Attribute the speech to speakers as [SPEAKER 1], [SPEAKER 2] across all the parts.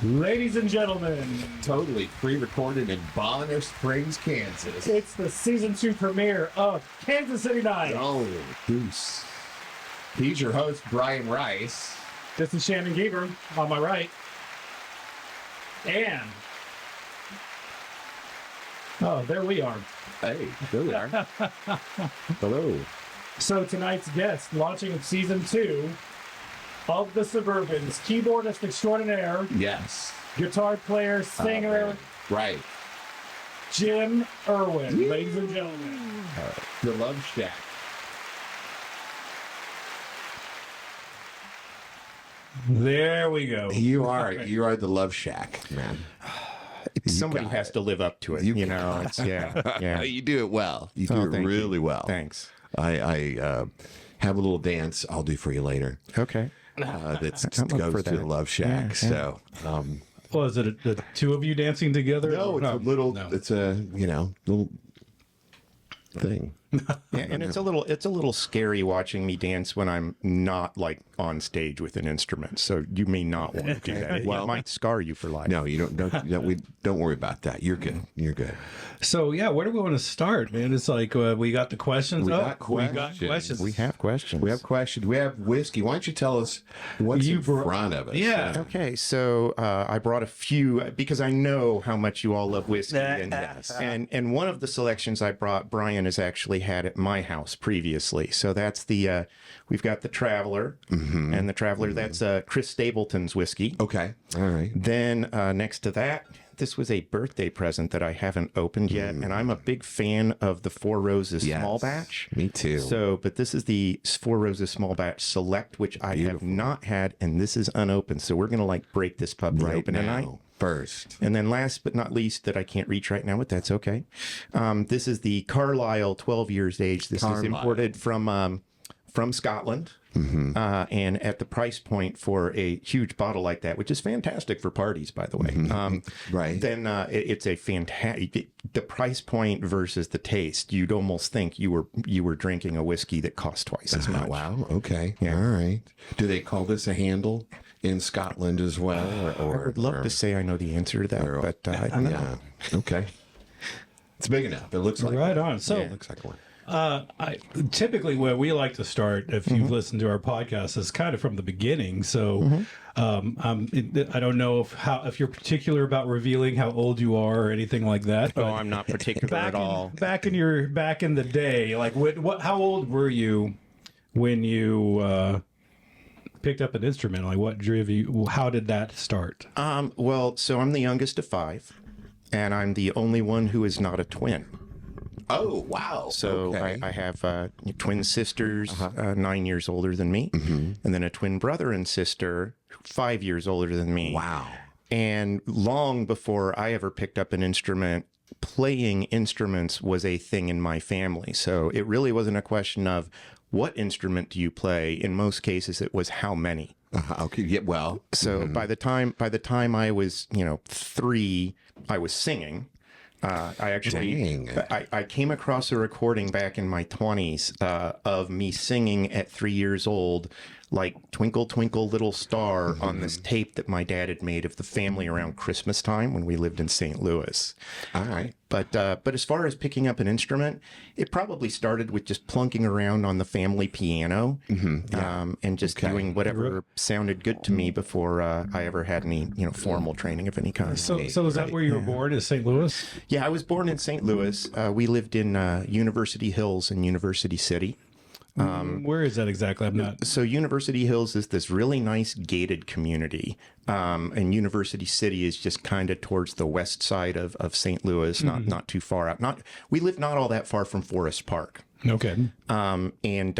[SPEAKER 1] Ladies and gentlemen,
[SPEAKER 2] Totally pre-recorded in Bonner Springs, Kansas.
[SPEAKER 1] it's the season 2 premiere of Kansas City Night.
[SPEAKER 2] Oh, goose. He's your host, Brian Rice.
[SPEAKER 1] This is Shannon Geber on my right. And, there we are.
[SPEAKER 2] Hey, there we are. Hello.
[SPEAKER 1] So tonight's guest, launching season 2 of the Suburbans, keyboardist extraordinaire,
[SPEAKER 2] Yes.
[SPEAKER 1] guitar player, singer,
[SPEAKER 2] Right.
[SPEAKER 1] Jim Erwin. Ladies and gentlemen.
[SPEAKER 2] The Love Shack.
[SPEAKER 1] There we go.
[SPEAKER 2] You are the Love Shack, man.
[SPEAKER 3] Somebody has to live up to it. You know, it's, yeah.
[SPEAKER 2] You do it well. You do it really well.
[SPEAKER 3] Thanks.
[SPEAKER 2] I have a little dance I'll do for you later.
[SPEAKER 3] Okay.
[SPEAKER 2] That
[SPEAKER 3] I'm up
[SPEAKER 2] goes
[SPEAKER 3] for
[SPEAKER 2] to
[SPEAKER 3] that.
[SPEAKER 2] the Love Shack.
[SPEAKER 3] Yeah,
[SPEAKER 2] So,
[SPEAKER 1] Well, is it the two of you dancing together?
[SPEAKER 2] no, it's a little.
[SPEAKER 1] No.
[SPEAKER 2] It's a little thing.
[SPEAKER 3] Yeah, and it's a little scary watching me dance when I'm not like on stage with an instrument. So you may not want to do that. It might scar you for life.
[SPEAKER 2] No, you don't worry about that. You're good. You're good.
[SPEAKER 1] So yeah, where do we want to start, man? It's like we got the questions.
[SPEAKER 2] We got
[SPEAKER 1] We
[SPEAKER 2] questions.
[SPEAKER 3] We have questions.
[SPEAKER 2] We have questions. We have whiskey. Why don't you tell us what's in front of us?
[SPEAKER 1] Yeah.
[SPEAKER 3] Okay, so I brought a few because I know how much you all love whiskey, and one of the selections I brought, Brian has actually had at my house previously. So that's the we've got the Traveler, and the Traveler that's Chris Stapleton's whiskey.
[SPEAKER 2] Okay. All right.
[SPEAKER 3] Then next to that, this was a birthday present that I haven't opened yet, and I'm a big fan of the Four Roses small batch.
[SPEAKER 2] Me too.
[SPEAKER 3] So, but this is the Four Roses small batch select, which I have not had, and this is unopened. So we're gonna break this puppy open tonight.
[SPEAKER 2] First.
[SPEAKER 3] And then last but not least, that I can't reach right now, but that's okay. This is the Carlisle 12 years age. This is imported from Scotland. And at the price point for a huge bottle like that, which is fantastic for parties, by the way.
[SPEAKER 2] Right.
[SPEAKER 3] Then it's a fantastic. The price point versus the taste, you'd almost think you were drinking a whiskey that cost twice as much.
[SPEAKER 2] Wow. Okay. Yeah. All right. Do they call this a handle in Scotland as well? Or
[SPEAKER 3] I would love to say I know the answer to that, but I don't know.
[SPEAKER 2] Okay. It's big enough. It looks like
[SPEAKER 1] Right
[SPEAKER 2] one.
[SPEAKER 1] on. So
[SPEAKER 2] It looks like one.
[SPEAKER 1] typically where we like to start, if you've listened to our podcast, is kind of from the beginning. So I don't know if you're particular about revealing how old you are or anything like that.
[SPEAKER 3] Oh, I'm not particular at all.
[SPEAKER 1] Back in the day, like how old were you when you picked up an instrument? Like what drove you? How did that start?
[SPEAKER 3] Well, so I'm the youngest of 5, and I'm the only one who is not a twin.
[SPEAKER 2] Oh, wow.
[SPEAKER 3] So
[SPEAKER 2] okay.
[SPEAKER 3] I have twin sisters, 9 years older than me, and then a twin brother and sister, 5 years older than me.
[SPEAKER 2] Wow.
[SPEAKER 3] And long before I ever picked up an instrument, playing instruments was a thing in my family. So it really wasn't a question of what instrument do you play. In most cases, it was how many.
[SPEAKER 2] Okay. Yeah, well.
[SPEAKER 3] So by the time I was 3, I was singing. I came across a recording back in my 20s of me singing at 3 years old, like Twinkle, Twinkle, Little Star on this tape that my dad had made of the family around Christmas time when we lived in St. Louis.
[SPEAKER 2] All right.
[SPEAKER 3] But as far as picking up an instrument, it probably started with just plunking around on the family piano and just doing whatever sounded good to me before I ever had any formal training of any kind.
[SPEAKER 1] So is that where you were born, in St. Louis?
[SPEAKER 3] Yeah, I was born in St. Louis. We lived in University Hills in University City.
[SPEAKER 1] Where is that exactly? I'm not.
[SPEAKER 3] So University Hills is this really nice gated community, and University City is just kind of towards the west side of St. Louis, not too far out. We live not all that far from Forest Park.
[SPEAKER 1] Okay.
[SPEAKER 3] And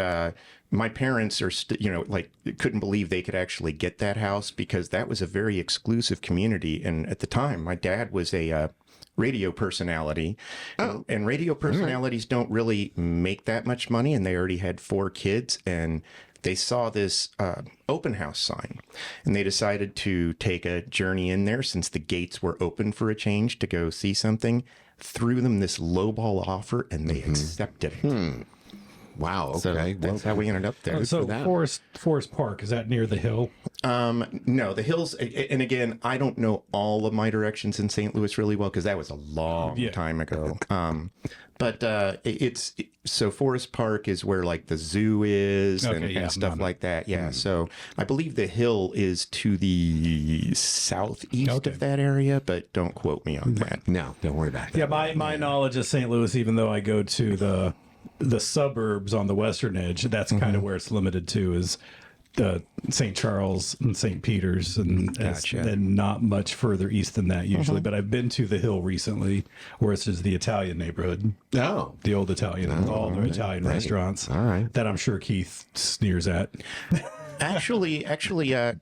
[SPEAKER 3] my parents are, couldn't believe they could actually get that house because that was a very exclusive community. And at the time, my dad was a radio personality, and radio personalities don't really make that much money, and they already had 4 kids, and they saw this open house sign, and they decided to take a journey in there since the gates were open for a change to go see something. Threw them this lowball offer, and they accepted it.
[SPEAKER 2] Wow. Okay.
[SPEAKER 3] So that's how we ended up there.
[SPEAKER 1] So
[SPEAKER 2] that.
[SPEAKER 1] Forest Park, is that near the hill?
[SPEAKER 3] No, the hills, and again, I don't know all of my directions in St. Louis really well because that was a long time ago. But so Forest Park is where like the zoo is and stuff like that. Yeah. So I believe the hill is to the southeast of that area, but don't quote me on that.
[SPEAKER 2] No, don't worry about that.
[SPEAKER 1] Yeah, my knowledge of St. Louis, even though I go to the suburbs on the western edge, that's kind of where it's limited to, is St. Charles and St. Peter's, and not much further east than that usually. But I've been to the hill recently, where it's just the Italian neighborhood.
[SPEAKER 2] Oh,
[SPEAKER 1] The old Italian, all the Italian restaurants.
[SPEAKER 2] All right.
[SPEAKER 1] That I'm sure Keith sneers at.
[SPEAKER 3] Actually,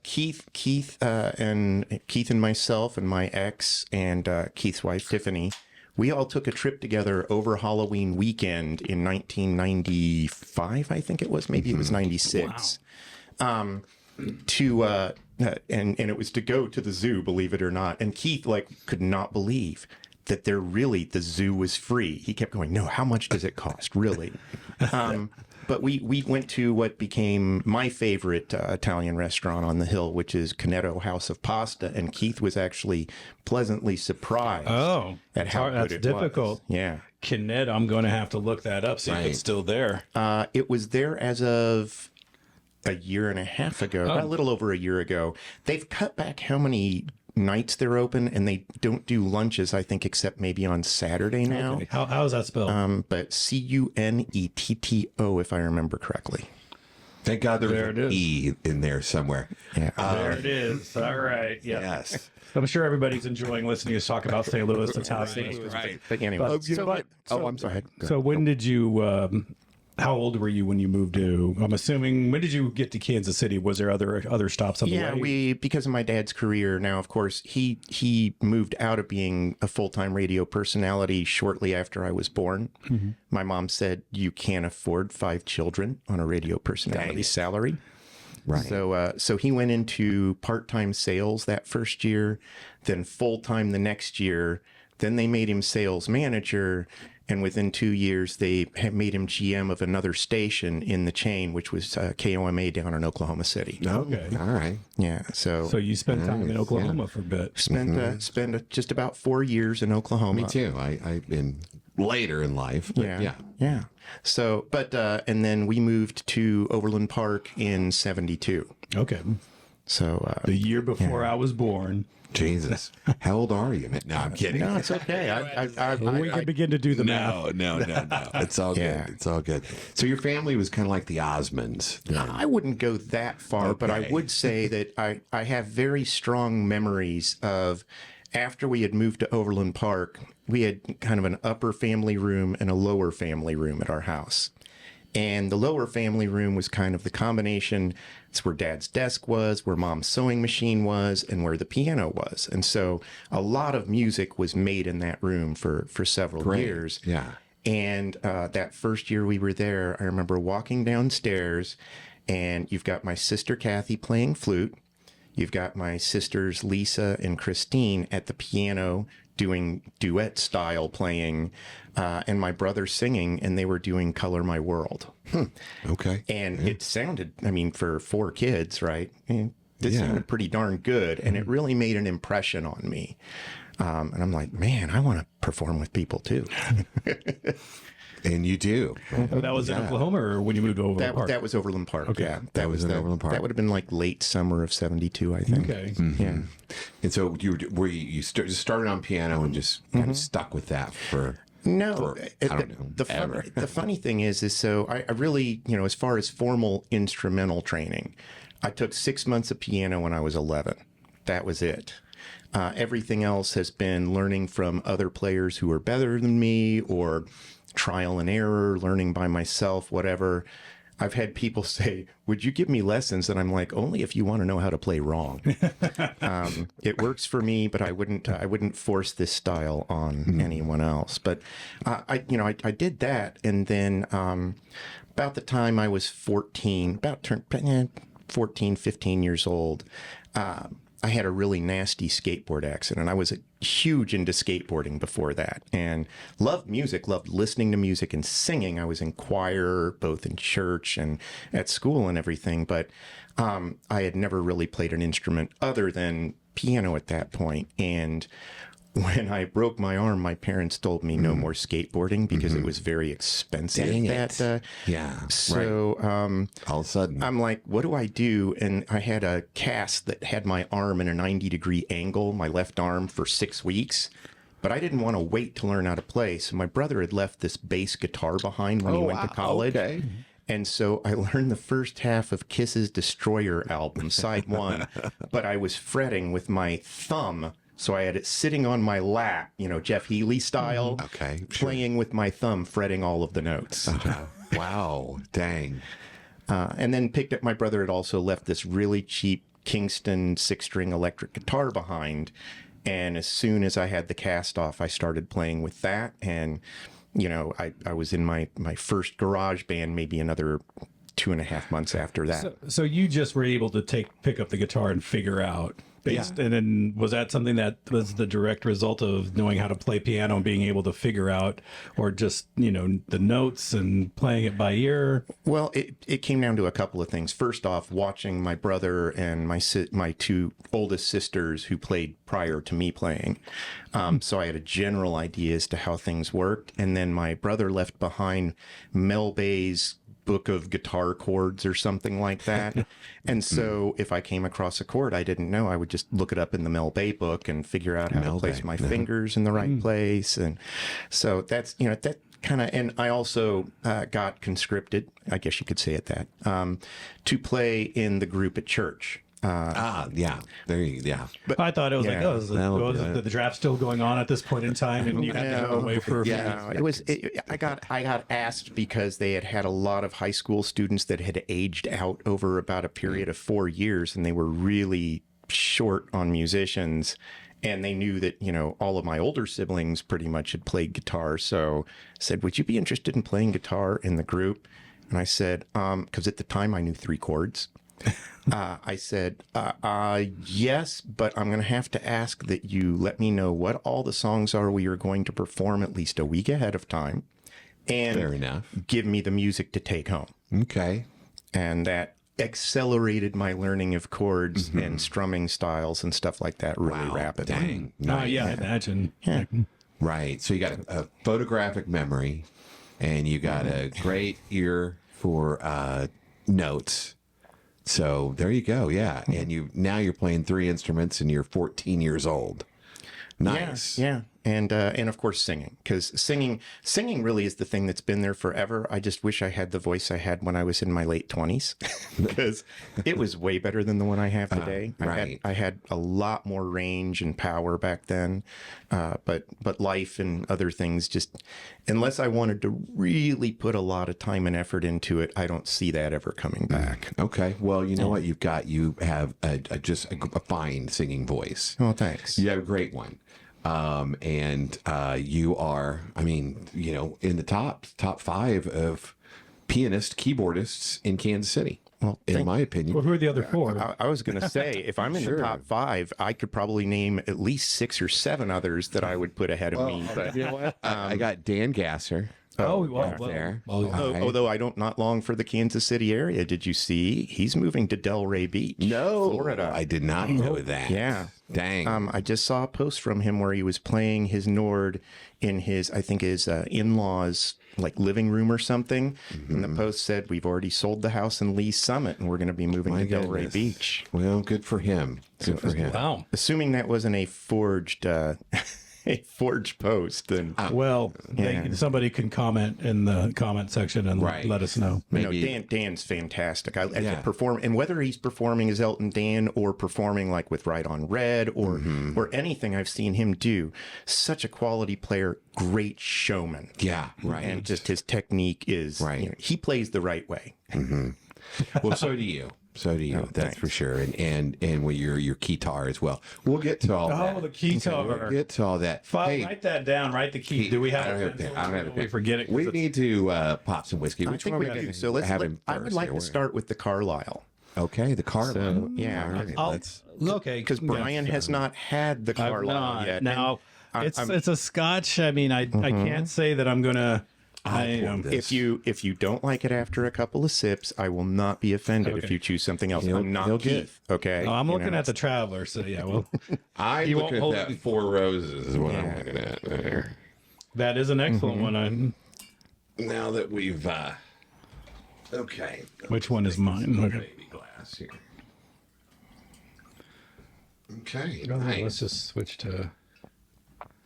[SPEAKER 3] Keith and myself and my ex and Keith's wife Tiffany, we all took a trip together over Halloween weekend in 1995. I think it was. Maybe it was 96. Wow. And it was to go to the zoo, believe it or not. And Keith could not believe that the zoo was free. He kept going, no, how much does it cost? Really? But we went to what became my favorite Italian restaurant on the hill, which is Canetto House of Pasta. And Keith was actually pleasantly surprised at how good it
[SPEAKER 1] difficult.
[SPEAKER 3] was. Yeah.
[SPEAKER 1] Canetto, I'm going to have to look that up, see if it's still there.
[SPEAKER 3] It was there as of a year and a half ago, a little over a year ago. They've cut back how many nights they're open, and they don't do lunches, I think, except maybe on Saturday now.
[SPEAKER 1] Okay. How is that spelled?
[SPEAKER 3] But Cunetto, if I remember correctly.
[SPEAKER 2] Thank God there was an E in there somewhere.
[SPEAKER 3] Yeah.
[SPEAKER 1] There it is. All right. Yeah.
[SPEAKER 2] Yes.
[SPEAKER 1] I'm sure everybody's enjoying listening to us talk about St. Louis Italian.
[SPEAKER 2] Right.
[SPEAKER 3] But anyway,
[SPEAKER 2] I'm sorry.
[SPEAKER 1] So when did you? How old were you when you moved to? I'm assuming. When did you get to Kansas City? Was there other stops on the way?
[SPEAKER 3] Yeah, because of my dad's career. Now, of course, he moved out of being a full-time radio personality shortly after I was born. Mm-hmm. My mom said, "You can't afford 5 children on a radio personality salary."
[SPEAKER 2] Right.
[SPEAKER 3] So he went into part-time sales that first year, then full-time the next year. Then they made him sales manager. And within 2 years, they had made him GM of another station in the chain, which was KOMA down in Oklahoma City.
[SPEAKER 2] Okay. All right.
[SPEAKER 3] Yeah. So
[SPEAKER 1] you spent time in Oklahoma for a bit.
[SPEAKER 3] Spent just about 4 years in Oklahoma.
[SPEAKER 2] Me too. I've been later in life. But
[SPEAKER 3] yeah. So, and then we moved to Overland Park in '72.
[SPEAKER 1] Okay.
[SPEAKER 3] So
[SPEAKER 1] the year before I was born.
[SPEAKER 2] Jesus. How old are you? No, I'm kidding.
[SPEAKER 3] No, it's okay.
[SPEAKER 1] We can begin to do the math.
[SPEAKER 2] No. It's all good. It's all good. So your family was kind of like the Osmonds. Then.
[SPEAKER 3] I wouldn't go that far, but I would say that I have very strong memories of after we had moved to Overland Park, we had kind of an upper family room and a lower family room at our house. And the lower family room was kind of the combination. It's where Dad's desk was, where Mom's sewing machine was, and where the piano was. And so a lot of music was made in that room for several years.
[SPEAKER 2] Yeah.
[SPEAKER 3] And that first year we were there, I remember walking downstairs, and you've got my sister Kathy playing flute. You've got my sisters Lisa and Christine at the piano doing duet style playing, and my brother singing, and they were doing Color My World.
[SPEAKER 2] Okay.
[SPEAKER 3] And it sounded, for 4 kids, right? It sounded pretty darn good, and it really made an impression on me. And I'm like, man, I want to perform with people too.
[SPEAKER 2] And you do.
[SPEAKER 1] That was in Oklahoma, or when you moved to Overland Park?
[SPEAKER 3] That was Overland Park.
[SPEAKER 1] Okay.
[SPEAKER 3] Yeah,
[SPEAKER 2] that was in Overland Park.
[SPEAKER 3] That would have been like late summer of '72, I think.
[SPEAKER 1] Okay.
[SPEAKER 2] Mm-hmm.
[SPEAKER 3] Yeah.
[SPEAKER 2] And so you just started on piano and just kind of stuck with that for I don't know.
[SPEAKER 3] The funny thing is so I really, as far as formal instrumental training, I took 6 months of piano when I was 11. That was it. Everything else has been learning from other players who are better than me, or trial and error, learning by myself, whatever. I've had people say, would you give me lessons? And I'm like, only if you want to know how to play wrong. It works for me, but I wouldn't force this style on anyone else. But I did that. And then about the time I was 14, 15 years old, I had a really nasty skateboard accident. I was huge into skateboarding before that and loved music, loved listening to music and singing. I was in choir, both in church and at school and everything, but I had never really played an instrument other than piano at that point. And when I broke my arm, my parents told me no more skateboarding because it was very expensive.
[SPEAKER 2] Dang it. Yeah.
[SPEAKER 3] So
[SPEAKER 2] All of a sudden.
[SPEAKER 3] I'm like, what do I do? And I had a cast that had my arm in a 90-degree angle, my left arm, for 6 weeks. But I didn't want to wait to learn how to play. So my brother had left this bass guitar behind when he went to college.
[SPEAKER 2] Okay.
[SPEAKER 3] And so I learned the first half of Kiss's Destroyer album, side 1, but I was fretting with my thumb. So I had it sitting on my lap, Jeff Healey style, playing with my thumb, fretting all of the notes.
[SPEAKER 2] Wow. Dang.
[SPEAKER 3] And then picked up, my brother had also left this really cheap Kingston 6-string electric guitar behind. And as soon as I had the cast off, I started playing with that. And, I was in my first garage band, maybe another 2.5 months after that.
[SPEAKER 1] So you just were able to pick up the guitar and figure out. And then was that something that was the direct result of knowing how to play piano and being able to figure out, or just, the notes and playing it by ear?
[SPEAKER 3] Well, it came down to a couple of things. First off, watching my brother and my 2 oldest sisters who played prior to me playing. So I had a general idea as to how things worked. And then my brother left behind Mel Bay's book of guitar chords or something like that. And so if I came across a chord I didn't know, I would just look it up in the Mel Bay book and figure out how to place my fingers in the right place. And so that's, that kind of, and I also got conscripted, I guess you could say it that, to play in the group at church.
[SPEAKER 2] Yeah. There you go. Yeah.
[SPEAKER 1] But I thought it was the draft still going on at this point in time, and you had to go away for
[SPEAKER 3] I got asked because they had a lot of high school students that had aged out over about a period of 4 years, and they were really short on musicians. And they knew that, all of my older siblings pretty much had played guitar. So I said, would you be interested in playing guitar in the group? And I said, because at the time I knew 3 chords. I said, yes, but I'm going to have to ask that you let me know what all the songs are we are going to perform at least a week ahead of time. And
[SPEAKER 2] fair enough.
[SPEAKER 3] Give me the music to take home.
[SPEAKER 2] Okay.
[SPEAKER 3] And that accelerated my learning of chords and strumming styles and stuff like that really rapidly.
[SPEAKER 2] Dang.
[SPEAKER 1] Nice. I imagine.
[SPEAKER 3] Yeah.
[SPEAKER 2] Right. So you got a photographic memory, and you got a great ear for notes. So there you go. Yeah. And now you're playing 3 instruments and you're 14 years old. Nice.
[SPEAKER 3] Yeah. And of course singing, because singing really is the thing that's been there forever. I just wish I had the voice I had when I was in my late 20s, because it was way better than the one I have today.
[SPEAKER 2] Right.
[SPEAKER 3] I had a lot more range and power back then, but life and other things just, unless I wanted to really put a lot of time and effort into it, I don't see that ever coming back.
[SPEAKER 2] Okay. Well, you know what? You have just a fine singing voice.
[SPEAKER 3] Oh, thanks.
[SPEAKER 2] You have a great one. And you are, in the top 5 of pianist keyboardists in Kansas City. Well, in my opinion.
[SPEAKER 1] Well, who are the other 4?
[SPEAKER 3] I was going to say, if I'm in the top 5, I could probably name at least 6 or 7 others that I would put ahead of me. But
[SPEAKER 2] you know what? I got Dan Gasser.
[SPEAKER 1] There.
[SPEAKER 3] Although I don't, not long for the Kansas City area. Did you see he's moving to Delray Beach?
[SPEAKER 2] No,
[SPEAKER 3] Florida.
[SPEAKER 2] I did not know that.
[SPEAKER 3] Yeah,
[SPEAKER 2] dang.
[SPEAKER 3] I just saw a post from him where he was playing his Nord in his in-laws living room or something. And the post said, "We've already sold the house in Lee Summit, and we're going to be moving to Delray Beach."
[SPEAKER 2] Well, good for him. Good for him.
[SPEAKER 1] Wow.
[SPEAKER 3] Assuming that wasn't a forged. A forged post, then
[SPEAKER 1] somebody can comment in the comment section and let us know.
[SPEAKER 3] Maybe. Dan's fantastic. I can perform, and whether he's performing as Elton Dan or performing with Right on Red or anything I've seen him do, such a quality player, great showman.
[SPEAKER 2] Yeah, right.
[SPEAKER 3] And just his technique is right. He plays the right way.
[SPEAKER 2] Well, so do you. So do you. That's thanks. For sure. And with your guitar as well. We'll get to all that.
[SPEAKER 1] Oh, the guitar.
[SPEAKER 2] We'll get to all that.
[SPEAKER 1] Write that down. Write the key. Do we have
[SPEAKER 2] it? I don't have it.
[SPEAKER 1] We forget it.
[SPEAKER 2] We need to pop some whiskey.
[SPEAKER 3] I think we do. So I would like to start with the Carlisle.
[SPEAKER 2] Okay, the Carlisle.
[SPEAKER 3] yeah,
[SPEAKER 2] All right,
[SPEAKER 1] I'll-
[SPEAKER 2] let's.
[SPEAKER 1] okay,
[SPEAKER 3] because Brian has not had the
[SPEAKER 1] I've
[SPEAKER 3] Carlisle
[SPEAKER 1] not.
[SPEAKER 3] yet.
[SPEAKER 1] Now
[SPEAKER 3] And
[SPEAKER 1] it's a Scotch. I mean, I can't say that I'm gonna.
[SPEAKER 2] pour this.
[SPEAKER 3] if you don't like it after a couple of sips, I will not be offended if
[SPEAKER 1] Okay.
[SPEAKER 3] you choose something else.
[SPEAKER 2] He'll
[SPEAKER 3] I'm not
[SPEAKER 2] get-
[SPEAKER 3] Keith. Okay.
[SPEAKER 1] Oh, I'm
[SPEAKER 3] You
[SPEAKER 1] looking
[SPEAKER 3] know.
[SPEAKER 1] at the Traveler. So yeah, well,
[SPEAKER 2] I'm
[SPEAKER 1] You
[SPEAKER 2] looking
[SPEAKER 1] won't
[SPEAKER 2] at
[SPEAKER 1] hold
[SPEAKER 2] that
[SPEAKER 1] it.
[SPEAKER 2] Four Roses is what I'm looking at there.
[SPEAKER 1] that is an excellent one.
[SPEAKER 2] Now that we've okay.
[SPEAKER 1] Which one is mine? Okay.
[SPEAKER 2] Baby glass here. Okay.
[SPEAKER 1] Let's
[SPEAKER 2] Nice.
[SPEAKER 1] just switch to.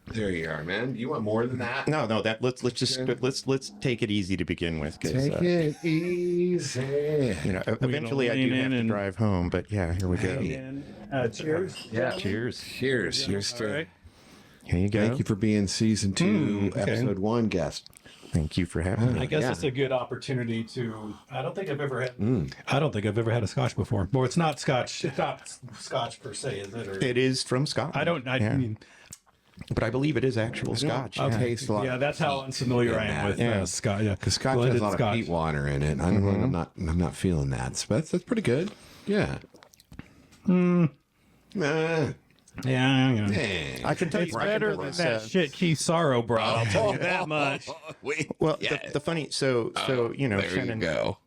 [SPEAKER 2] There you are, man. You want more than that?
[SPEAKER 3] No, that let's take it easy to begin with. 'Cause,
[SPEAKER 2] Take it easy.
[SPEAKER 3] you know, eventually I do
[SPEAKER 1] lean
[SPEAKER 3] have
[SPEAKER 1] in
[SPEAKER 3] to
[SPEAKER 1] and-
[SPEAKER 3] drive home, but yeah, here we go.
[SPEAKER 1] And cheers.
[SPEAKER 2] Yeah.
[SPEAKER 3] Cheers.
[SPEAKER 2] Cheers. Here's
[SPEAKER 1] All
[SPEAKER 2] to.
[SPEAKER 1] right.
[SPEAKER 3] Here you go.
[SPEAKER 2] Thank you for being season 2,
[SPEAKER 1] okay.
[SPEAKER 2] episode 1 guest.
[SPEAKER 3] Thank you for having me.
[SPEAKER 1] I guess
[SPEAKER 2] Yeah.
[SPEAKER 1] it's a good opportunity to. I don't think I've ever had. I don't think I've ever had a Scotch before. Well, it's not Scotch. It's not Scotch per se, is it? Or,
[SPEAKER 3] It is from Scotland.
[SPEAKER 1] I don't. I
[SPEAKER 3] yeah.
[SPEAKER 1] mean,
[SPEAKER 3] but I believe it is actual Scotch.
[SPEAKER 2] I'll
[SPEAKER 3] yeah.
[SPEAKER 2] taste a lot.
[SPEAKER 1] yeah,
[SPEAKER 2] of
[SPEAKER 1] that's how
[SPEAKER 2] peat
[SPEAKER 1] unfamiliar
[SPEAKER 2] in
[SPEAKER 1] I am
[SPEAKER 2] that.
[SPEAKER 1] with
[SPEAKER 3] Yeah.
[SPEAKER 1] Scotch. Yeah,
[SPEAKER 2] Because Scotch has
[SPEAKER 1] blended
[SPEAKER 2] a lot
[SPEAKER 1] Scotch.
[SPEAKER 2] of peat water in it. I'm not feeling that. So that's pretty good. Yeah.
[SPEAKER 1] Yeah.
[SPEAKER 2] Hey.
[SPEAKER 3] I can tell
[SPEAKER 1] It's
[SPEAKER 3] you
[SPEAKER 1] better than that shit Keith Sorrow brought. I'll tell you that much.
[SPEAKER 2] Wait.
[SPEAKER 3] Well,
[SPEAKER 2] yeah.
[SPEAKER 3] the funny, so you know,
[SPEAKER 2] There
[SPEAKER 3] Shannon,
[SPEAKER 2] you go.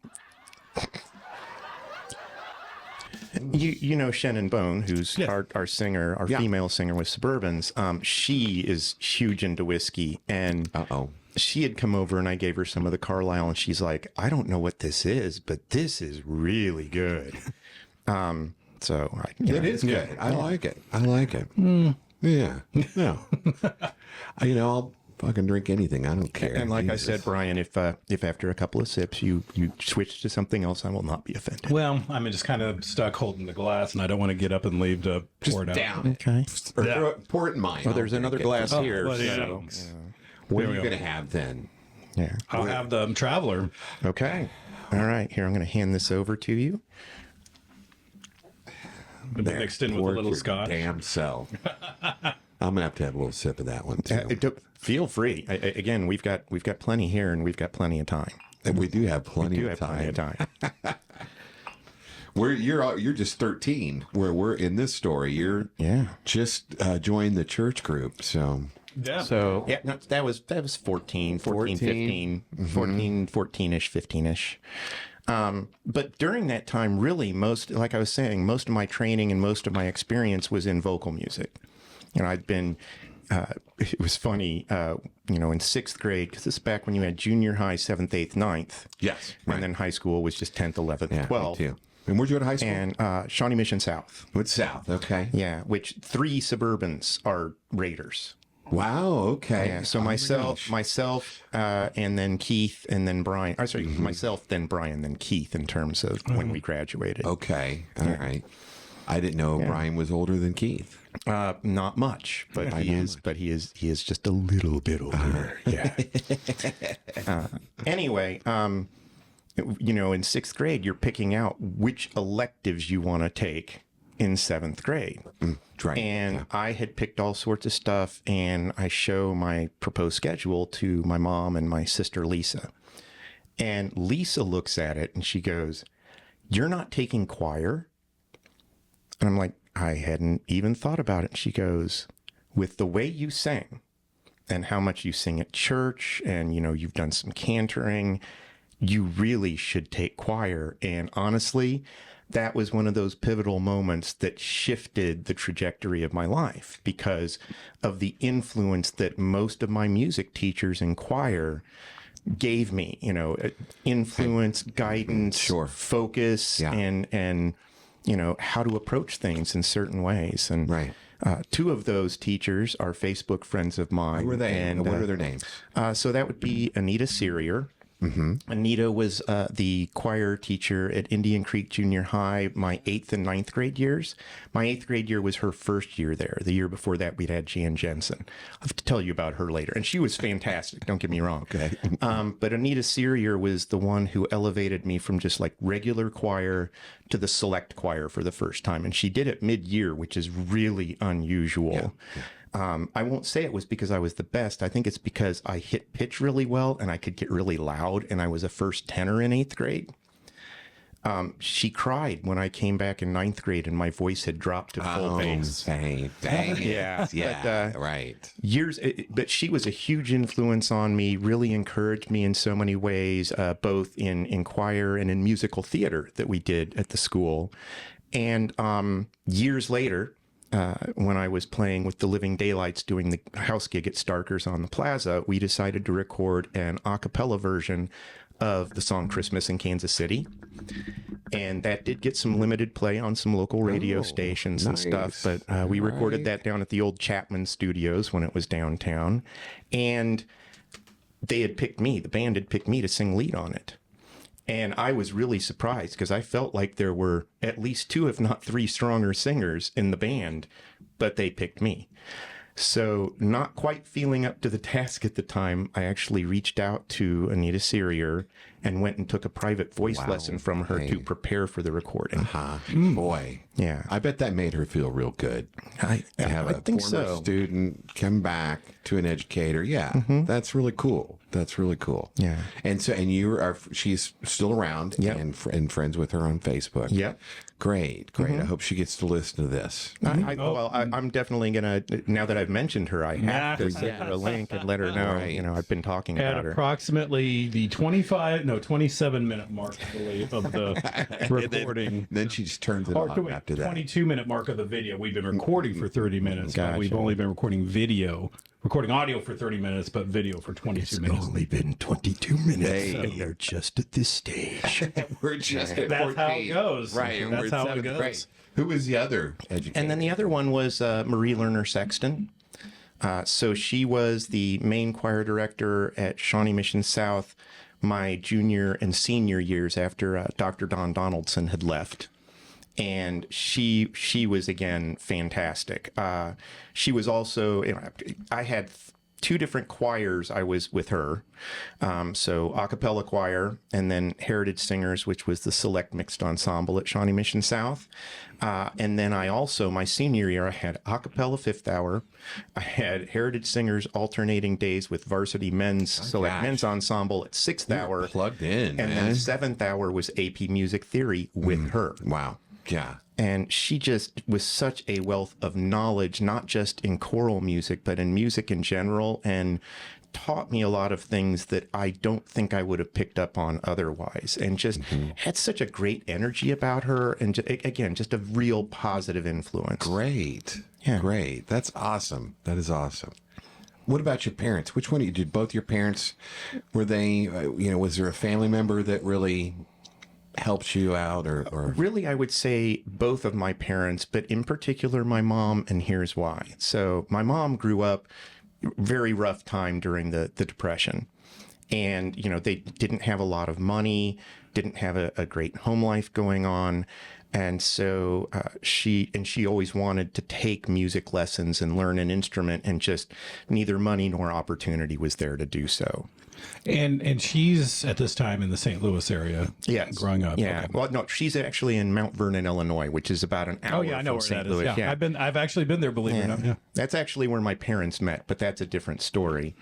[SPEAKER 3] you know Shannon Bone, who's
[SPEAKER 1] Yeah.
[SPEAKER 3] our singer, our
[SPEAKER 2] Yeah.
[SPEAKER 3] female singer with Suburbans. She is huge into whiskey, and
[SPEAKER 2] Uh-oh.
[SPEAKER 3] she had come over and I gave her some of the Carlisle, and she's like, I don't know what this is, but this is really good. So
[SPEAKER 2] It is good. I like it. I like it. Yeah. No. I'll fucking drink anything. I don't care.
[SPEAKER 3] And like I
[SPEAKER 2] Jesus.
[SPEAKER 3] said, Brian, if after a couple of sips you switch to something else, I will not be offended.
[SPEAKER 1] Well, I'm just kind of stuck holding the glass, and I don't want to get up and leave to pour it out.
[SPEAKER 2] down it.
[SPEAKER 3] Okay.
[SPEAKER 2] Or
[SPEAKER 1] Yeah.
[SPEAKER 2] pour it in mine.
[SPEAKER 3] Oh, there's another glass here.
[SPEAKER 1] Well, yeah.
[SPEAKER 3] so-
[SPEAKER 2] What are
[SPEAKER 1] There we
[SPEAKER 2] you
[SPEAKER 1] go.
[SPEAKER 2] going to have then?
[SPEAKER 3] yeah.
[SPEAKER 1] I'll have the Traveler.
[SPEAKER 3] Okay. All right. Here, I'm going to hand this over to you.
[SPEAKER 1] Mixed in with a
[SPEAKER 2] Pour
[SPEAKER 1] little
[SPEAKER 2] your
[SPEAKER 1] Scotch.
[SPEAKER 2] Damn self. I'm going to have a little sip of that one too.
[SPEAKER 3] Feel free. Again, we've got plenty here, and we've got plenty of time.
[SPEAKER 2] And we do have plenty
[SPEAKER 3] Do
[SPEAKER 2] of
[SPEAKER 3] have plenty
[SPEAKER 2] time.
[SPEAKER 3] of time.
[SPEAKER 2] You're just 13. Where we're in this story, you're
[SPEAKER 3] Yeah.
[SPEAKER 2] just joined the church group. So
[SPEAKER 1] Yeah.
[SPEAKER 3] So yeah, no, that was 14, 15, 14-ish, 15-ish. But during that time, really, like I was saying, most of my training and most of my experience was in vocal music. I'd been, it was funny, in sixth grade, because this is back when you had junior high, 7th, 8th, 9th.
[SPEAKER 2] yes,
[SPEAKER 3] And then high school was just 10th, 11th,
[SPEAKER 2] yeah,
[SPEAKER 3] 12th.
[SPEAKER 2] me too. And where'd you go to high school?
[SPEAKER 3] And Shawnee Mission South.
[SPEAKER 2] What's South? Okay.
[SPEAKER 3] Yeah, which 3 Suburbans are Raiders.
[SPEAKER 2] Wow. Okay.
[SPEAKER 3] Yeah, so
[SPEAKER 2] Oh my
[SPEAKER 3] myself,
[SPEAKER 2] gosh.
[SPEAKER 3] and then Keith, and then Brian. Or sorry, myself, then Brian, then Keith. In terms of when we graduated,
[SPEAKER 2] Okay. All right. I didn't know Brian was older than Keith.
[SPEAKER 3] not much, but he is. But he is just a little bit older. Yeah. Anyway, in 6th grade, you're picking out which electives you want to take in 7th grade.
[SPEAKER 2] Right.
[SPEAKER 3] And I had picked all sorts of stuff, and I show my proposed schedule to my mom and my sister Lisa. And Lisa looks at it and she goes, "You're not taking choir?" And I'm like, I hadn't even thought about it. And she goes, "With the way you sing and how much you sing at church, and you've done some cantering, you really should take choir." And honestly, that was one of those pivotal moments that shifted the trajectory of my life because of the influence that most of my music teachers in choir gave me, influence, guidance,
[SPEAKER 2] Sure.
[SPEAKER 3] focus,
[SPEAKER 2] Yeah.
[SPEAKER 3] and how to approach things in certain ways. And
[SPEAKER 2] Right.
[SPEAKER 3] 2 of those teachers are Facebook friends of mine.
[SPEAKER 2] Who were they?
[SPEAKER 3] And
[SPEAKER 2] What are their names?
[SPEAKER 3] so that would be Anita Searier. Anita was the choir teacher at Indian Creek Junior High my 8th and 9th grade years. My 8th grade year was her first year there. The year before that, we'd had Jan Jensen. I'll have to tell you about her later. And she was fantastic, don't get me wrong.
[SPEAKER 2] Okay.
[SPEAKER 3] But Anita Searier was the one who elevated me from just like regular choir to the select choir for the first time. And she did it mid-year, which is really unusual. I won't say it was because I was the best. I think it's because I hit pitch really well and I could get really loud, and I was a first tenor in 8th grade. She cried when I came back in ninth grade and my voice had dropped to full bass.
[SPEAKER 2] Dang
[SPEAKER 3] Yeah,
[SPEAKER 2] yeah,
[SPEAKER 3] but,
[SPEAKER 2] right.
[SPEAKER 3] but she was a huge influence on me, really encouraged me in so many ways, both in choir and in musical theater that we did at the school. And years later, when I was playing with the Living Daylights doing the house gig at Starkers on the Plaza, we decided to record an a cappella version of the song Christmas in Kansas City. And that did get some limited play on some local radio stations and stuff. But we recorded that down at the old Chapman Studios when it was downtown. And they had picked me, the band had picked me to sing lead on it. And I was really surprised because I felt like there were at least 2, if not 3 stronger singers in the band, but they picked me. So, not quite feeling up to the task at the time, I actually reached out to Anita Serrier and went and took a private voice lesson from her to prepare for the recording.
[SPEAKER 2] Boy.
[SPEAKER 3] Yeah.
[SPEAKER 2] I bet that made her feel real good.
[SPEAKER 3] I
[SPEAKER 2] Have a
[SPEAKER 3] think
[SPEAKER 2] former
[SPEAKER 3] so.
[SPEAKER 2] student come back to an educator. Yeah, that's really cool. That's really cool.
[SPEAKER 3] Yeah.
[SPEAKER 2] And so, she's still around and friends with her on Facebook.
[SPEAKER 3] Yep.
[SPEAKER 2] Great. I hope she gets to listen to this.
[SPEAKER 3] I'm definitely going to, now that I've mentioned her, I have to send her a link and let her know, I've been talking
[SPEAKER 1] At
[SPEAKER 3] about her.
[SPEAKER 1] approximately the 27-minute mark, I believe, of the recording.
[SPEAKER 2] Then she just turns it
[SPEAKER 1] Or
[SPEAKER 2] off after that.
[SPEAKER 1] 22-minute mark of the video. We've been recording for 30 minutes, but we've only been recording audio for 30 minutes, but video for 22 minutes.
[SPEAKER 3] Only been 22 minutes, and they're just at this stage.
[SPEAKER 2] We're just at
[SPEAKER 1] That's
[SPEAKER 2] 14.
[SPEAKER 1] how it goes.
[SPEAKER 2] Right.
[SPEAKER 1] That's
[SPEAKER 2] we're
[SPEAKER 1] how it
[SPEAKER 2] seventh
[SPEAKER 1] goes.
[SPEAKER 2] grade. Who was the other educator?
[SPEAKER 3] And then the other one was Marie Lerner Sexton. So she was the main choir director at Shawnee Mission South my junior and senior years after Dr. Don Donaldson had left. And she was, again, fantastic. She was also, I had 2 different choirs I was with her. So a cappella choir and then Heritage Singers, which was the select mixed ensemble at Shawnee Mission South. And then I also, my senior year, I had a cappella 5th hour. I had Heritage Singers alternating days with varsity men's select men's ensemble at 6th hour.
[SPEAKER 2] Plugged in,
[SPEAKER 3] and then 7th hour was AP Music Theory with her.
[SPEAKER 2] Wow. Yeah.
[SPEAKER 3] And she just was such a wealth of knowledge, not just in choral music, but in music in general, and taught me a lot of things that I don't think I would have picked up on otherwise. And just had such a great energy about her. And again, just a real positive influence.
[SPEAKER 2] Great.
[SPEAKER 3] Yeah.
[SPEAKER 2] Great. That's awesome. That is awesome. What about your parents? Which one did both your parents, were they, was there a family member that really helped you out or
[SPEAKER 3] Really, I would say both of my parents, but in particular my mom, and here's why. So my mom grew up very rough time during the Depression. And, they didn't have a lot of money, didn't have a great home life going on. And so she always wanted to take music lessons and learn an instrument, and just neither money nor opportunity was there to do so.
[SPEAKER 1] And she's at this time in the St. Louis area.
[SPEAKER 3] Yes.
[SPEAKER 1] Growing up.
[SPEAKER 3] Yeah.
[SPEAKER 1] Okay.
[SPEAKER 3] Well, no, she's actually in Mount Vernon, Illinois, which is about an hour.
[SPEAKER 1] Oh yeah, I know
[SPEAKER 3] from
[SPEAKER 1] where
[SPEAKER 3] St.
[SPEAKER 1] that is.
[SPEAKER 3] Louis.
[SPEAKER 1] Yeah. I've actually been there, believe it or not. Yeah.
[SPEAKER 3] That's actually where my parents met, but that's a different story.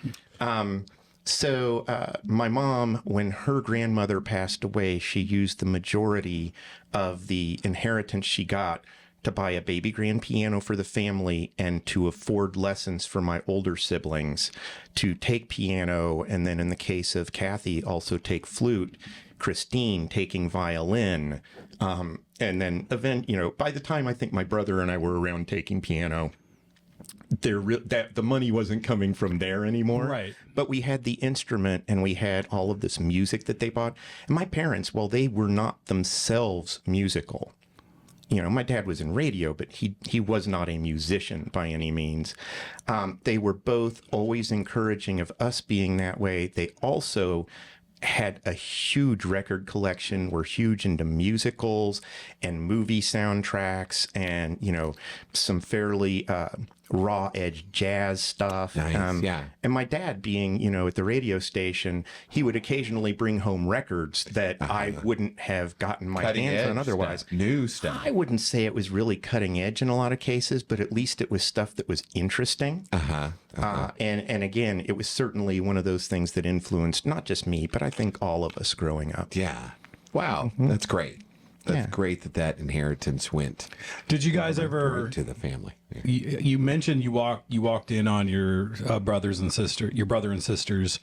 [SPEAKER 3] So my mom, when her grandmother passed away, she used the majority of the inheritance she got to buy a baby grand piano for the family and to afford lessons for my older siblings to take piano, and then in the case of Kathy, also take flute, Christine taking violin, and then by the time I think my brother and I were around taking piano, that the money wasn't coming from there anymore.
[SPEAKER 1] Right.
[SPEAKER 3] But we had the instrument and we had all of this music that they bought. And my parents, while they were not themselves musical, my dad was in radio, but he was not a musician by any means. They were both always encouraging of us being that way. They also had a huge record collection, were huge into musicals and movie soundtracks and, some fairly raw edge jazz stuff.
[SPEAKER 2] Nice, yeah.
[SPEAKER 3] And my dad being, at the radio station, he would occasionally bring home records that I wouldn't have gotten my hands on otherwise.
[SPEAKER 2] New stuff.
[SPEAKER 3] I wouldn't say it was really cutting edge in a lot of cases, but at least it was stuff that was interesting. And again, it was certainly one of those things that influenced not just me, but I think all of us growing up.
[SPEAKER 2] Yeah. Wow. That's great. that's great that inheritance went.
[SPEAKER 1] Did you guys ever
[SPEAKER 2] to the family? Yeah.
[SPEAKER 1] You mentioned you walked in on your brother and sisters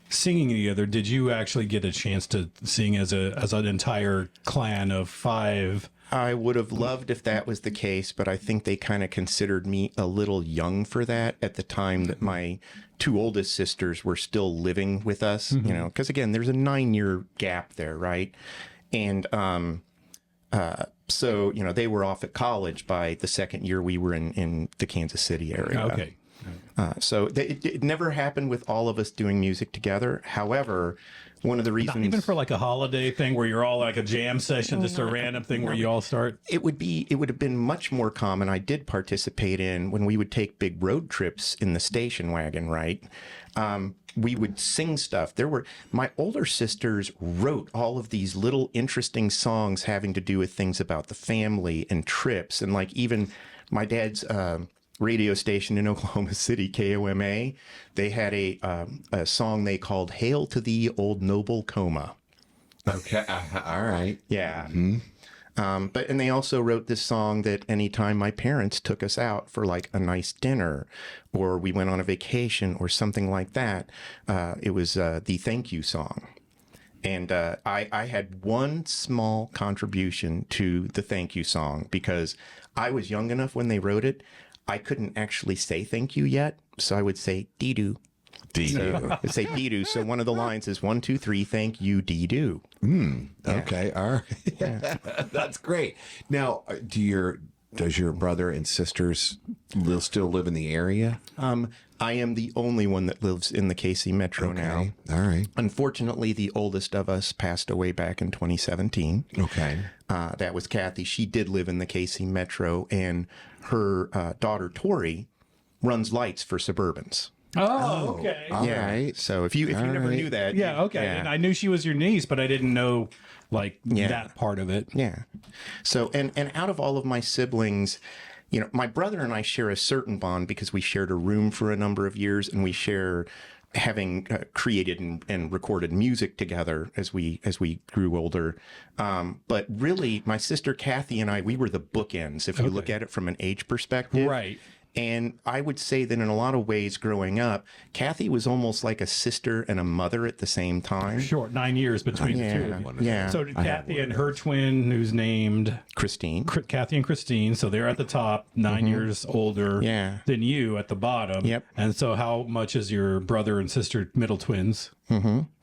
[SPEAKER 1] singing together. Did you actually get a chance to sing as an entire clan of 5?
[SPEAKER 3] I would have loved if that was the case, but I think they kind of considered me a little young for that at the time that my 2 oldest sisters were still living with us, you know, because again, there's a 9-year gap there, right? And so, you know, they were off at college by the second year we were in the Kansas City area.
[SPEAKER 1] Okay.
[SPEAKER 3] So it never happened with all of us doing music together. However, one of the reasons...
[SPEAKER 1] Not even for like a holiday thing where you're all like a jam session, just a random thing where you all start?
[SPEAKER 3] It would have been much more common. I did participate in when we would take big road trips in the station wagon, right? We would sing stuff. My older sisters wrote all of these little interesting songs having to do with things about the family and trips. And like even my dad's radio station in Oklahoma City, KOMA, they had a song they called "Hail to Thee, Old Noble Coma."
[SPEAKER 2] Okay, all right.
[SPEAKER 3] Yeah. And they also wrote this song that anytime my parents took us out for like a nice dinner or we went on a vacation or something like that, it was the thank you song. And I had one small contribution to the thank you song because I was young enough when they wrote it. I couldn't actually say thank you yet, so I would say dee-doo.
[SPEAKER 2] Dee-doo.
[SPEAKER 3] I'd say dee-doo. So one of the lines is 1, 2, 3, thank you, dee-doo.
[SPEAKER 2] Okay, all right. That's great. Now, does your brother and sisters still live in the area?
[SPEAKER 3] I am the only one that lives in the KC Metro now.
[SPEAKER 2] All right.
[SPEAKER 3] Unfortunately, the oldest of us passed away back in 2017.
[SPEAKER 2] Okay.
[SPEAKER 3] That was Kathy. She did live in the KC Metro, and her daughter, Tori, runs lights for Suburbans.
[SPEAKER 1] Oh, okay.
[SPEAKER 2] All right.
[SPEAKER 3] So if you never knew that.
[SPEAKER 1] Yeah, okay. And I knew she was your niece, but I didn't know like that part of it.
[SPEAKER 3] Yeah. So, and out of all of my siblings, you know, my brother and I share a certain bond because we shared a room for a number of years, and we share having created and recorded music together as we grew older. But really, my sister Kathy and I, we were the bookends, if you look at it from an age perspective.
[SPEAKER 1] Right.
[SPEAKER 3] And I would say that in a lot of ways growing up, Kathy was almost like a sister and a mother at the same time.
[SPEAKER 1] Short 9 years between the two of you.
[SPEAKER 3] Yeah.
[SPEAKER 1] So Kathy and her twin, who's named
[SPEAKER 3] Christine.
[SPEAKER 1] Kathy and Christine, so they're at the top, 9 years older than you at the bottom.
[SPEAKER 3] Yep.
[SPEAKER 1] And so how much is your brother and sister middle twins?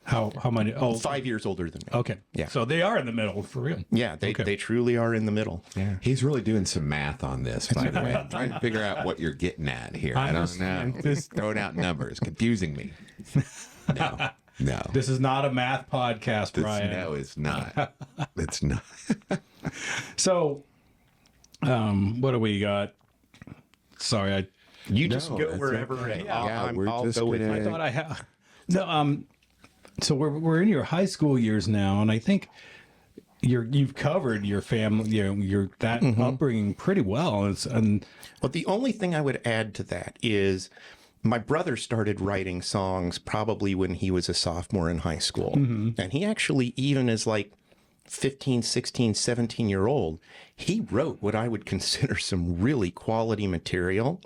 [SPEAKER 1] How many? Oh,
[SPEAKER 3] 5 years older than me.
[SPEAKER 1] okay.
[SPEAKER 3] Yeah.
[SPEAKER 1] So they are in the middle for real.
[SPEAKER 3] Yeah, they truly are in the middle. Yeah.
[SPEAKER 2] He's really doing some math on this, by the way. I'm trying to figure out what you're getting at here. I don't know. Just throwing out numbers, confusing me. No.
[SPEAKER 1] This is not a math podcast, Brian.
[SPEAKER 2] No, it's not. It's not.
[SPEAKER 1] So, what do we got? Sorry,
[SPEAKER 3] You just
[SPEAKER 2] No,
[SPEAKER 3] go
[SPEAKER 2] that's
[SPEAKER 3] wherever.
[SPEAKER 2] okay.
[SPEAKER 3] I'll
[SPEAKER 2] We're just
[SPEAKER 3] go with
[SPEAKER 2] gonna-
[SPEAKER 1] I thought I had. No, so we're in your high school years now, and I think you've covered your family, your that upbringing pretty well.
[SPEAKER 3] Well, the only thing I would add to that is my brother started writing songs probably when he was a sophomore in high school. And he actually, even as like 15, 16, 17-year-old, he wrote what I would consider some really quality material,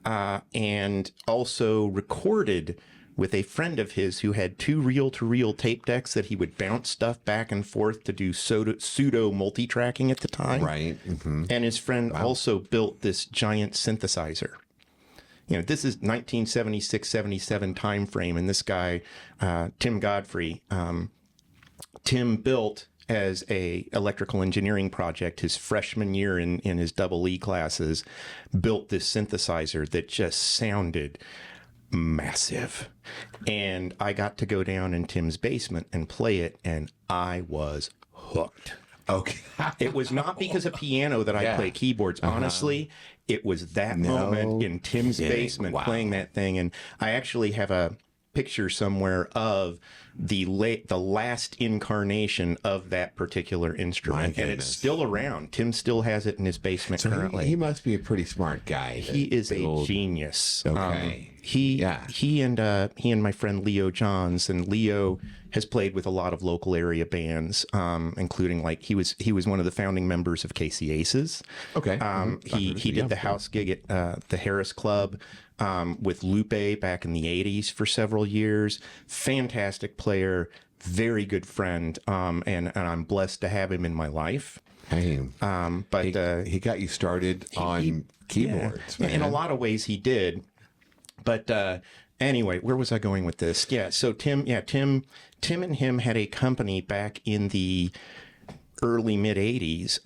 [SPEAKER 3] and also recorded with a friend of his who had 2 reel-to-reel tape decks that he would bounce stuff back and forth to do pseudo multi-tracking at the time.
[SPEAKER 2] Right.
[SPEAKER 3] And his friend also built this giant synthesizer. You know, this is 1976, 77 time frame, and this guy, Tim Godfrey, Tim built as a electrical engineering project his freshman year in his double E classes, built this synthesizer that just sounded massive. And I got to go down in Tim's basement and play it, and I was hooked.
[SPEAKER 2] Okay.
[SPEAKER 3] It was not because of piano that I play keyboards. Honestly, it was that moment in Tim's basement playing that thing. And I actually have a picture somewhere of the last incarnation of that particular instrument, and it's still around. Tim still has it in his basement currently.
[SPEAKER 2] He must be a pretty smart guy.
[SPEAKER 3] He is a genius.
[SPEAKER 2] Okay.
[SPEAKER 3] He and my friend Leo Johns, and Leo has played with a lot of local area bands, including like he was one of the founding members of Casey Aces.
[SPEAKER 2] Okay.
[SPEAKER 3] He did the house gig at the Harris Club with Lupe back in the 80s for several years. Fantastic player, very good friend, and I'm blessed to have him in my life.
[SPEAKER 2] Hey,
[SPEAKER 3] But
[SPEAKER 2] he got you started on keyboards, man.
[SPEAKER 3] in a lot of ways he did. But anyway, where was I going with this? Yeah, so Tim and him had a company back in the early mid 80s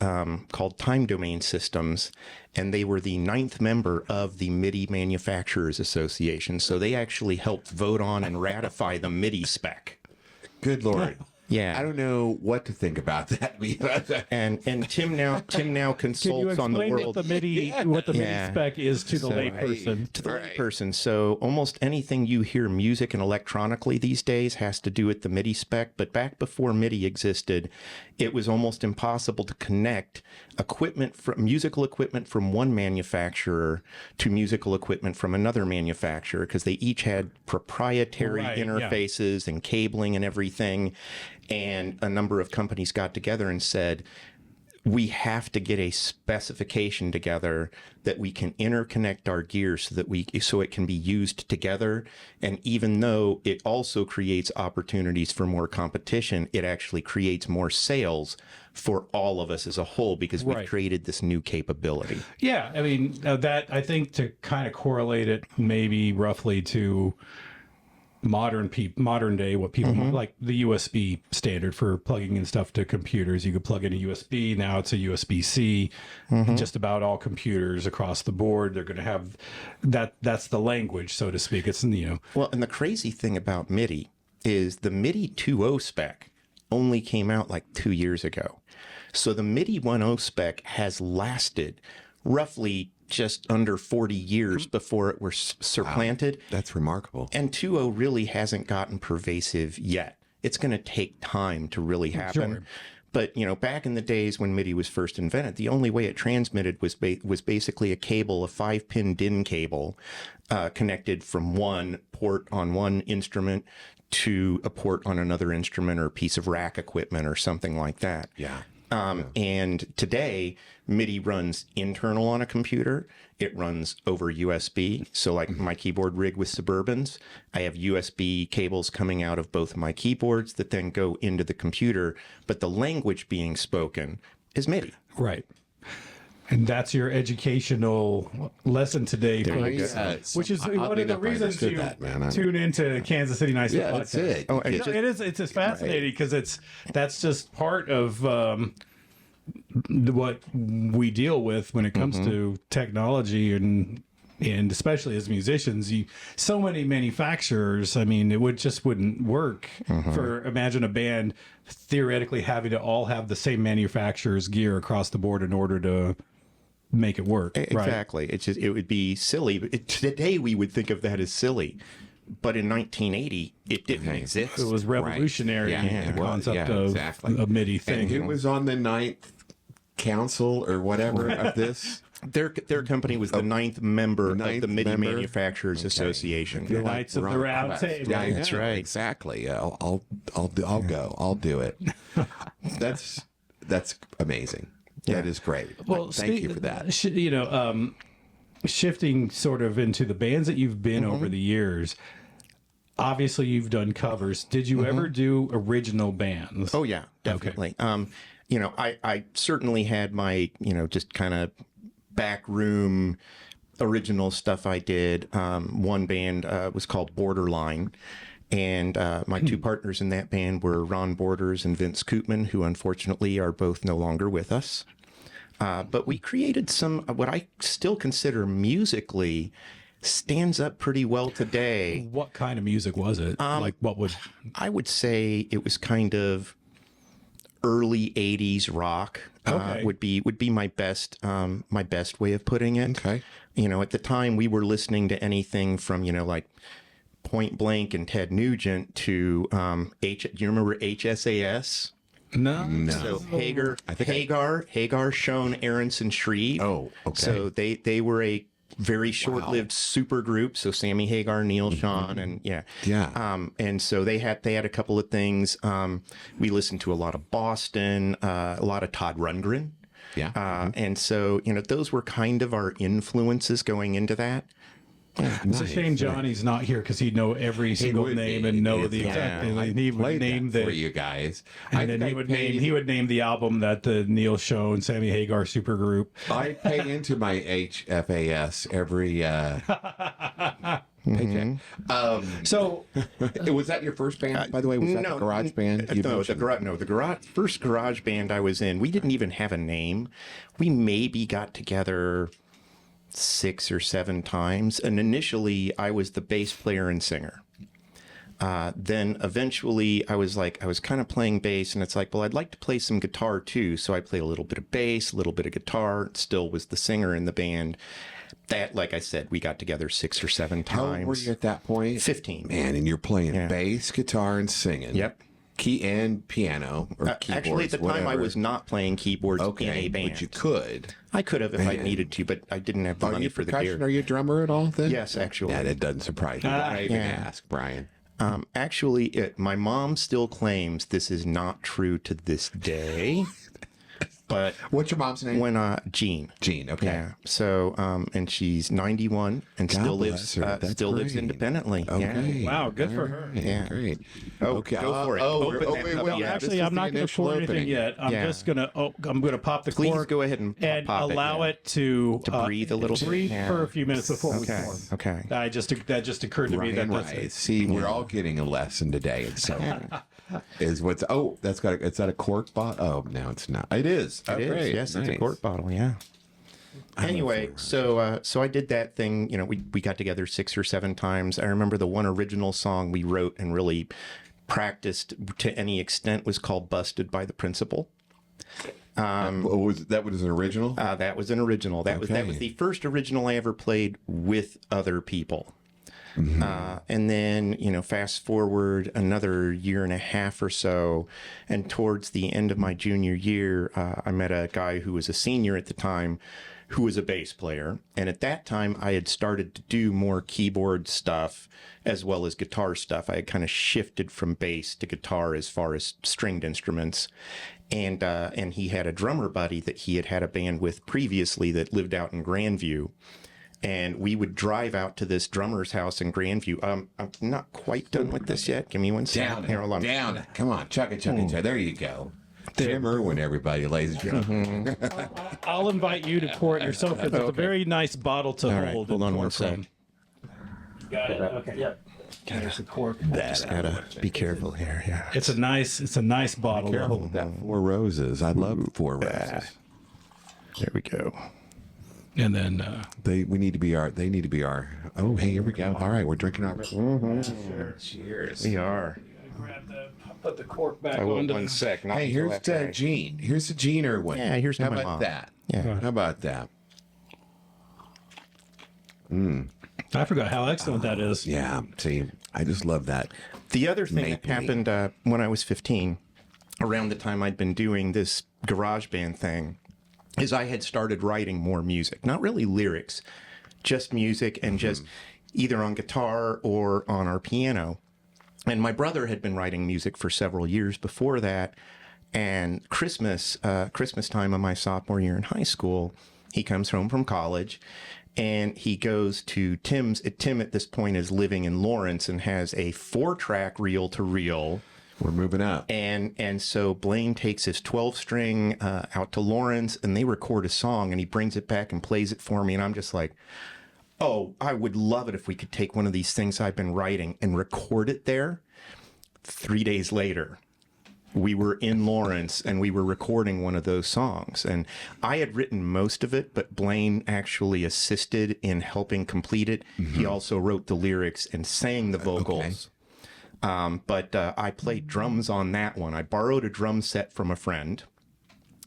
[SPEAKER 3] called Time Domain Systems, and they were the 9th member of the MIDI Manufacturers Association. So they actually helped vote on and ratify the MIDI spec.
[SPEAKER 2] Good Lord.
[SPEAKER 3] Yeah.
[SPEAKER 2] I don't know what to think about that.
[SPEAKER 3] And Tim now
[SPEAKER 1] Can you
[SPEAKER 3] consults on the
[SPEAKER 1] explain
[SPEAKER 3] world.
[SPEAKER 1] what the MIDI spec is to the layperson?
[SPEAKER 3] To the layperson. So almost anything you hear music and electronically these days has to do with the MIDI spec. But back before MIDI existed, it was almost impossible to connect musical equipment from one manufacturer to musical equipment from another manufacturer, because they each had proprietary interfaces and cabling and everything. And a number of companies got together and said, we have to get a specification together that we can interconnect our gear so it can be used together. And even though it also creates opportunities for more competition, it actually creates more sales for all of us as a whole, because we've created this new capability.
[SPEAKER 1] Yeah, I mean, that I think to kind of correlate it maybe roughly to modern day, what people like the USB standard for plugging in stuff to computers. You could plug in a USB. Now it's a USB-C. Just about all computers across the board, they're going to have that. That's the language, so to speak. It's,
[SPEAKER 3] Well, and the crazy thing about MIDI is the MIDI 2.0 spec only came out like 2 years ago. So the MIDI 1.0 spec has lasted roughly just under 40 years before it was supplanted.
[SPEAKER 2] Wow, that's remarkable.
[SPEAKER 3] And 2.0 really hasn't gotten pervasive yet. It's going to take time to really happen.
[SPEAKER 1] Sure.
[SPEAKER 3] But, back in the days when MIDI was first invented, the only way it transmitted was basically a 5-pin DIN cable connected from one port on one instrument to a port on another instrument or a piece of rack equipment or something like that.
[SPEAKER 2] Yeah.
[SPEAKER 3] And today, MIDI runs internal on a computer. It runs over USB. So like my keyboard rig with Suburbans, I have USB cables coming out of both my keyboards that then go into the computer. But the language being spoken is MIDI.
[SPEAKER 1] Right. And that's your educational lesson today, folks. Which is one of the reasons you tune into Kansas City Nice
[SPEAKER 2] Yeah,
[SPEAKER 1] podcast.
[SPEAKER 2] that's it.
[SPEAKER 3] Oh,
[SPEAKER 1] It's just fascinating because that's just part of what we deal with when it comes to technology and especially as musicians. So many manufacturers. I mean, it wouldn't work imagine a band theoretically having to all have the same manufacturer's gear across the board in order to make it work.
[SPEAKER 3] Exactly. Right? It would be silly. Today we would think of that as silly, but in 1980 it didn't exist.
[SPEAKER 1] It was revolutionary. The concept of a MIDI thing.
[SPEAKER 2] And who was on the 9th council or whatever of this?
[SPEAKER 3] Their company was the 9th member of the MIDI Manufacturers Association.
[SPEAKER 1] The Knights of the Round Table.
[SPEAKER 2] Yeah,
[SPEAKER 3] that's right.
[SPEAKER 2] Exactly. I'll go. I'll do it. That's amazing. That is great.
[SPEAKER 1] Well,
[SPEAKER 2] thank you for that.
[SPEAKER 1] Shifting sort of into the bands that you've been over the years, obviously you've done covers. Did you ever do original bands?
[SPEAKER 3] Oh, yeah, definitely. Okay. I certainly had my, just kind of backroom original stuff I did. One band was called Borderline. And my two partners in that band were Ron Borders and Vince Koopman, who unfortunately are both no longer with us. But we created some, what I still consider musically stands up pretty well today.
[SPEAKER 1] What kind of music was it?
[SPEAKER 3] I would say it was kind of early 80s rock. Would be my best way of putting it.
[SPEAKER 2] Okay.
[SPEAKER 3] At the time we were listening to anything from, like Point Blank and Ted Nugent to do you remember HSAS?
[SPEAKER 1] No.
[SPEAKER 3] So Hagar, Shone, Aronson, Shreve.
[SPEAKER 2] Oh, okay.
[SPEAKER 3] So they were a very short-lived super group. So Sammy Hagar, Neil Sean, and and so they had a couple of things. We listened to a lot of Boston, a lot of Todd Rundgren.
[SPEAKER 2] Yeah.
[SPEAKER 3] And so, those were kind of our influences going into that.
[SPEAKER 1] It's a shame Johnny's not here because he'd know every single name and know the exact thing. And he would name
[SPEAKER 2] for you guys.
[SPEAKER 1] And then he would name the album that the Neil Show and Sammy Hagar supergroup.
[SPEAKER 2] I pay into my HFAS every paycheck.
[SPEAKER 1] So
[SPEAKER 2] was that your first band, by the way? Was that the garage band?
[SPEAKER 3] The first garage band I was in, we didn't even have a name. We maybe got together 6 or 7 times, and initially I was the bass player and singer. Then eventually I was kind of playing bass, and it's like, well, I'd like to play some guitar too. So I played a little bit of bass, a little bit of guitar, still was the singer in the band. That, like I said, we got together 6 or 7 times.
[SPEAKER 2] How old were you at that point?
[SPEAKER 3] 15.
[SPEAKER 2] Man, and you're playing bass, guitar, and singing.
[SPEAKER 3] Yep.
[SPEAKER 2] Key and piano or keyboards,
[SPEAKER 3] actually, at the time, I was not playing keyboards in a band.
[SPEAKER 2] But you could.
[SPEAKER 3] I could have if I needed to, but I didn't have the money for the gear.
[SPEAKER 2] Are you a drummer at all then?
[SPEAKER 3] Yes, actually.
[SPEAKER 2] Yeah, that doesn't surprise me. I even ask, Brian.
[SPEAKER 3] Actually, my mom still claims this is not true to this day. But
[SPEAKER 2] what's your mom's name?
[SPEAKER 3] Jean.
[SPEAKER 2] Jean. Okay.
[SPEAKER 3] Yeah. So, and she's 91 and
[SPEAKER 2] God
[SPEAKER 3] still
[SPEAKER 2] bless
[SPEAKER 3] lives
[SPEAKER 2] her.
[SPEAKER 3] lives independently.
[SPEAKER 2] Okay.
[SPEAKER 3] Yeah.
[SPEAKER 1] wow, good for her.
[SPEAKER 3] Yeah.
[SPEAKER 2] Great.
[SPEAKER 3] Okay. Go for it.
[SPEAKER 1] Well, actually, I'm not going to pour anything yet. I'm just going to. I'm going to pop the cork.
[SPEAKER 3] Please go ahead and pop
[SPEAKER 1] allow it to
[SPEAKER 3] breathe a little bit.
[SPEAKER 1] Breathe for a few minutes before we pour.
[SPEAKER 3] Okay.
[SPEAKER 1] That just occurred to me that that's it.
[SPEAKER 2] See, we're all getting a lesson today. And so is what's it's that a cork bottle? Oh, no, it's not. It is.
[SPEAKER 3] It is. Yes, it's a cork bottle. Yeah. Anyway, so I did that thing. We got together 6 or 7 times. I remember the one original song we wrote and really practiced to any extent was called "Busted by the Principal."
[SPEAKER 2] That was an original.
[SPEAKER 3] That was an original. That was the first original I ever played with other people. Mm-hmm. And then, fast forward another year and a half or so, and towards the end of my junior year, I met a guy who was a senior at the time, who was a bass player. And at that time, I had started to do more keyboard stuff as well as guitar stuff. I had kind of shifted from bass to guitar as far as stringed instruments. And he had a drummer buddy that he had a band with previously that lived out in Grandview. And we would drive out to this drummer's house in Grandview. I'm not quite done with this yet. Give me one second.
[SPEAKER 2] Down it. Come on. Chuck it. There you go. Jim Erwin, everybody, ladies and gentlemen.
[SPEAKER 1] I'll invite you to pour it yourself. It's a very nice bottle to hold.
[SPEAKER 3] Right, hold on one sec.
[SPEAKER 1] Got it. Okay. Yep. There's the cork.
[SPEAKER 3] Just gotta be careful here. Yeah.
[SPEAKER 1] It's a nice bottle to hold.
[SPEAKER 2] That 4 Roses. I love 4 Roses.
[SPEAKER 3] There we go.
[SPEAKER 1] And then
[SPEAKER 2] they need to be our. Oh, hey, here we go. All right, we're drinking our.
[SPEAKER 1] cheers.
[SPEAKER 3] We are.
[SPEAKER 1] Put the cork back
[SPEAKER 3] I will
[SPEAKER 1] onto
[SPEAKER 3] one sec.
[SPEAKER 2] Hey, here's the Gene. Here's the Gene Erwin.
[SPEAKER 3] Yeah, here's
[SPEAKER 2] How
[SPEAKER 3] my
[SPEAKER 2] about
[SPEAKER 3] mom.
[SPEAKER 2] that?
[SPEAKER 3] Yeah.
[SPEAKER 2] How about that?
[SPEAKER 1] I forgot how excellent that is.
[SPEAKER 2] Yeah. See, I just love that.
[SPEAKER 3] The other thing that
[SPEAKER 2] Mapley.
[SPEAKER 3] happened when I was 15, around the time I'd been doing this garage band thing, is I had started writing more music. Not really lyrics, just music and just either on guitar or on our piano. And my brother had been writing music for several years before that. And Christmas time of my sophomore year in high school, he comes home from college and he goes to Tim's. Tim at this point is living in Lawrence and has a 4-track reel-to-reel.
[SPEAKER 2] We're moving up.
[SPEAKER 3] And so Blaine takes his 12-string out to Lawrence and they record a song and he brings it back and plays it for me. And I'm just like, oh, I would love it if we could take one of these things I've been writing and record it there. 3 days later, we were in Lawrence and we were recording one of those songs. And I had written most of it, but Blaine actually assisted in helping complete it. He also wrote the lyrics and sang the vocals. But I played drums on that one. I borrowed a drum set from a friend.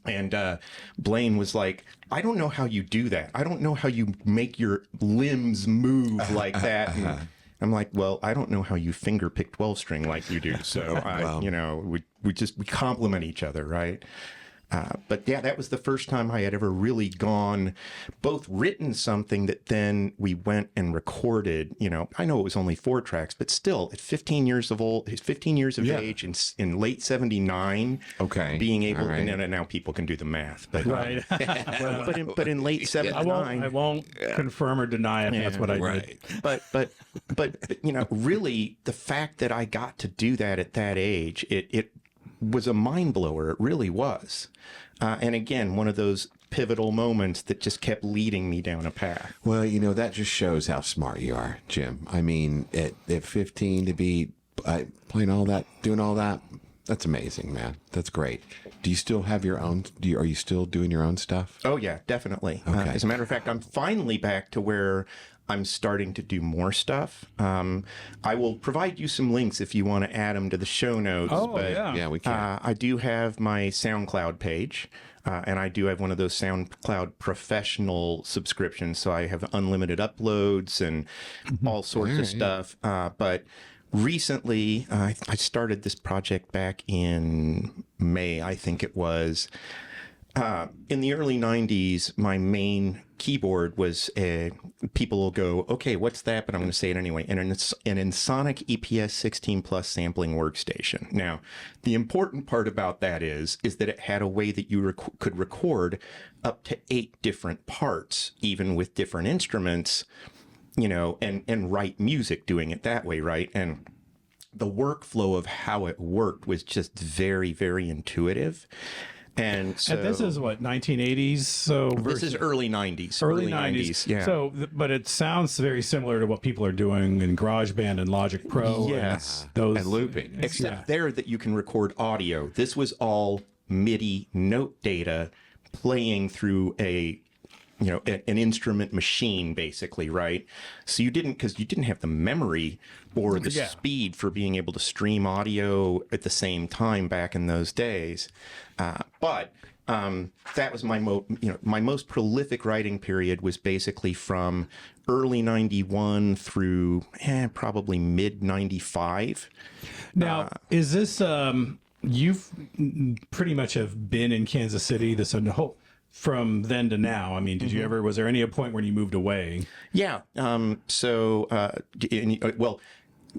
[SPEAKER 3] And Blaine was like, I don't know how you do that. I don't know how you make your limbs move like that. And I'm like, well, I don't know how you finger pick 12-string like you do. So, we complement each other, right? But yeah, that was the first time I had ever really both written something that then we went and recorded. I know it was only 4 tracks, but still at 15 years of age in late 79, being able, and now people can do the math, but,
[SPEAKER 1] Right.
[SPEAKER 3] but in late 79,
[SPEAKER 1] I won't confirm or deny it. That's what I did.
[SPEAKER 3] but really the fact that I got to do that at that age, it was a mind blower. It really was. And again, one of those pivotal moments that just kept leading me down a path.
[SPEAKER 2] Well, that just shows how smart you are, Jim. I mean, at 15 to be playing all that, doing all that, that's amazing, man. That's great. Do you still have your own? Are you still doing your own stuff?
[SPEAKER 3] Oh yeah, definitely.
[SPEAKER 2] Okay.
[SPEAKER 3] As a matter of fact, I'm finally back to where I'm starting to do more stuff. I will provide you some links if you want to add them to the show notes.
[SPEAKER 1] Oh,
[SPEAKER 3] but,
[SPEAKER 1] yeah.
[SPEAKER 2] Yeah, we can.
[SPEAKER 3] I do have my SoundCloud page, and I do have one of those SoundCloud professional subscriptions. So I have unlimited uploads and all sorts of stuff. But recently, I started this project back in May, I think it was. In the early 90s, my main keyboard was people will go, okay, what's that? But I'm going to say it anyway. And it's an Ensoniq EPS 16 Plus sampling workstation. Now, the important part about that is that it had a way that you could record up to 8 different parts, even with different instruments, and write music doing it that way, right? And the workflow of how it worked was just very, very intuitive. And so
[SPEAKER 1] this is what, 1980s? So
[SPEAKER 3] this is early 90s.
[SPEAKER 1] Early 90s.
[SPEAKER 3] Yeah.
[SPEAKER 1] So, but it sounds very similar to what people are doing in GarageBand and Logic Pro.
[SPEAKER 3] Yes.
[SPEAKER 1] And those
[SPEAKER 2] And looping.
[SPEAKER 3] Except there that you can record audio. This was all MIDI note data playing through an instrument machine, basically, right? So because you didn't have the memory or the speed for being able to stream audio at the same time back in those days. But that was my most prolific writing period was basically from early 91 through probably mid 95.
[SPEAKER 1] Now, is this you've pretty much have been in Kansas City this whole from then to now? I mean, did you ever? Was there any point when you moved away?
[SPEAKER 3] Yeah. Well,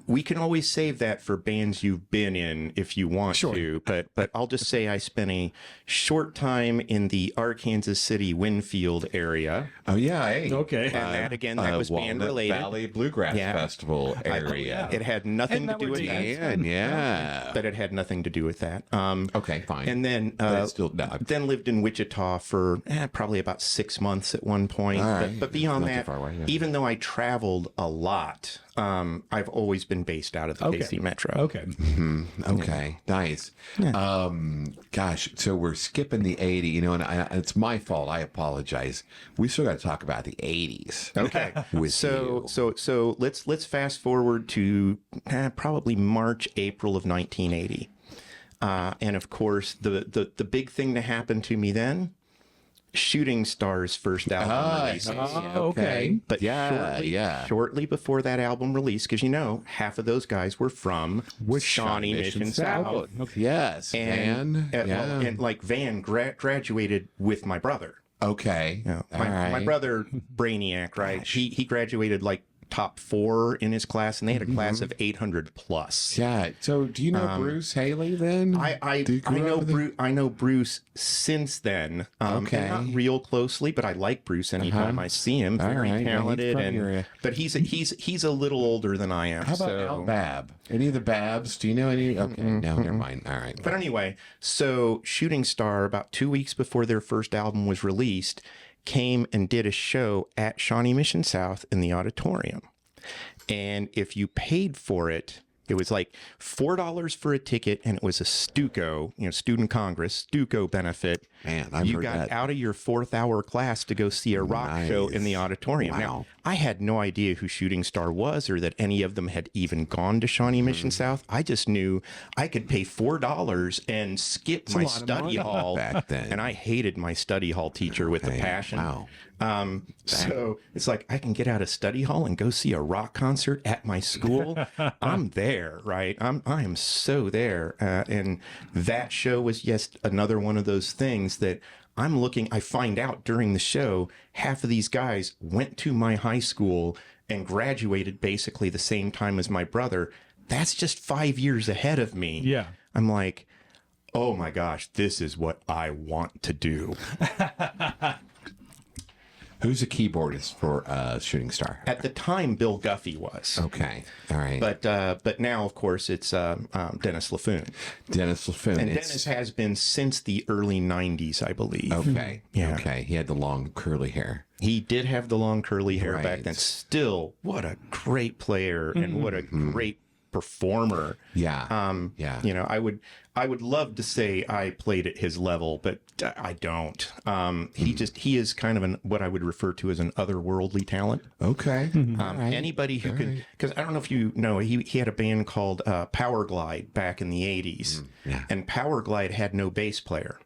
[SPEAKER 3] we can always save that for bands you've been in if you want to, but I'll just say I spent a short time in the Arkansas City Winfield area.
[SPEAKER 2] Oh yeah, hey.
[SPEAKER 1] Okay.
[SPEAKER 3] And that again, that was band
[SPEAKER 2] Walnut
[SPEAKER 3] related.
[SPEAKER 2] Valley Bluegrass Festival area.
[SPEAKER 3] It had nothing to do with that.
[SPEAKER 2] Yeah.
[SPEAKER 3] But it had nothing to do with that.
[SPEAKER 2] Okay, fine.
[SPEAKER 3] And then then lived in Wichita for probably about 6 months at one point.
[SPEAKER 2] All right.
[SPEAKER 3] But beyond
[SPEAKER 2] Not too
[SPEAKER 3] that,
[SPEAKER 2] far away, yeah.
[SPEAKER 3] even though I traveled a lot, I've always been based out of the KC Metro.
[SPEAKER 1] Okay.
[SPEAKER 2] Okay, nice. Gosh, so we're skipping the 80, and it's my fault. I apologize. We still got to talk about the 80s.
[SPEAKER 3] Okay.
[SPEAKER 2] With you.
[SPEAKER 3] So let's fast forward to probably March, April of 1980. And of course, the big thing that happened to me then, Shooting Star's first album release.
[SPEAKER 1] Okay.
[SPEAKER 3] But shortly before that album release, because half of those guys were from Shawnee Mission South.
[SPEAKER 2] Yes,
[SPEAKER 3] And
[SPEAKER 2] Van.
[SPEAKER 3] Van graduated with my brother.
[SPEAKER 2] Okay.
[SPEAKER 3] My brother, Brainiac, right? He graduated top 4 in his class, and they had a class of 800 plus.
[SPEAKER 2] Yeah. So do you know Bruce Haley then?
[SPEAKER 3] I know Bruce since then.
[SPEAKER 2] Okay.
[SPEAKER 3] Not real closely, but I like Bruce anytime I see him. Very talented, but he's a little older than I am.
[SPEAKER 2] How about Al Babb? Any of the Babbs? Do you know any? Okay, no, never mind. All right.
[SPEAKER 3] But anyway, so Shooting Star, about 2 weeks before their first album was released, came and did a show at Shawnee Mission South in the auditorium. And if you paid for it, it was like $4 for a ticket, and it was a Stuco, Student Congress, Stuco benefit.
[SPEAKER 2] Man, I've
[SPEAKER 3] you
[SPEAKER 2] heard
[SPEAKER 3] got
[SPEAKER 2] that.
[SPEAKER 3] out of your 4th-hour class to go see a rock show in the auditorium.
[SPEAKER 2] Wow.
[SPEAKER 3] Now, I had no idea who Shooting Star was or that any of them had even gone to Shawnee Mission South. I just knew I could pay $4 and skip my study hall
[SPEAKER 2] back then.
[SPEAKER 3] And I hated my study hall teacher with a passion.
[SPEAKER 2] Wow.
[SPEAKER 3] So it's like I can get out of study hall and go see a rock concert at my school. I'm there. there, right? I am so there. And that show was just another one of those things that I find out during the show, half of these guys went to my high school and graduated basically the same time as my brother. That's just 5 years ahead of me.
[SPEAKER 1] Yeah.
[SPEAKER 3] I'm like, oh my gosh, this is what I want to do.
[SPEAKER 2] Who's a keyboardist for Shooting Star?
[SPEAKER 3] At the time, Bill Guffey was.
[SPEAKER 2] Okay. All right.
[SPEAKER 3] But now, of course, it's Dennis LaFoon.
[SPEAKER 2] Dennis LaFoon.
[SPEAKER 3] And Dennis has been since the early 90s, I believe.
[SPEAKER 2] Okay.
[SPEAKER 3] Yeah.
[SPEAKER 2] Okay. He had the long curly hair.
[SPEAKER 3] He did have the long curly hair back
[SPEAKER 2] Right.
[SPEAKER 3] then. Still, what a great player and what a great performer.
[SPEAKER 2] Yeah. Yeah.
[SPEAKER 3] You know, I would love to say I played at his level, but I don't. He is kind of what I would refer to as an otherworldly talent.
[SPEAKER 2] Okay. All right.
[SPEAKER 3] Anybody who could, because I don't know if you know, he had a band called Power Glide back in the 80s.
[SPEAKER 2] Yeah.
[SPEAKER 3] And Power Glide had no bass player.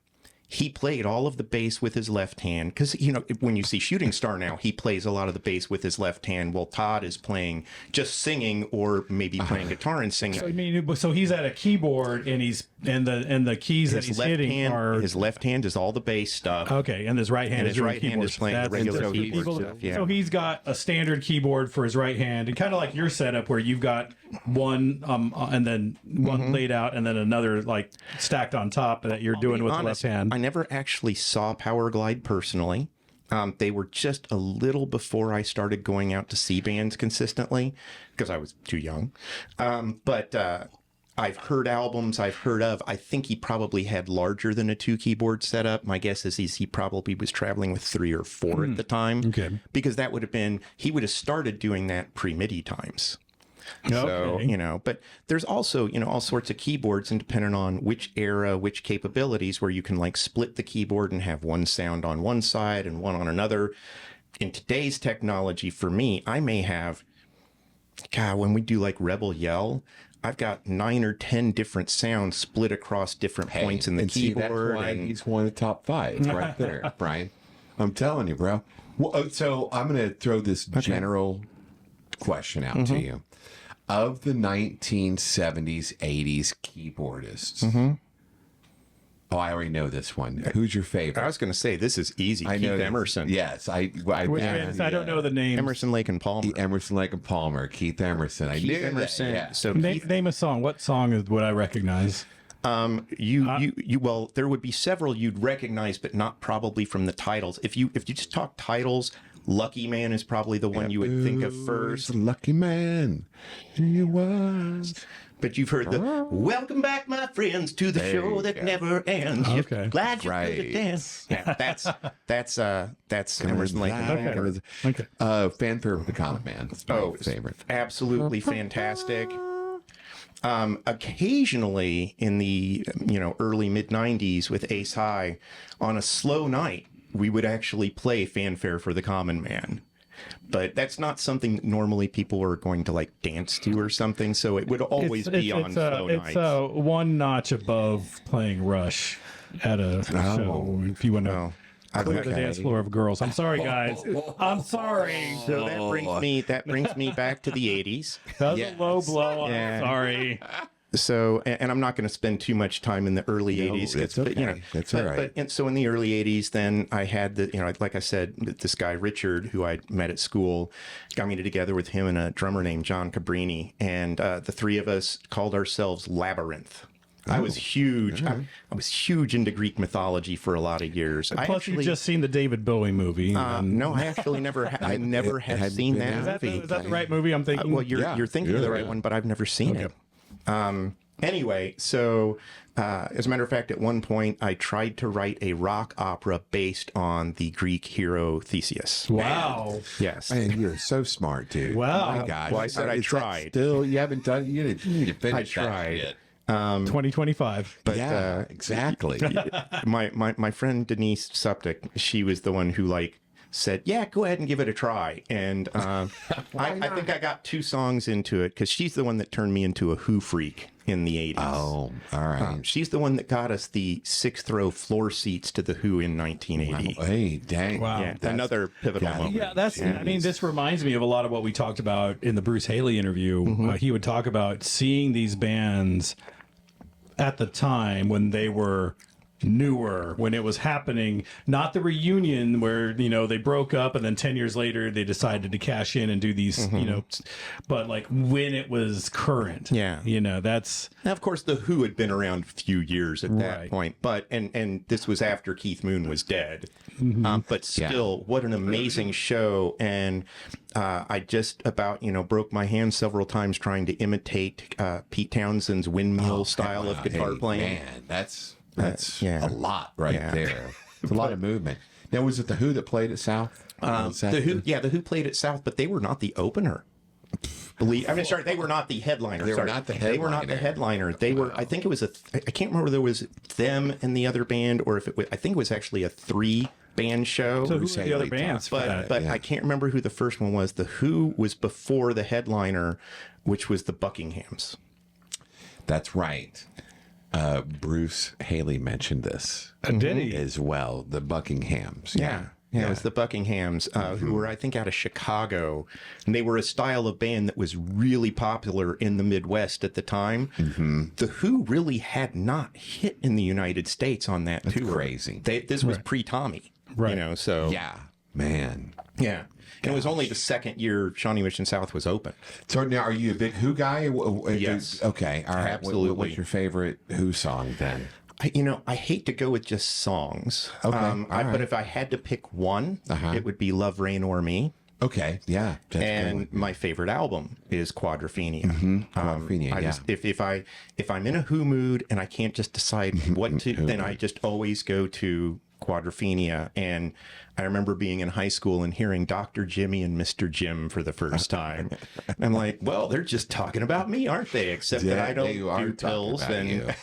[SPEAKER 3] He played all of the bass with his left hand because, you know, when you see Shooting Star now, he plays a lot of the bass with his left hand while Todd is playing, just singing or maybe playing guitar and singing.
[SPEAKER 1] I mean, so he's at a keyboard and the keys that he's hitting are
[SPEAKER 3] His left hand is all the bass stuff.
[SPEAKER 1] okay, and his right hand
[SPEAKER 3] And
[SPEAKER 1] is
[SPEAKER 3] his
[SPEAKER 1] doing
[SPEAKER 3] right hand
[SPEAKER 1] keyboard
[SPEAKER 3] is playing
[SPEAKER 1] stuff.
[SPEAKER 3] regular
[SPEAKER 1] so
[SPEAKER 3] keyboard
[SPEAKER 1] people-
[SPEAKER 3] stuff, yeah.
[SPEAKER 1] So he's got a standard keyboard for his right hand, and kind of like your setup where you've got one and then one laid out and then another like stacked on top that you're doing with the left hand.
[SPEAKER 3] I never actually saw Power Glide personally. They were just a little before I started going out to see bands consistently because I was too young. But I've heard albums I've heard of. I think he probably had larger than a 2-keyboard setup. My guess is he probably was traveling with 3 or 4 at the time.
[SPEAKER 1] Okay.
[SPEAKER 3] Because that would have been, he would have started doing that pre-MIDI times. So,
[SPEAKER 1] Okay.
[SPEAKER 3] you know, but there's also, you know, all sorts of keyboards and depending on which era, which capabilities, where you can like split the keyboard and have one sound on one side and one on another. In today's technology, for me, I may have, God, when we do like Rebel Yell, I've got 9 or 10 different sounds split across different points in the
[SPEAKER 2] and see,
[SPEAKER 3] keyboard.
[SPEAKER 2] that's why
[SPEAKER 3] and
[SPEAKER 2] he's one of the top 5 right there, Brian. I'm telling you, bro. Well, so I'm going to throw this general question out to you. Of the 1970s, 80s keyboardists, oh, I already know this one. Who's your favorite?
[SPEAKER 3] I was going to say, this is easy.
[SPEAKER 2] I
[SPEAKER 3] Keith
[SPEAKER 2] know
[SPEAKER 3] Emerson.
[SPEAKER 2] Yes, I
[SPEAKER 1] don't know the name.
[SPEAKER 3] Emerson, Lake and Palmer.
[SPEAKER 2] Emerson, Lake and Palmer, Keith Emerson. I
[SPEAKER 3] Keith
[SPEAKER 2] knew
[SPEAKER 3] Emerson.
[SPEAKER 2] that. Yeah.
[SPEAKER 3] So
[SPEAKER 1] Name a song. What song is what I recognize?
[SPEAKER 3] Well, there would be several you'd recognize, but not probably from the titles. If you just talk titles, Lucky Man is probably the one you would think of first.
[SPEAKER 2] Who's the lucky man he was.
[SPEAKER 3] But you've heard the "Welcome back, my friends, to the show that never ends."
[SPEAKER 1] Okay.
[SPEAKER 3] Glad you're
[SPEAKER 2] Right.
[SPEAKER 3] good to dance. Yeah, that's Emerson, Lake and Palmer.
[SPEAKER 1] Okay.
[SPEAKER 2] Fanfare with the Common Man. It's my favorite.
[SPEAKER 3] Absolutely fantastic. Occasionally in the early mid 90s with Ace High, on a slow night, we would actually play Fanfare for the Common Man. But that's not something normally people are going to like dance to or something. So it would always be on slow nights.
[SPEAKER 1] It's one notch above playing Rush at a show. If you want to clear the dance floor of girls. I'm sorry, guys. I'm sorry.
[SPEAKER 3] So that brings me back to the 80s.
[SPEAKER 1] That was a low blow.
[SPEAKER 3] Yeah.
[SPEAKER 1] I'm sorry.
[SPEAKER 3] So, and I'm not going to spend too much time in the early 80s.
[SPEAKER 2] It's okay.
[SPEAKER 3] But, you know,
[SPEAKER 2] That's all right.
[SPEAKER 3] So in the early 80s, then I had like I said, this guy, Richard, who I met at school, got me together with him and a drummer named John Cabrini. And the three of us called ourselves Labyrinth. I was huge. I was huge into Greek mythology for a lot of years.
[SPEAKER 1] Plus, you've just seen the David Bowie movie.
[SPEAKER 3] No, I actually never. I never have seen that movie.
[SPEAKER 1] Is that the right movie I'm thinking?
[SPEAKER 3] Well, you're thinking of the right one, but I've never seen it. Anyway, so as a matter of fact, at one point I tried to write a rock opera based on the Greek hero Theseus.
[SPEAKER 1] Wow.
[SPEAKER 3] Yes.
[SPEAKER 2] Man, you're so smart, dude.
[SPEAKER 1] Wow.
[SPEAKER 2] Oh my God.
[SPEAKER 3] Well, I said I
[SPEAKER 2] Is that
[SPEAKER 3] tried.
[SPEAKER 2] Still, you haven't done. You need to finish.
[SPEAKER 3] I
[SPEAKER 2] that
[SPEAKER 3] tried.
[SPEAKER 2] shit.
[SPEAKER 1] 2025.
[SPEAKER 3] But
[SPEAKER 2] Yeah, exactly.
[SPEAKER 3] my friend Denise Suptic, she was the one who like said, "Yeah, go ahead and give it a try." And I think I got 2 songs into it because she's the one that turned me into a Who freak in the 80s.
[SPEAKER 2] Oh, all right.
[SPEAKER 3] She's the one that got us the 6th row floor seats to the Who in 1980.
[SPEAKER 2] Hey, dang.
[SPEAKER 1] Wow.
[SPEAKER 3] Yeah, another pivotal moment.
[SPEAKER 1] Yeah, I mean, this reminds me of a lot of what we talked about in the Bruce Haley interview. He would talk about seeing these bands at the time when they were newer, when it was happening, not the reunion where, they broke up and then 10 years later they decided to cash in and do these, but like when it was current.
[SPEAKER 3] Yeah.
[SPEAKER 1] That's...
[SPEAKER 3] Now, of course, the Who had been around a few years at that point, but and this was after Keith Moon was dead. But still, what an amazing show! And I just about broke my hand several times trying to imitate Pete Townsend's windmill style of guitar playing.
[SPEAKER 2] Man, that's
[SPEAKER 3] yeah.
[SPEAKER 2] a lot there. It's a lot of movement. Now, was it the Who that played at South?
[SPEAKER 3] The Who played at South, but they were not the opener. They were not the headliner.
[SPEAKER 2] They were not the
[SPEAKER 3] They were not the headliner. They were. I think it was I can't remember whether there was them and the other band, or if it was. I think it was actually a 3-band show.
[SPEAKER 1] So who were the other bands?
[SPEAKER 3] But I can't remember who the first one was. The Who was before the headliner, which was the Buckinghams.
[SPEAKER 2] That's right. Bruce Haley mentioned this.
[SPEAKER 1] Did he?
[SPEAKER 2] As well, the Buckinghams.
[SPEAKER 3] Yeah, it was the Buckinghams, who were, I think, out of Chicago. And they were a style of band that was really popular in the Midwest at the time. The Who really had not hit in the United States on that tour.
[SPEAKER 2] Crazy.
[SPEAKER 3] This was pre-Tommy.
[SPEAKER 1] Right.
[SPEAKER 3] So...
[SPEAKER 2] Yeah, man.
[SPEAKER 3] Yeah. And it was only the second year Shawnee Mission South was open.
[SPEAKER 2] So now, are you a big Who guy?
[SPEAKER 3] Yes.
[SPEAKER 2] Okay. All right.
[SPEAKER 3] Absolutely.
[SPEAKER 2] What's your favorite Who song then?
[SPEAKER 3] I hate to go with just songs.
[SPEAKER 2] Okay.
[SPEAKER 3] But if I had to pick one, it would be Love, Rain, or Me.
[SPEAKER 2] Okay. Yeah. That's
[SPEAKER 3] And
[SPEAKER 2] good.
[SPEAKER 3] my favorite album is Quadrophenia.
[SPEAKER 2] Quadrophenia,
[SPEAKER 3] If I'm in a Who mood and I can't just decide what to, then I just always go to Quadrophenia. And I remember being in high school and hearing Dr. Jimmy and Mr. Jim for the first time. And I'm like, well, they're just talking about me, aren't they? Except that I don't do pills. And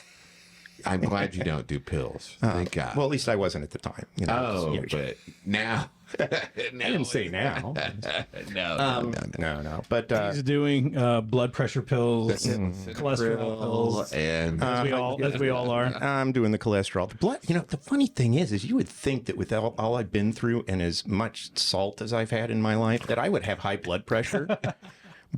[SPEAKER 2] I'm glad you don't do pills. Thank God.
[SPEAKER 3] well, at least I wasn't at the time.
[SPEAKER 2] But now.
[SPEAKER 3] I didn't say now. No. But
[SPEAKER 1] He's doing blood pressure pills, cholesterol pills,
[SPEAKER 2] and
[SPEAKER 1] as we all are.
[SPEAKER 3] I'm doing the cholesterol. The blood. The funny thing is you would think that with all I've been through and as much salt as I've had in my life, that I would have high blood pressure.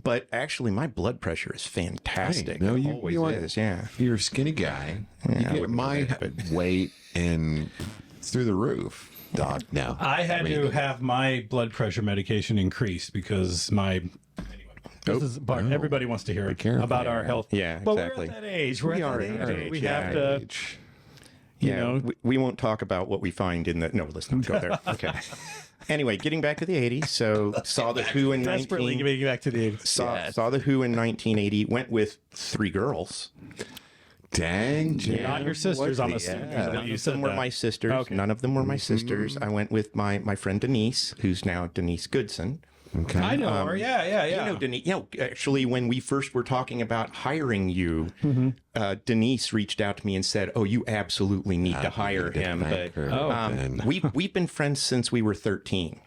[SPEAKER 3] But actually, my blood pressure is fantastic.
[SPEAKER 2] Hey, no,
[SPEAKER 3] it
[SPEAKER 2] you
[SPEAKER 3] always is. Yeah.
[SPEAKER 2] You're a skinny guy.
[SPEAKER 3] Yeah,
[SPEAKER 2] you
[SPEAKER 3] I
[SPEAKER 2] get
[SPEAKER 3] wouldn't
[SPEAKER 2] my
[SPEAKER 3] do that,
[SPEAKER 2] weight and it's through the roof. Dog. No.
[SPEAKER 1] I had to have my blood pressure medication increased because my... This is part everybody wants to hear it
[SPEAKER 2] careful.
[SPEAKER 1] about our health.
[SPEAKER 3] Yeah,
[SPEAKER 1] but
[SPEAKER 3] exactly.
[SPEAKER 1] we're at that age. We're
[SPEAKER 3] We
[SPEAKER 1] at
[SPEAKER 3] are
[SPEAKER 1] that
[SPEAKER 3] at that
[SPEAKER 1] age.
[SPEAKER 3] age,
[SPEAKER 1] We
[SPEAKER 3] yeah.
[SPEAKER 1] have to...
[SPEAKER 3] Yeah, we won't talk about what we find in the... No, let's not go there. Okay. Anyway, getting back to the 80s. So saw the Who in
[SPEAKER 1] Desperately
[SPEAKER 3] 19...
[SPEAKER 1] getting back to the 80s.
[SPEAKER 3] Saw the Who in 1980. Went with 3 girls.
[SPEAKER 2] Dang.
[SPEAKER 1] Not your sisters, I'm assuming.
[SPEAKER 3] None of them were my sisters.
[SPEAKER 1] Okay.
[SPEAKER 3] None of them were my sisters. I went with my friend Denise, who's now Denise Goodson.
[SPEAKER 2] Okay.
[SPEAKER 1] I know her. Yeah.
[SPEAKER 3] You know, Denise. Actually, when we first were talking about hiring you, Denise reached out to me and said, "Oh, you absolutely need to hire him." But we've been friends since we were 13.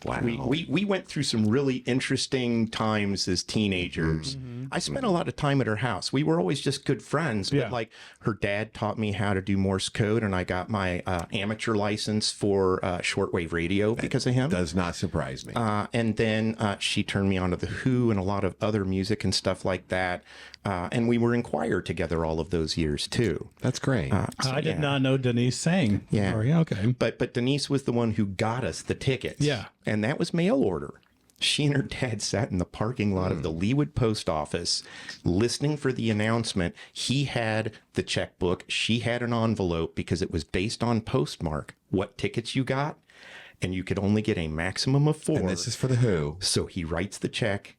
[SPEAKER 2] Wow.
[SPEAKER 3] We went through some really interesting times as teenagers. I spent a lot of time at her house. We were always just good friends. But like her dad taught me how to do Morse code, and I got my amateur license for shortwave radio because of him.
[SPEAKER 2] Does not surprise me.
[SPEAKER 3] And then she turned me on to the Who and a lot of other music and stuff like that. And we were in choir together all of those years too.
[SPEAKER 2] That's great.
[SPEAKER 1] I did not know Denise sang.
[SPEAKER 3] Yeah.
[SPEAKER 1] Or, okay.
[SPEAKER 3] But Denise was the one who got us the tickets.
[SPEAKER 1] Yeah.
[SPEAKER 3] And that was mail order. She and her dad sat in the parking lot of the Leawood Post Office listening for the announcement. He had the checkbook. She had an envelope because it was based on postmark, what tickets you got. And you could only get a maximum of 4.
[SPEAKER 2] And this is for the Who.
[SPEAKER 3] So he writes the check,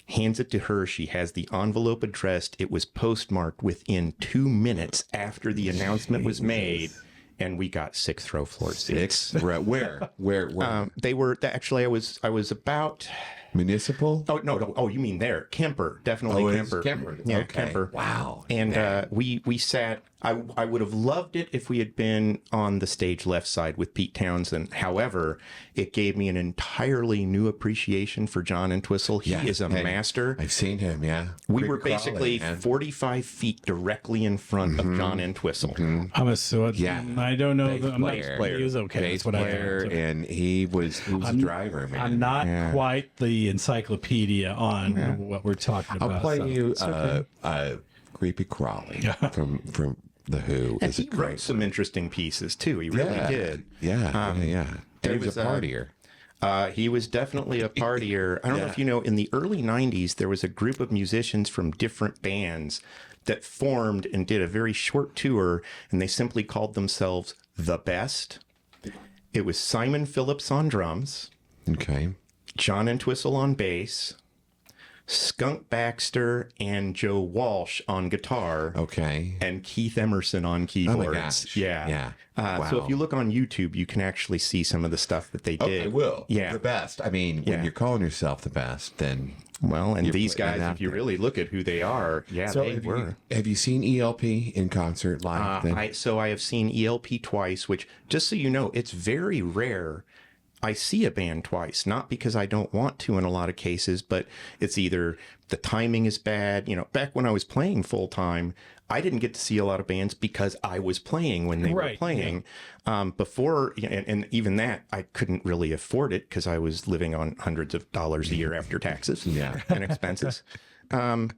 [SPEAKER 3] hands it to her. She has the envelope addressed. It was postmarked within 2 minutes after the announcement was made. And we got 6th row floor seats.
[SPEAKER 2] Where?
[SPEAKER 3] They were actually. I was about
[SPEAKER 2] Municipal?
[SPEAKER 3] Oh no! Oh, you mean there? Kemper, definitely
[SPEAKER 2] Oh,
[SPEAKER 3] Kemper.
[SPEAKER 2] it's Kemper.
[SPEAKER 3] Yeah,
[SPEAKER 2] Okay.
[SPEAKER 3] Kemper.
[SPEAKER 2] Wow.
[SPEAKER 3] And we sat. I would have loved it if we had been on the stage left side with Pete Townsend. However, it gave me an entirely new appreciation for John Entwistle. He is a master.
[SPEAKER 2] I've seen him, yeah.
[SPEAKER 3] We
[SPEAKER 2] Creepy
[SPEAKER 3] were
[SPEAKER 2] crawly,
[SPEAKER 3] basically
[SPEAKER 2] man.
[SPEAKER 3] 45 feet directly in front of John Entwistle.
[SPEAKER 1] I'm a so
[SPEAKER 2] Yeah.
[SPEAKER 1] I don't know.
[SPEAKER 2] Bass
[SPEAKER 1] I'm not,
[SPEAKER 2] player.
[SPEAKER 1] he was okay.
[SPEAKER 2] Bass
[SPEAKER 1] That's what I
[SPEAKER 2] player,
[SPEAKER 1] thought.
[SPEAKER 2] and he was a driver, man.
[SPEAKER 1] I'm not quite the encyclopedia on what we're talking about.
[SPEAKER 2] I'll play
[SPEAKER 1] so.
[SPEAKER 2] you Creepy Crawly from The Who.
[SPEAKER 3] And
[SPEAKER 2] Is a
[SPEAKER 3] he
[SPEAKER 2] great
[SPEAKER 3] wrote some interesting pieces too. He really did.
[SPEAKER 2] Yeah.
[SPEAKER 3] there
[SPEAKER 2] He was a
[SPEAKER 3] was,
[SPEAKER 2] partier.
[SPEAKER 3] He was definitely a partier. I don't know if you know, in the early 90s, there was a group of musicians from different bands that formed and did a very short tour, and they simply called themselves The Best. It was Simon Phillips on drums,
[SPEAKER 2] Okay.
[SPEAKER 3] John Entwistle on bass, Skunk Baxter and Joe Walsh on guitar,
[SPEAKER 2] Okay.
[SPEAKER 3] and Keith Emerson on
[SPEAKER 2] Oh
[SPEAKER 3] keyboards.
[SPEAKER 2] my gosh.
[SPEAKER 3] Yeah.
[SPEAKER 2] Wow.
[SPEAKER 3] So if you look on YouTube, you can actually see some of the stuff that they did.
[SPEAKER 2] I will.
[SPEAKER 3] Yeah.
[SPEAKER 2] The best. I mean,
[SPEAKER 3] Yeah.
[SPEAKER 2] when you're calling yourself the best, then.
[SPEAKER 3] Well, and
[SPEAKER 2] You're
[SPEAKER 3] these
[SPEAKER 2] putting it
[SPEAKER 3] guys,
[SPEAKER 2] out
[SPEAKER 3] if you
[SPEAKER 2] there.
[SPEAKER 3] really look at who they are, they were.
[SPEAKER 2] Have you seen ELP in concert live? then?
[SPEAKER 3] I have seen ELP twice, which, just so you know, it's very rare I see a band twice, not because I don't want to in a lot of cases, but it's either the timing is bad. You know, back when I was playing full time, I didn't get to see a lot of bands because I was playing when they were playing. Before, and even that, I couldn't really afford it because I was living on hundreds of dollars a year after taxes and expenses. And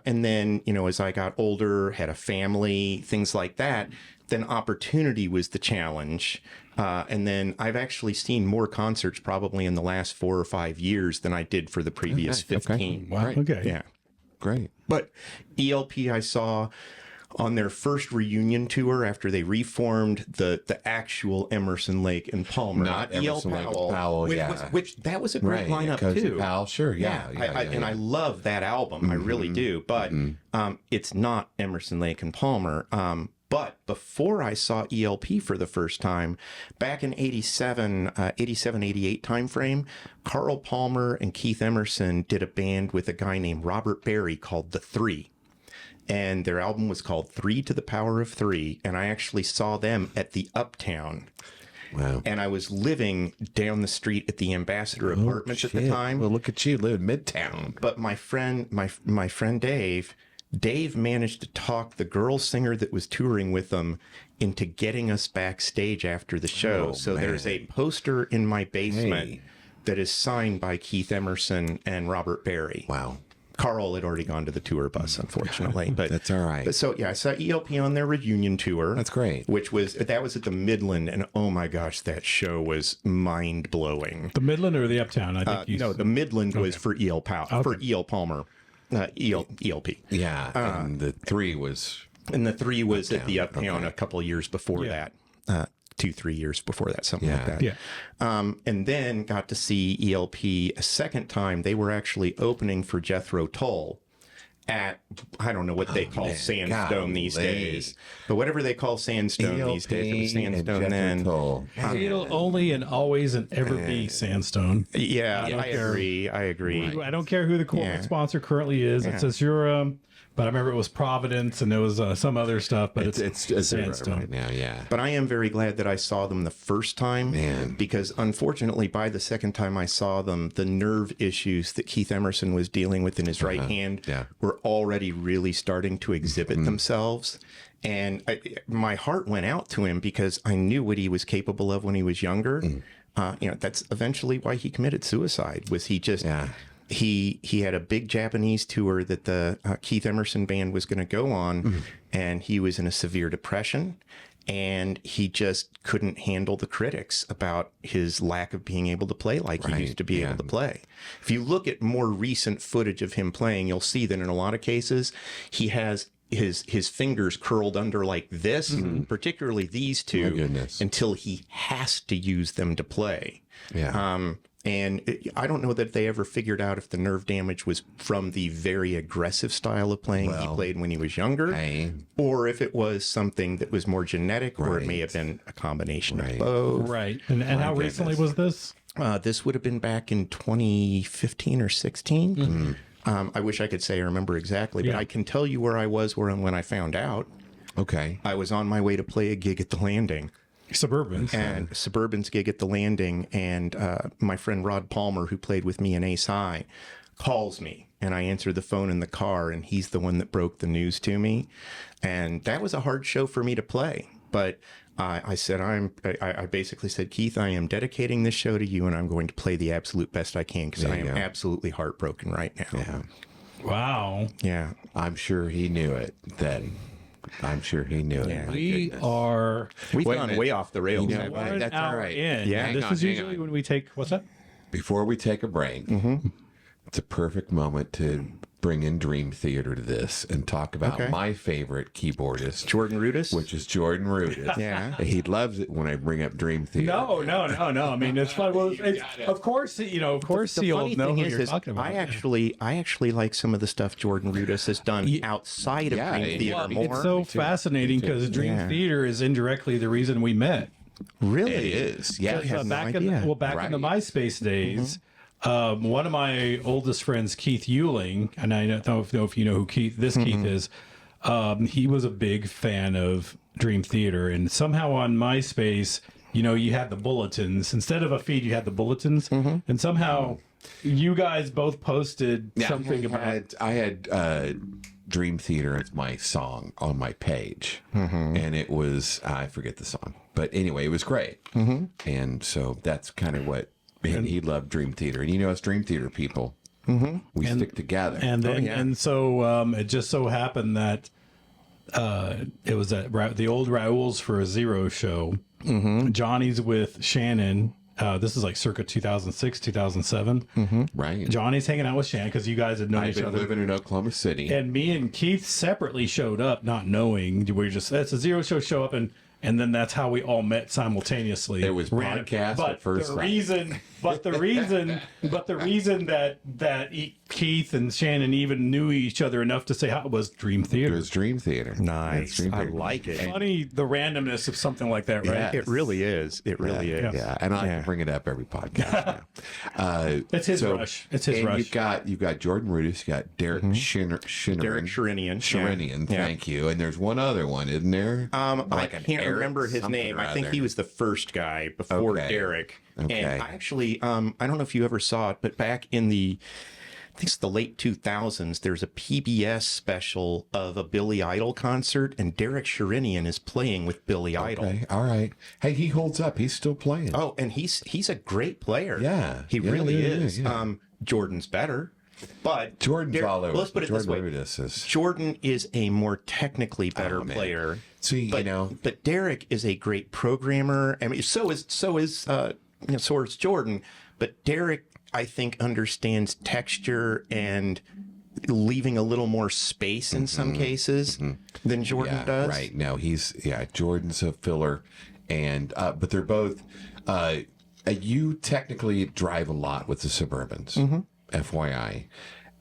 [SPEAKER 3] then, you know, as I got older, had a family, things like that, then opportunity was the challenge. And then I've actually seen more concerts probably in the last 4 or 5 years than I did for the previous 15.
[SPEAKER 1] Wow. Okay.
[SPEAKER 3] Yeah.
[SPEAKER 2] Great.
[SPEAKER 3] But ELP I saw on their first reunion tour after they reformed the actual Emerson, Lake and Palmer,
[SPEAKER 2] Not
[SPEAKER 3] E.L.
[SPEAKER 2] Emerson, Lake and
[SPEAKER 3] Powell,
[SPEAKER 2] Powell,
[SPEAKER 3] which that was a great lineup
[SPEAKER 2] Cozy
[SPEAKER 3] too.
[SPEAKER 2] Powell, sure,
[SPEAKER 3] And I love that album, I really do. But it's not Emerson, Lake and Palmer. But before I saw ELP for the first time, back in 87, 88 timeframe, Carl Palmer and Keith Emerson did a band with a guy named Robert Barry called The Three. And their album was called 3 to the Power of 3. And I actually saw them at the Uptown.
[SPEAKER 2] Wow.
[SPEAKER 3] And I was living down the street at the Ambassador Apartments at the time.
[SPEAKER 2] Well, look at you, live in Midtown.
[SPEAKER 3] But my friend, my friend Dave managed to talk the girl singer that was touring with them into getting us backstage after the show.
[SPEAKER 2] Oh,
[SPEAKER 3] so
[SPEAKER 2] man.
[SPEAKER 3] there's a poster in my basement that is signed by Keith Emerson and Robert Barry.
[SPEAKER 2] Wow.
[SPEAKER 3] Carl had already gone to the tour bus, unfortunately, but
[SPEAKER 2] That's all right.
[SPEAKER 3] But so yeah, I saw ELP on their reunion tour.
[SPEAKER 2] That's great.
[SPEAKER 3] That was at the Midland, and oh my gosh, that show was mind blowing.
[SPEAKER 1] The Midland or the Uptown? I think
[SPEAKER 3] No, the Midland was for E.L. Powell, for E.L. Palmer, ELP.
[SPEAKER 2] Yeah. And the 3 was.
[SPEAKER 3] And the 3 was at the
[SPEAKER 2] Uptown,
[SPEAKER 3] Uptown
[SPEAKER 2] okay.
[SPEAKER 3] a couple of years before that. 2-3 years before that, something like that.
[SPEAKER 1] Yeah.
[SPEAKER 3] And then got to see ELP a second time. They were actually opening for Jethro Tull at, I don't know what they call Sandstone these
[SPEAKER 2] golly.
[SPEAKER 3] days, but whatever they call Sandstone these days, it was Sandstone then.
[SPEAKER 1] It'll only and always and ever be Sandstone.
[SPEAKER 3] Yeah, I
[SPEAKER 1] care.
[SPEAKER 3] agree. I agree.
[SPEAKER 1] I don't care who the corporate sponsor currently is. It says you're but I remember it was Providence and there was some other stuff, but it's Sandstone
[SPEAKER 2] right now, yeah.
[SPEAKER 3] But I am very glad that I saw them the first time, because unfortunately, by the second time I saw them, the nerve issues that Keith Emerson was dealing with in his right hand were already really starting to exhibit themselves. And my heart went out to him because I knew what he was capable of when he was younger. That's eventually why he committed suicide. Was he just? He had a big Japanese tour that the Keith Emerson band was going to go on, and he was in a severe depression, and he just couldn't handle the critics about his lack of being able to play like he used to be able to play. If you look at more recent footage of him playing, you'll see that in a lot of cases, he has his fingers curled under like this, particularly these two, until he has to use them to play. I don't know that they ever figured out if the nerve damage was from the very aggressive style of playing he played when he was younger, or if it was something that was more genetic, or it may have been a combination of both.
[SPEAKER 1] Right. And how recently was this?
[SPEAKER 3] This would have been back in 2015 or 16. I wish I could say I remember exactly, but I can tell you where I was when I found out.
[SPEAKER 2] Okay.
[SPEAKER 3] I was on my way to play a gig at the Landing. Suburban's gig at the Landing, and my friend Rod Palmer, who played with me in Ace High, calls me, and I answer the phone in the car, and he's the one that broke the news to me. And that was a hard show for me to play, but I said, I basically said, Keith, I am dedicating this show to you, and I'm going to play the absolute best I can, because I am absolutely heartbroken right now.
[SPEAKER 2] Yeah.
[SPEAKER 1] Wow.
[SPEAKER 3] Yeah.
[SPEAKER 2] I'm sure he knew it then. I'm sure he knew it.
[SPEAKER 1] We've
[SPEAKER 3] gone way off the rails.
[SPEAKER 2] That's all right.
[SPEAKER 1] Yeah. This is usually when we take, what's that?
[SPEAKER 2] Before we take a break, it's a perfect moment to bring in Dream Theater to this and talk about my favorite keyboardist,
[SPEAKER 3] Jordan Rudess,
[SPEAKER 2] which is Jordan Rudess.
[SPEAKER 3] Yeah,
[SPEAKER 2] he loves it when I bring up Dream Theater.
[SPEAKER 1] No. I mean, it's fun. Well, of course, of course, he'll know who you're talking about.
[SPEAKER 3] I actually like some of the stuff Jordan Rudess has done outside of Dream Theater more.
[SPEAKER 1] It's so fascinating because Dream Theater is indirectly the reason we met.
[SPEAKER 3] Really,
[SPEAKER 2] it is. Yeah,
[SPEAKER 1] back in the MySpace days. One of my oldest friends, Keith Euling, and I don't know if you know who Keith is. He was a big fan of Dream Theater, and somehow on MySpace, you had the bulletins instead of a feed. You had the bulletins, and somehow you guys both posted something about.
[SPEAKER 2] I had Dream Theater as my song on my page, and it was I forget the song, but anyway, it was great, and so that's kind of what. And he loved Dream Theater, and us Dream Theater people, we stick together.
[SPEAKER 1] And then, and so it just so happened that it was at the old Raoul's for a Zero show. Johnny's with Shannon. This is like circa 2006, 2007.
[SPEAKER 2] Right.
[SPEAKER 1] Johnny's hanging out with Shannon because you guys had known each other.
[SPEAKER 2] Living in Oklahoma City.
[SPEAKER 1] And me and Keith separately showed up, not knowing. We were just that's a Zero show up and then that's how we all met simultaneously.
[SPEAKER 2] It was podcast at first sight.
[SPEAKER 1] But the reason that Keith and Shannon even knew each other enough to say how it was Dream Theater.
[SPEAKER 2] It was Dream Theater.
[SPEAKER 3] Nice.
[SPEAKER 2] Dream
[SPEAKER 3] I
[SPEAKER 2] Theater.
[SPEAKER 3] like it.
[SPEAKER 1] Funny the randomness of something like that, right?
[SPEAKER 2] Yes.
[SPEAKER 3] It really is. It really is.
[SPEAKER 2] Yeah, and I can bring it up every podcast.
[SPEAKER 1] It's his rush. It's his rush.
[SPEAKER 2] You've got Jordan Rudess, you got Derek
[SPEAKER 3] Sherinian.
[SPEAKER 2] Sherinian, thank you. And there's one other one, isn't there?
[SPEAKER 3] I can't remember his name. I think he was the first guy before Derek.
[SPEAKER 2] Okay.
[SPEAKER 3] And I actually, I don't know if you ever saw it, but back in I think it's the late 2000s, there's a PBS special of a Billy Idol concert, and Derek Sherinian is playing with Billy Idol.
[SPEAKER 2] Okay, all right. Hey, he holds up. He's still playing.
[SPEAKER 3] Oh, and he's a great player.
[SPEAKER 2] Yeah.
[SPEAKER 3] He really is.
[SPEAKER 2] Yeah.
[SPEAKER 3] Jordan's better. But
[SPEAKER 2] Jordan's all over.
[SPEAKER 3] Let's put it this way.
[SPEAKER 2] Is...
[SPEAKER 3] Jordan is a more technically better player.
[SPEAKER 2] See,
[SPEAKER 3] but Derek is a great programmer. I mean, so is Jordan. But Derek, I think, understands texture and leaving a little more space in some cases than Jordan does.
[SPEAKER 2] Right. No, Jordan's a filler, and but they're both. You technically drive a lot with the Suburbans. FYI,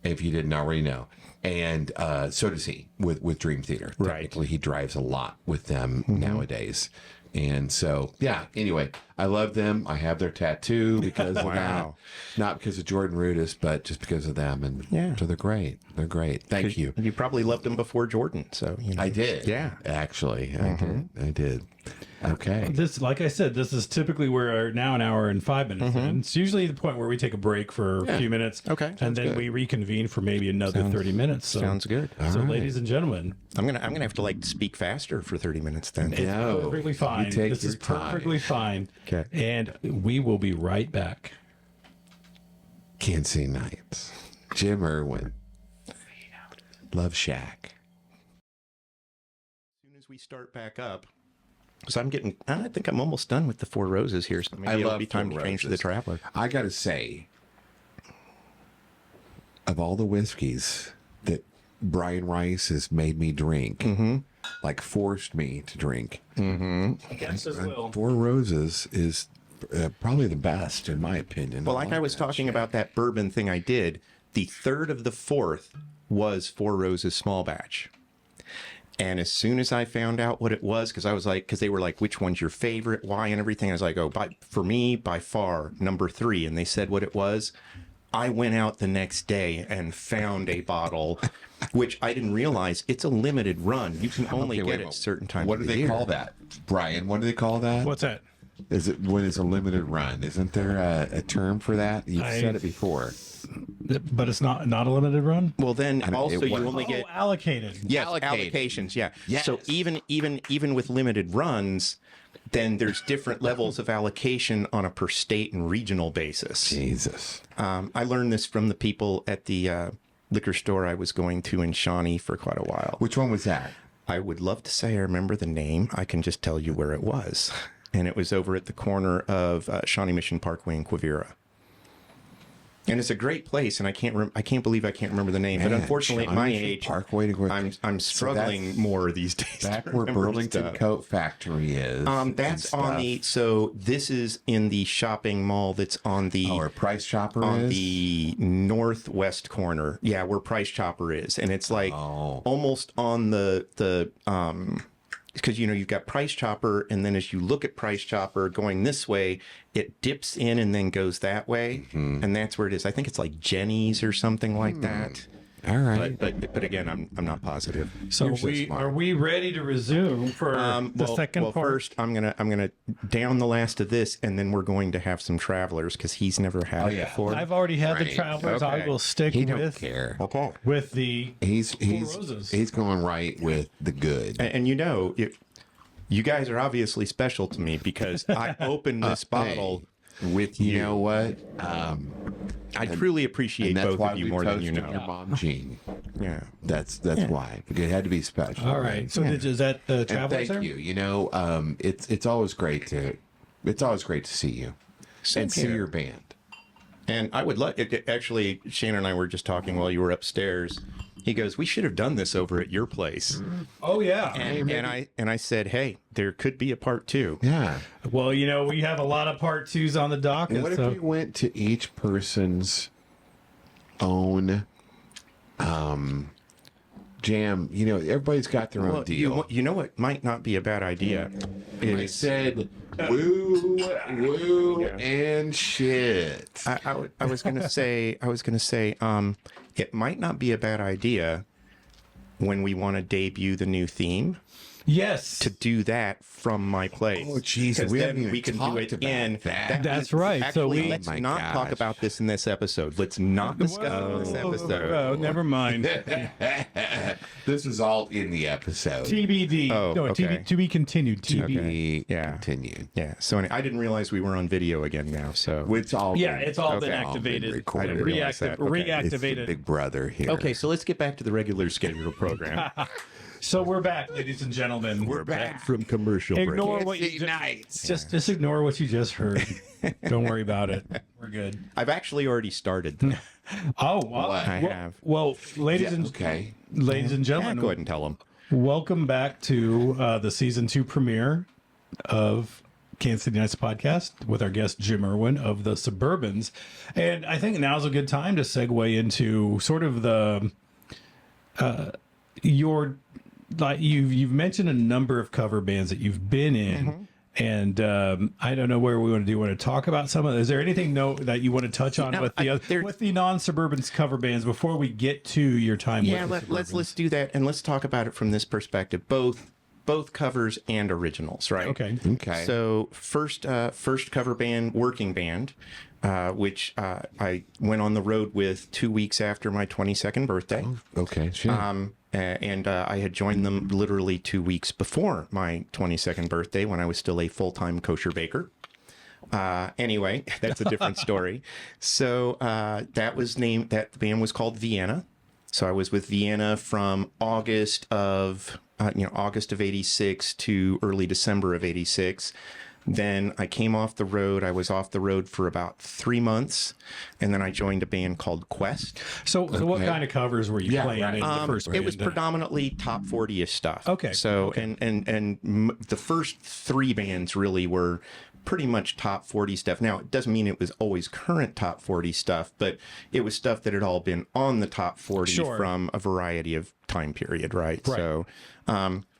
[SPEAKER 2] if you didn't already know. And so does he with Dream Theater.
[SPEAKER 3] Right.
[SPEAKER 2] Technically, he drives a lot with them nowadays. And so, anyway, I love them. I have their tattoo because of that. Not because of Jordan Rudess, but just because of them. And so they're great. They're great. Thank you.
[SPEAKER 3] You probably loved them before Jordan. So
[SPEAKER 2] I did.
[SPEAKER 3] Yeah.
[SPEAKER 2] Actually, I did. Okay.
[SPEAKER 1] This, like I said, this is typically we're now an hour and 5 minutes in. It's usually the point where we take a break for a few minutes.
[SPEAKER 3] Okay.
[SPEAKER 1] And then we reconvene for maybe another 30 minutes. So,
[SPEAKER 3] sounds good.
[SPEAKER 1] So, ladies and gentlemen,
[SPEAKER 3] I'm gonna have to speak faster for 30 minutes then.
[SPEAKER 1] it's perfectly fine. This is perfectly fine.
[SPEAKER 3] Okay.
[SPEAKER 1] And we will be right back.
[SPEAKER 2] Kansas Nights. Jim Erwin. Love Shack.
[SPEAKER 3] As soon as we start back up, because I think I'm almost done with the Four Roses here, so maybe it'll be time to change to the Traveler.
[SPEAKER 2] I got to say, of all the whiskeys that Brian Rice has made me drink, like forced me to drink,
[SPEAKER 1] Against his will.
[SPEAKER 2] Four Roses is probably the best, in my opinion.
[SPEAKER 3] Well, like I was talking about that bourbon thing I did, the third of the fourth was Four Roses small batch. And as soon as I found out what it was, because they were like, which one's your favorite, why, and everything, I was like, for me, by far, number 3. And they said what it was. I went out the next day and found a bottle, which I didn't realize it's a limited run. You can only get it certain times.
[SPEAKER 2] What do they call that, Brian? What do they call that?
[SPEAKER 1] What's that?
[SPEAKER 2] Is it when it's a limited run? Isn't there a term for that? You've said it before.
[SPEAKER 1] But it's not a limited run.
[SPEAKER 3] Well, then also you only get
[SPEAKER 1] allocated.
[SPEAKER 3] yes,
[SPEAKER 2] allocated.
[SPEAKER 3] allocations. Yeah.
[SPEAKER 2] Yes.
[SPEAKER 3] So even with limited runs, then there's different levels of allocation on a per state and regional basis.
[SPEAKER 2] Jesus.
[SPEAKER 3] I learned this from the people at the liquor store I was going to in Shawnee for quite a while.
[SPEAKER 2] Which one was that?
[SPEAKER 3] I would love to say I remember the name. I can just tell you where it was. And it was over at the corner of Shawnee Mission Parkway in Quivira. And it's a great place, and I can't believe I can't remember the name. But unfortunately, at my age,
[SPEAKER 2] Parkway to
[SPEAKER 3] I'm struggling more these days.
[SPEAKER 2] back
[SPEAKER 3] to
[SPEAKER 2] where
[SPEAKER 3] remember
[SPEAKER 2] Burlington
[SPEAKER 3] stuff.
[SPEAKER 2] Coat Factory is.
[SPEAKER 3] That's on the. So this is in the shopping mall. That's on the.
[SPEAKER 2] or Price Chopper
[SPEAKER 3] on
[SPEAKER 2] is.
[SPEAKER 3] the northwest corner. Yeah, where Price Chopper is, and it's like almost on the because you've got Price Chopper, and then as you look at Price Chopper going this way, it dips in and then goes that way, and that's where it is. I think it's like Jenny's or something like that.
[SPEAKER 2] All right.
[SPEAKER 3] But again, I'm not positive.
[SPEAKER 1] So are we ready to resume for the second part?
[SPEAKER 3] First, I'm gonna down the last of this, and then we're going to have some travelers because he's never had it before.
[SPEAKER 1] I've already had the
[SPEAKER 2] Right.
[SPEAKER 1] travelers.
[SPEAKER 3] Okay.
[SPEAKER 1] I will stick
[SPEAKER 2] He don't
[SPEAKER 1] with
[SPEAKER 2] care.
[SPEAKER 3] Okay.
[SPEAKER 1] with the
[SPEAKER 2] He's
[SPEAKER 1] Roses.
[SPEAKER 2] he's going right with the good.
[SPEAKER 3] And you guys are obviously special to me because I opened this bottle with you.
[SPEAKER 2] You know what?
[SPEAKER 3] I truly appreciate
[SPEAKER 2] And that's
[SPEAKER 3] both
[SPEAKER 2] why
[SPEAKER 3] of you
[SPEAKER 2] we
[SPEAKER 3] more than you
[SPEAKER 2] toasted your
[SPEAKER 3] know.
[SPEAKER 2] mom, Jean.
[SPEAKER 3] Yeah.
[SPEAKER 2] That's why. Because it had to be special.
[SPEAKER 1] All right. So is that the
[SPEAKER 2] And
[SPEAKER 1] travelers
[SPEAKER 2] thank
[SPEAKER 1] there?
[SPEAKER 2] you. It's always great to see you
[SPEAKER 3] Same
[SPEAKER 2] and see
[SPEAKER 3] here.
[SPEAKER 2] your band.
[SPEAKER 3] And I would like actually, Shane and I were just talking while you were upstairs. He goes, "We should have done this over at your place."
[SPEAKER 1] Oh yeah.
[SPEAKER 3] And I said, "Hey, there could be a part 2."
[SPEAKER 2] Yeah.
[SPEAKER 1] Well, we have a lot of part 2s on the docket.
[SPEAKER 2] What if we went to each person's own jam? Everybody's got their own deal.
[SPEAKER 3] You know what might not be a bad idea
[SPEAKER 2] I
[SPEAKER 3] is
[SPEAKER 2] said woo, and shit.
[SPEAKER 3] I was gonna say it might not be a bad idea when we want to debut the new theme
[SPEAKER 1] yes.
[SPEAKER 3] to do that from my place.
[SPEAKER 2] Oh, jeez,
[SPEAKER 3] 'Cause
[SPEAKER 2] we
[SPEAKER 3] then
[SPEAKER 2] haven't even
[SPEAKER 3] we can do it
[SPEAKER 2] talked about
[SPEAKER 3] in
[SPEAKER 2] that.
[SPEAKER 1] That's right.
[SPEAKER 3] Actually,
[SPEAKER 1] So
[SPEAKER 3] let's
[SPEAKER 2] my
[SPEAKER 3] not
[SPEAKER 2] gosh.
[SPEAKER 3] talk about this in this episode. Let's not discuss it in this episode.
[SPEAKER 1] Oh, never mind.
[SPEAKER 2] This is all in the episode.
[SPEAKER 1] TBD.
[SPEAKER 3] Oh,
[SPEAKER 1] no,
[SPEAKER 3] okay.
[SPEAKER 1] to be continued. TBD.
[SPEAKER 2] Be
[SPEAKER 3] Yeah.
[SPEAKER 2] continued.
[SPEAKER 3] Yeah. So I didn't realize we were on video again now. So
[SPEAKER 2] It's all
[SPEAKER 1] Yeah, it's all been
[SPEAKER 3] Okay.
[SPEAKER 1] activated.
[SPEAKER 2] recorded.
[SPEAKER 3] I didn't realize that. Okay.
[SPEAKER 2] It's the
[SPEAKER 1] Reactivated.
[SPEAKER 2] big brother here.
[SPEAKER 3] okay. So let's get back to the regular scheduled program.
[SPEAKER 1] So we're back, ladies and gentlemen.
[SPEAKER 2] We're back.
[SPEAKER 3] from commercial
[SPEAKER 1] Ignore what you
[SPEAKER 2] Wednesday
[SPEAKER 1] just,
[SPEAKER 2] nights.
[SPEAKER 1] just ignore what you just heard. Don't worry about it. We're good.
[SPEAKER 3] I've actually already started. Though.
[SPEAKER 1] Oh, wow.
[SPEAKER 3] I
[SPEAKER 1] well,
[SPEAKER 3] have.
[SPEAKER 1] well, ladies and
[SPEAKER 2] Okay.
[SPEAKER 1] ladies and
[SPEAKER 3] Yeah,
[SPEAKER 1] gentlemen,
[SPEAKER 3] go ahead and tell them.
[SPEAKER 1] welcome back to the season 2 premiere of Kansas City Nights podcast with our guest Jim Erwin of the Suburbans. And I think now's a good time to segue into sort of the you've mentioned a number of cover bands that you've been in. And I don't know where we want to do. Want to talk about some of? Is there anything that you want to touch on with the non-Suburbans cover bands before we get to your time?
[SPEAKER 3] Yeah,
[SPEAKER 1] with the
[SPEAKER 3] let's do that, and let's talk about it from this perspective, both covers and originals, right?
[SPEAKER 1] Okay.
[SPEAKER 2] Okay.
[SPEAKER 3] So first cover band, working band, which I went on the road with 2 weeks after my 22nd birthday.
[SPEAKER 2] Okay. Sure.
[SPEAKER 3] And I had joined them literally 2 weeks before my 22nd birthday when I was still a full-time kosher baker. Anyway, that's a different story. So that band was called Vienna. So I was with Vienna from August of '86 to early December of '86. Then I came off the road. I was off the road for about 3 months, and then I joined a band called Quest.
[SPEAKER 1] So what kind of covers were you playing
[SPEAKER 2] right.
[SPEAKER 1] in the first band?
[SPEAKER 3] It was predominantly top 40-ish stuff.
[SPEAKER 1] Okay.
[SPEAKER 3] So and the first 3 bands really were pretty much top 40 stuff. Now, it doesn't mean it was always current top 40 stuff, but it was stuff that had all been on the top 40 from a variety of time period, right? So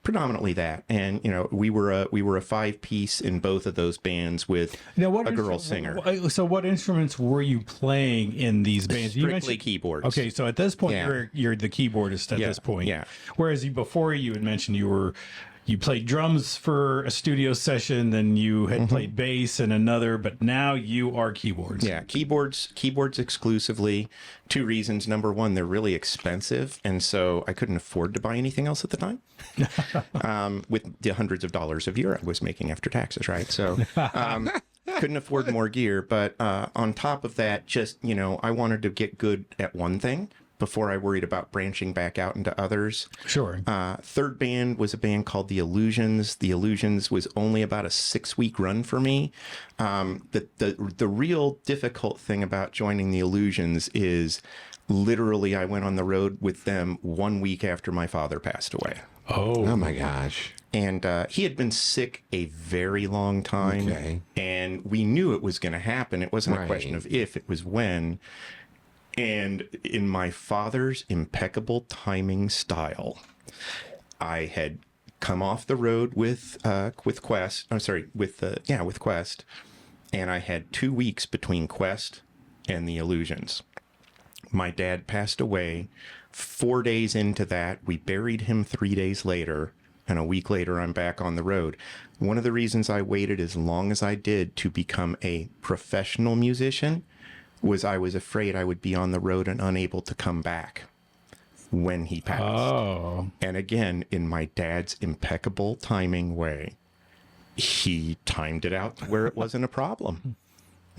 [SPEAKER 3] predominantly that. And, we were a 5-piece in both of those bands with a girl singer.
[SPEAKER 1] So what instruments were you playing in these bands?
[SPEAKER 3] Strictly keyboards.
[SPEAKER 1] Okay, so at this point, you're the keyboardist at this point.
[SPEAKER 3] Yeah.
[SPEAKER 1] Whereas before you had mentioned you played drums for a studio session, then you had played bass in another, but now you are keyboards.
[SPEAKER 3] Yeah, keyboards exclusively. 2 reasons. Number one, they're really expensive, and so I couldn't afford to buy anything else at the time. With the hundreds of dollars a year I was making after taxes, right? So couldn't afford more gear. But on top of that, just, I wanted to get good at one thing before I worried about branching back out into others.
[SPEAKER 1] Sure.
[SPEAKER 3] Third band was a band called The Illusions. The Illusions was only about a 6-week run for me. The real difficult thing about joining The Illusions is literally I went on the road with them 1 week after my father passed away.
[SPEAKER 2] Oh my gosh.
[SPEAKER 3] And he had been sick a very long time. And we knew it was going to happen. It wasn't a question of if, it was when. And in my father's impeccable timing style, I had come off the road with Quest. I'm sorry, with Quest, and I had 2 weeks between Quest and The Illusions. My dad passed away 4 days into that. We buried him 3 days later, and a week later, I'm back on the road. One of the reasons I waited as long as I did to become a professional musician was I was afraid I would be on the road and unable to come back when he passed.
[SPEAKER 1] Oh.
[SPEAKER 3] And again, in my dad's impeccable timing way, he timed it out where it wasn't a problem.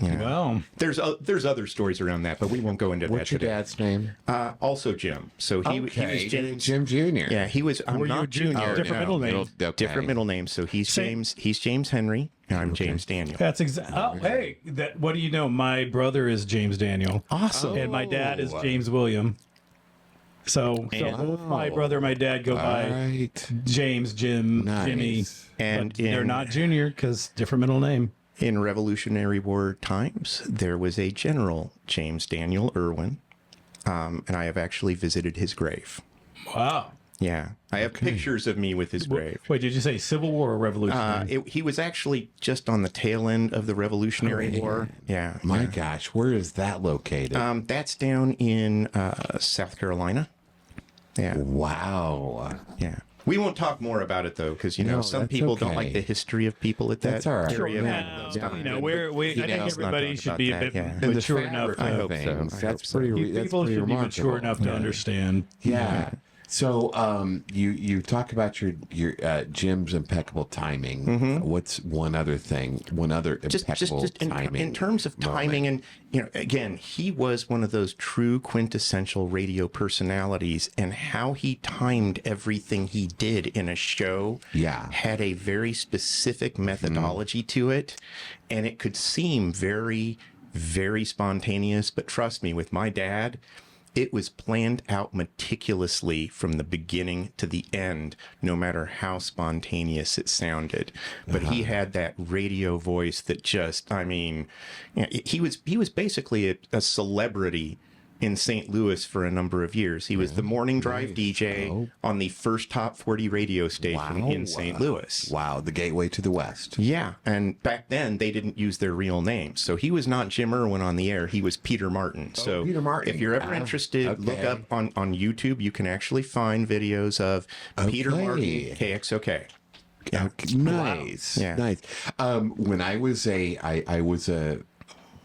[SPEAKER 1] Well,
[SPEAKER 3] there's other stories around that, but we won't go into that
[SPEAKER 2] What's your
[SPEAKER 3] today.
[SPEAKER 2] dad's name?
[SPEAKER 3] Also Jim. So he was
[SPEAKER 2] Jim Jr.
[SPEAKER 3] Yeah, he was. I'm
[SPEAKER 1] were you
[SPEAKER 3] not
[SPEAKER 1] a junior?
[SPEAKER 3] junior.
[SPEAKER 1] Different middle name.
[SPEAKER 3] Different middle name. So he's James. He's James Henry, and I'm James Daniel.
[SPEAKER 1] That's exactly. Oh, hey, what do you know? My brother is James Daniel.
[SPEAKER 3] Awesome.
[SPEAKER 1] And my dad is James William. So both my brother and my dad go by James, Jim, Jimmy.
[SPEAKER 3] And
[SPEAKER 1] they're not junior because different middle name.
[SPEAKER 3] In Revolutionary War times, there was a General James Daniel Erwin, and I have actually visited his grave.
[SPEAKER 1] Wow.
[SPEAKER 3] Yeah, I have pictures of me with his grave.
[SPEAKER 1] Wait, did you say Civil War or Revolutionary?
[SPEAKER 3] He was actually just on the tail end of the Revolutionary War. Yeah.
[SPEAKER 2] My gosh, where is that located?
[SPEAKER 3] That's down in South Carolina. Yeah.
[SPEAKER 2] Wow.
[SPEAKER 3] Yeah. We won't talk more about it, though, because, some
[SPEAKER 2] that's
[SPEAKER 3] people don't
[SPEAKER 2] okay.
[SPEAKER 3] like the history of people at that
[SPEAKER 2] That's all right.
[SPEAKER 3] area.
[SPEAKER 1] I think everybody should be a bit
[SPEAKER 2] And
[SPEAKER 1] mature
[SPEAKER 2] the
[SPEAKER 1] enough.
[SPEAKER 3] I
[SPEAKER 2] fabric
[SPEAKER 3] hope
[SPEAKER 2] of
[SPEAKER 3] so.
[SPEAKER 2] things,
[SPEAKER 3] I
[SPEAKER 2] that's
[SPEAKER 3] hope so.
[SPEAKER 2] pretty. That's
[SPEAKER 1] People
[SPEAKER 2] pretty
[SPEAKER 1] should be
[SPEAKER 2] remarkable.
[SPEAKER 1] mature enough to understand.
[SPEAKER 2] Yeah. So you talk about your Jim's impeccable timing. What's one other thing? One other impeccable timing?
[SPEAKER 3] In terms of timing, and again, he was one of those true quintessential radio personalities, and how he timed everything he did in a show had a very specific methodology to it, and it could seem very, very spontaneous. But trust me, with my dad, it was planned out meticulously from the beginning to the end, no matter how spontaneous it sounded. But he had that radio voice that just, he was basically a celebrity in St. Louis for a number of years. He was the morning drive DJ on the first top 40 radio station in St. Louis.
[SPEAKER 2] Wow, the gateway to the West.
[SPEAKER 3] Yeah, and back then they didn't use their real names. So he was not Jim Erwin on the air. He was Peter Martin. So
[SPEAKER 2] Peter Martin.
[SPEAKER 3] If you're ever interested, look up on YouTube. You can actually find videos of Peter Martin, KXOK.
[SPEAKER 2] Yeah. Nice.
[SPEAKER 3] Yeah.
[SPEAKER 2] Nice. When I was I was a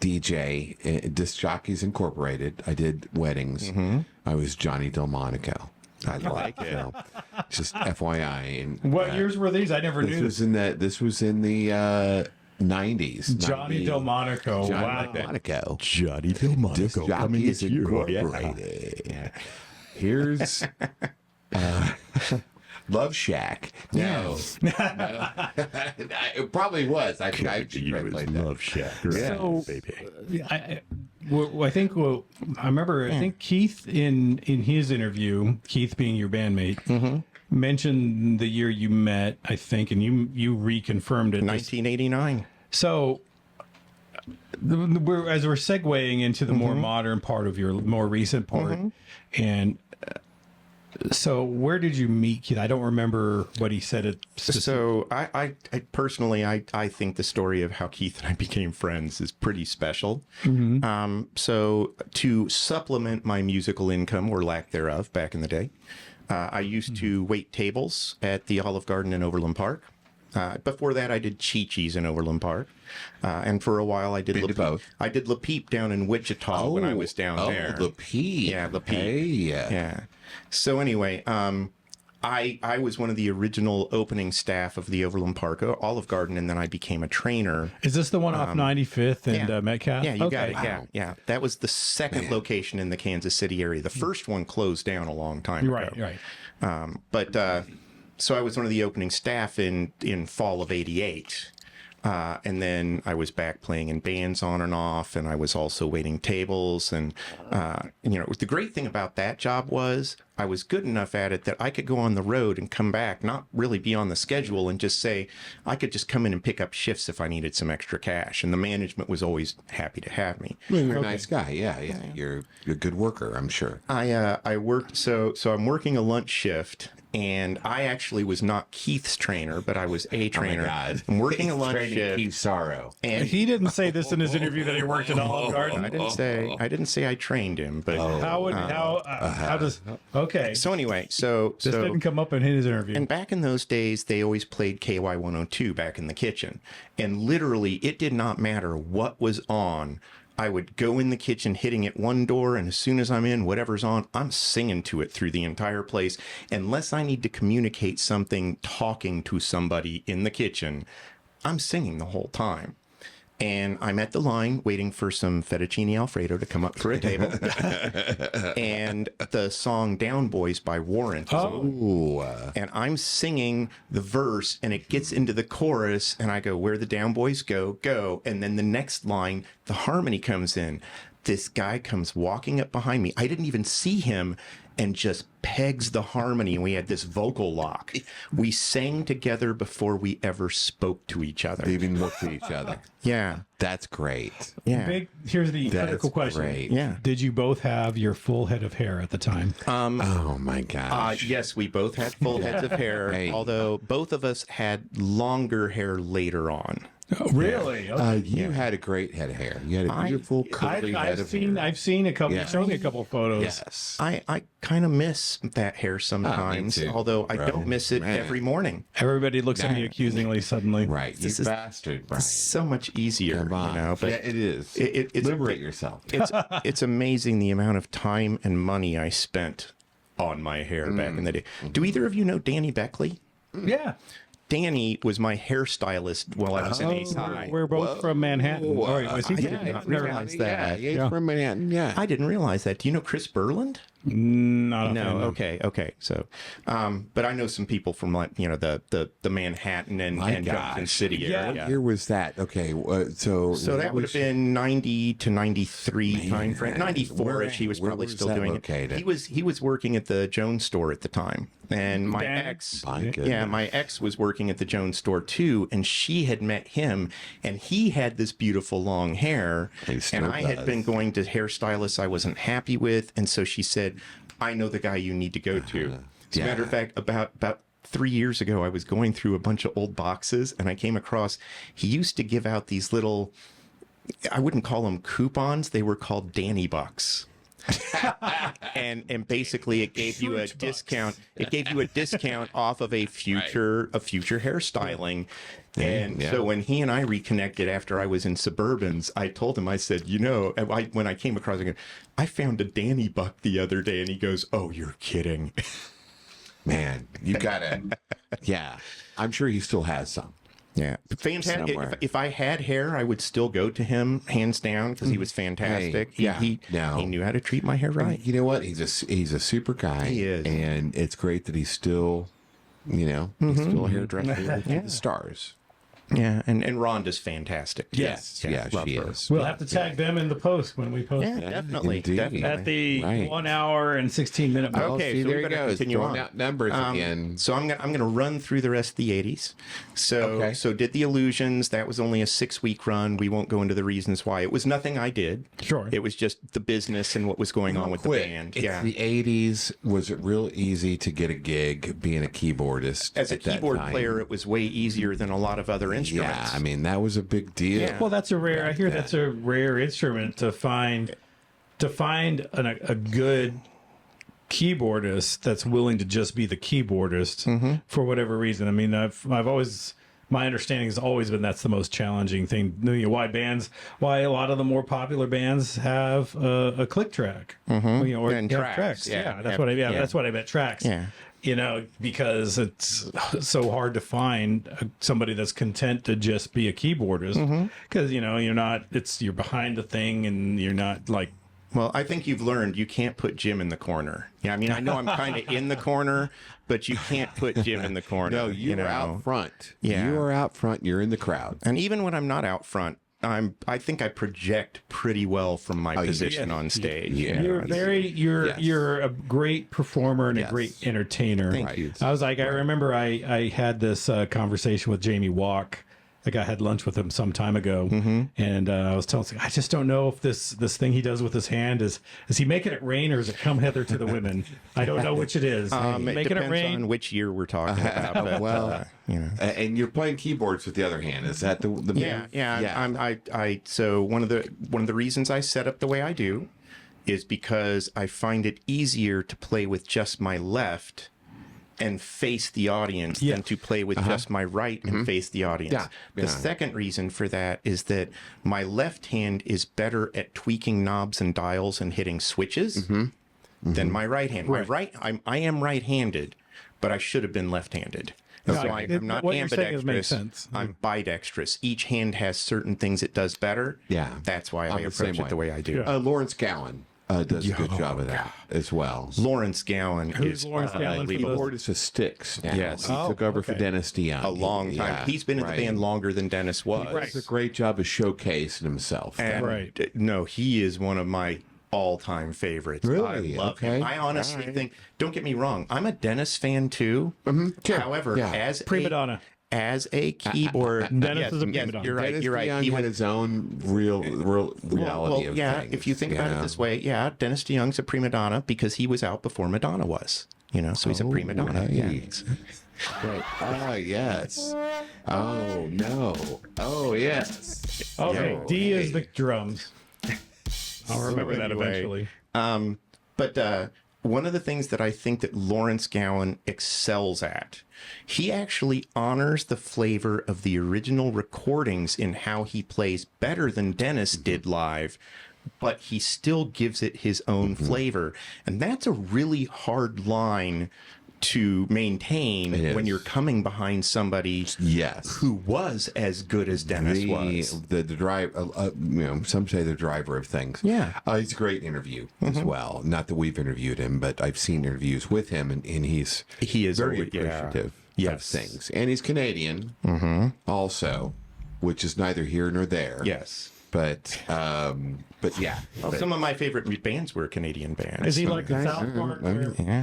[SPEAKER 2] DJ, Disc Jockeys Incorporated. I did weddings. I was Johnny Delmonico. I like it. Just FYI. And,
[SPEAKER 1] What years were these? I never knew.
[SPEAKER 2] This was in the 90s.
[SPEAKER 1] Johnny Delmonico.
[SPEAKER 2] Johnny
[SPEAKER 1] Wow.
[SPEAKER 2] Delmonico.
[SPEAKER 3] Johnny
[SPEAKER 2] Disc Jockeys Incorporated. Yeah. Here's Love Shack. No. it probably was. I
[SPEAKER 3] You
[SPEAKER 2] played
[SPEAKER 3] was
[SPEAKER 2] that.
[SPEAKER 3] Love Shack.
[SPEAKER 2] Yeah.
[SPEAKER 1] So,
[SPEAKER 3] baby.
[SPEAKER 1] I think I remember. I think Keith in his interview, Keith being your bandmate, mentioned the year you met. I think, and you reconfirmed it.
[SPEAKER 3] 1989.
[SPEAKER 1] So, as we're segueing into the more modern part of your more recent part, and so where did you meet Keith? I don't remember what he said.
[SPEAKER 3] So I personally, I think the story of how Keith and I became friends is pretty special. So to supplement my musical income or lack thereof back in the day, I used to wait tables at the Olive Garden in Overland Park. Before that, I did Chi-Chi's in Overland Park. And for a while, I did
[SPEAKER 2] both.
[SPEAKER 3] I did La Peep down in Wichita when I was down there.
[SPEAKER 2] The P.
[SPEAKER 3] Yeah, La Peep.
[SPEAKER 2] Hey,
[SPEAKER 3] Yeah. So anyway, I was one of the original opening staff of the Overland Park Olive Garden, and then I became a trainer.
[SPEAKER 1] Is this the one off 95th and Metcalf?
[SPEAKER 3] Yeah, you got it.
[SPEAKER 1] Okay.
[SPEAKER 3] Yeah. That was the second location in the Kansas City area. The first one closed down a long time ago.
[SPEAKER 1] Right.
[SPEAKER 3] So I was one of the opening staff in fall of '88. And then I was back playing in bands on and off, and I was also waiting tables. And, the great thing about that job was I was good enough at it that I could go on the road and come back, not really be on the schedule, and just say, I could just come in and pick up shifts if I needed some extra cash. And the management was always happy to have me.
[SPEAKER 2] Well, you're a nice guy. Yeah. You're a good worker, I'm sure.
[SPEAKER 3] I worked, so I'm working a lunch shift. And I actually was not Keith's trainer, but I was a trainer.
[SPEAKER 2] Oh my God.
[SPEAKER 3] I'm working a lunch shift.
[SPEAKER 2] Keith Sorrow.
[SPEAKER 3] And
[SPEAKER 1] He didn't say this in his interview that he worked at Olive Garden.
[SPEAKER 3] I didn't say I trained him, but
[SPEAKER 1] How does okay?
[SPEAKER 3] so anyway,
[SPEAKER 1] This didn't come up in his interview.
[SPEAKER 3] and back in those days, they always played KY 102 back in the kitchen, and literally, it did not matter what was on. I would go in the kitchen hitting at one door, and as soon as I'm in, whatever's on, I'm singing to it through the entire place. Unless I need to communicate something, talking to somebody in the kitchen, I'm singing the whole time. And I'm at the line waiting for some fettuccine Alfredo to come up for a table. And the song Down Boys by Warrant is on.
[SPEAKER 2] Ooh.
[SPEAKER 3] And I'm singing the verse, and it gets into the chorus, and I go, where the down boys go, go. And then the next line, the harmony comes in. This guy comes walking up behind me. I didn't even see him, and just pegs the harmony. And we had this vocal lock. We sang together before we ever spoke to each other.
[SPEAKER 2] They even looked at each other.
[SPEAKER 3] Yeah.
[SPEAKER 2] That's great.
[SPEAKER 3] Yeah.
[SPEAKER 1] Here's the
[SPEAKER 2] That's
[SPEAKER 1] critical question.
[SPEAKER 2] great.
[SPEAKER 3] Yeah.
[SPEAKER 1] Did you both have your full head of hair at the time?
[SPEAKER 2] Oh my gosh.
[SPEAKER 3] Yes, we both had full heads of hair,
[SPEAKER 2] Hey.
[SPEAKER 3] although both of us had longer hair later on.
[SPEAKER 1] Oh, really? Okay.
[SPEAKER 2] You had a great head of hair. You had a beautiful curly head of hair.
[SPEAKER 1] I've seen a couple.
[SPEAKER 2] Yeah.
[SPEAKER 1] Show me a couple photos.
[SPEAKER 2] Yes.
[SPEAKER 3] I kind of miss that hair sometimes,
[SPEAKER 2] too,
[SPEAKER 3] although I
[SPEAKER 2] bro.
[SPEAKER 3] don't miss it
[SPEAKER 2] Man.
[SPEAKER 3] every morning.
[SPEAKER 1] Everybody looks at me accusingly suddenly.
[SPEAKER 2] Right. You
[SPEAKER 3] This is-
[SPEAKER 2] bastard, Brian.
[SPEAKER 3] So much easier,
[SPEAKER 2] Come on.
[SPEAKER 3] you know. But
[SPEAKER 2] Yeah, it is.
[SPEAKER 3] it's
[SPEAKER 2] Liberate yourself.
[SPEAKER 3] it's amazing the amount of time and money I spent on my hair back in the day. Do either of you know Danny Beckley?
[SPEAKER 1] Yeah.
[SPEAKER 3] Danny was my hairstylist while I was in Ace High.
[SPEAKER 1] We're both from Manhattan. All right, was he?
[SPEAKER 3] I did not realize that.
[SPEAKER 2] Yeah, he's from Manhattan. Yeah.
[SPEAKER 3] I didn't realize that. Do you know Chris Berland?
[SPEAKER 1] Not
[SPEAKER 3] No. Okay. So, but I know some people from the Manhattan and Junction
[SPEAKER 2] gosh.
[SPEAKER 3] City area.
[SPEAKER 1] Yeah.
[SPEAKER 2] Here was that. Okay. So
[SPEAKER 3] So that would have been 90 to 93 time frame.
[SPEAKER 2] where-
[SPEAKER 3] 94-ish. He was
[SPEAKER 2] where
[SPEAKER 3] probably
[SPEAKER 2] was
[SPEAKER 3] still
[SPEAKER 2] that
[SPEAKER 3] doing
[SPEAKER 2] located?
[SPEAKER 3] it. He was working at the Jones store at the time. And my
[SPEAKER 1] Dan?
[SPEAKER 3] ex,
[SPEAKER 2] My
[SPEAKER 3] yeah,
[SPEAKER 2] goodness.
[SPEAKER 3] my ex was working at the Jones store too, and she had met him, and he had this beautiful long hair,
[SPEAKER 2] He still
[SPEAKER 3] and I had
[SPEAKER 2] does.
[SPEAKER 3] been going to hairstylists I wasn't happy with, and so she said, "I know the guy you need to go to." As a matter of fact, about 3 years ago, I was going through a bunch of old boxes, and I came across he used to give out these little, I wouldn't call them coupons, they were called Danny Bucks. and basically it gave you a discount. It gave you a discount off of a future hairstyling. And so when he and I reconnected after I was in Suburbans, I told him, I said, when I came across it, I found a Danny Buck the other day, and he goes, "Oh, you're kidding."
[SPEAKER 2] Man, you gotta. Yeah, I'm sure he still has some.
[SPEAKER 3] Yeah, fantastic.
[SPEAKER 2] Somewhere.
[SPEAKER 3] If I had hair, I would still go to him hands down because he was fantastic.
[SPEAKER 2] Hey,
[SPEAKER 3] He knew how to treat my hair right.
[SPEAKER 2] You know what? He's a super guy.
[SPEAKER 3] He is.
[SPEAKER 2] And it's great that he's still, he's still a hairdresser with the stars.
[SPEAKER 3] Yeah, and Rhonda's fantastic.
[SPEAKER 1] Yes.
[SPEAKER 2] Yeah,
[SPEAKER 3] love
[SPEAKER 2] she
[SPEAKER 3] her.
[SPEAKER 2] is.
[SPEAKER 1] We'll have to tag them in the post when we post
[SPEAKER 3] Yeah,
[SPEAKER 1] it.
[SPEAKER 3] definitely.
[SPEAKER 2] indeed.
[SPEAKER 3] Definitely.
[SPEAKER 1] At the
[SPEAKER 2] Right.
[SPEAKER 1] 1 hour and 16-minute mark.
[SPEAKER 2] Oh,
[SPEAKER 3] Okay,
[SPEAKER 2] see,
[SPEAKER 3] so
[SPEAKER 2] there
[SPEAKER 3] we
[SPEAKER 2] you
[SPEAKER 3] better
[SPEAKER 2] go.
[SPEAKER 3] continue
[SPEAKER 2] Throwing
[SPEAKER 3] on.
[SPEAKER 2] out numbers again.
[SPEAKER 3] So I'm gonna run through the rest of the 80s.
[SPEAKER 2] Okay.
[SPEAKER 3] So did the Illusions. That was only a 6-week run. We won't go into the reasons why. It was nothing I did.
[SPEAKER 1] Sure.
[SPEAKER 3] It was just the business and what was going on with
[SPEAKER 2] Quick,
[SPEAKER 3] the band.
[SPEAKER 2] It's
[SPEAKER 3] Yeah.
[SPEAKER 2] the 80s. Was it real easy to get a gig being a keyboardist?
[SPEAKER 3] As a
[SPEAKER 2] at that
[SPEAKER 3] keyboard
[SPEAKER 2] time?
[SPEAKER 3] player, it was way easier than a lot of other instruments.
[SPEAKER 2] Yeah, I mean, that was a big deal.
[SPEAKER 3] Yeah.
[SPEAKER 1] Well, that's a rare. I hear that's a rare instrument to find. To find a good keyboardist that's willing to just be the keyboardist for whatever reason. I mean, I've always, my understanding has always been that's the most challenging thing. You know, why a lot of the more popular bands have a click track, or
[SPEAKER 3] And
[SPEAKER 1] have
[SPEAKER 3] tracks.
[SPEAKER 1] Yeah,
[SPEAKER 3] Yeah.
[SPEAKER 1] that's what I mean.
[SPEAKER 3] Yeah.
[SPEAKER 1] That's what I meant. Tracks.
[SPEAKER 3] Yeah.
[SPEAKER 1] You know, because it's so hard to find somebody that's content to just be a keyboardist, because you know you're behind the thing and you're not like.
[SPEAKER 3] Well, I think you've learned you can't put Jim in the corner. Yeah, I mean, I know I'm kind of in the corner, but you can't put Jim in the corner.
[SPEAKER 2] No, you
[SPEAKER 3] know?
[SPEAKER 2] are out front.
[SPEAKER 3] Yeah.
[SPEAKER 2] You are out front. You're in the crowd.
[SPEAKER 3] And even when I'm not out front, I think I project pretty well from my position on stage.
[SPEAKER 2] Yeah.
[SPEAKER 1] You're a great performer and
[SPEAKER 2] Yes.
[SPEAKER 1] a great entertainer.
[SPEAKER 3] Thank you.
[SPEAKER 1] I was like, I remember I had this conversation with Jamie Walk. Like I had lunch with him some time ago, and I was telling him, I just don't know if this thing he does with his hand is he making it rain or is it come hither to the women? I don't know which it is.
[SPEAKER 3] It
[SPEAKER 1] Making it
[SPEAKER 3] depends
[SPEAKER 1] rain.
[SPEAKER 3] on which year we're talking about. But,
[SPEAKER 2] Well,
[SPEAKER 3] you know.
[SPEAKER 2] And you're playing keyboards with the other hand. Is that the
[SPEAKER 3] Yeah,
[SPEAKER 2] move?
[SPEAKER 3] yeah. So one of the reasons I set up the way I do is because I find it easier to play with just my left and face the audience than to play with just my right and face the audience.
[SPEAKER 2] Yeah,
[SPEAKER 3] The
[SPEAKER 2] yeah.
[SPEAKER 3] second reason for that is that my left hand is better at tweaking knobs and dials and hitting switches than my right hand. I am right-handed, but I should have been left-handed. So I'm not
[SPEAKER 1] What you're saying makes
[SPEAKER 3] ambidextrous.
[SPEAKER 1] sense.
[SPEAKER 3] I'm bidextrous. Each hand has certain things it does better.
[SPEAKER 2] Yeah.
[SPEAKER 3] That's why I
[SPEAKER 2] I'm the same
[SPEAKER 3] approach it the way I do.
[SPEAKER 2] Lawrence Gowan does a good job of that as well.
[SPEAKER 3] Lawrence Gowan
[SPEAKER 1] Who's
[SPEAKER 3] is
[SPEAKER 1] Lawrence Gowan?
[SPEAKER 3] unbelievable.
[SPEAKER 2] Keyboardist of Sticks. Now.
[SPEAKER 3] Yes.
[SPEAKER 2] He took over for
[SPEAKER 1] okay.
[SPEAKER 2] Dennis DeYoung.
[SPEAKER 3] A long time.
[SPEAKER 2] Yeah,
[SPEAKER 3] He's been in
[SPEAKER 2] right.
[SPEAKER 3] the band longer than Dennis was.
[SPEAKER 2] He does a great job of showcasing himself.
[SPEAKER 3] And
[SPEAKER 1] Right.
[SPEAKER 3] no, he is one of my all-time favorites.
[SPEAKER 2] Really?
[SPEAKER 3] I love him.
[SPEAKER 2] Okay.
[SPEAKER 3] I honestly think. Don't get me wrong. I'm a Dennis fan too.
[SPEAKER 2] Sure.
[SPEAKER 3] However,
[SPEAKER 2] Yeah.
[SPEAKER 3] as
[SPEAKER 1] Prima donna.
[SPEAKER 3] as a keyboard,
[SPEAKER 1] Dennis is a prima donna.
[SPEAKER 3] You're right.
[SPEAKER 2] Dennis
[SPEAKER 3] You're right.
[SPEAKER 2] DeYoung
[SPEAKER 3] He
[SPEAKER 2] had
[SPEAKER 3] was.
[SPEAKER 2] his own real reality of
[SPEAKER 3] yeah.
[SPEAKER 2] things.
[SPEAKER 3] If you think about
[SPEAKER 2] know?
[SPEAKER 3] it this way, yeah, Dennis DeYoung's a prima donna because he was out before Madonna was. You know, so he's a prima donna.
[SPEAKER 2] right.
[SPEAKER 3] Yeah.
[SPEAKER 2] Right. Ah, yes. Oh, no. Oh, yes.
[SPEAKER 1] Okay,
[SPEAKER 2] Yo,
[SPEAKER 1] D is
[SPEAKER 2] hey.
[SPEAKER 1] the drums. I'll remember that
[SPEAKER 3] anyway,
[SPEAKER 1] eventually.
[SPEAKER 3] But one of the things that I think that Lawrence Gowan excels at, he actually honors the flavor of the original recordings in how he plays better than Dennis did live, but he still gives it his own flavor. And that's a really hard line to maintain
[SPEAKER 2] It
[SPEAKER 3] when
[SPEAKER 2] is.
[SPEAKER 3] you're coming behind somebody
[SPEAKER 2] Yes.
[SPEAKER 3] who was as good as Dennis was.
[SPEAKER 2] The drive, some say the driver of things.
[SPEAKER 3] Yeah.
[SPEAKER 2] He's a great interview as well. Not that we've interviewed him, but I've seen interviews with him, and he is very appreciative of
[SPEAKER 3] Yes.
[SPEAKER 2] things. And he's Canadian, also, which is neither here nor there.
[SPEAKER 3] Yes.
[SPEAKER 2] But yeah.
[SPEAKER 3] Some of my favorite bands were Canadian bands.
[SPEAKER 1] Is he like the South Park?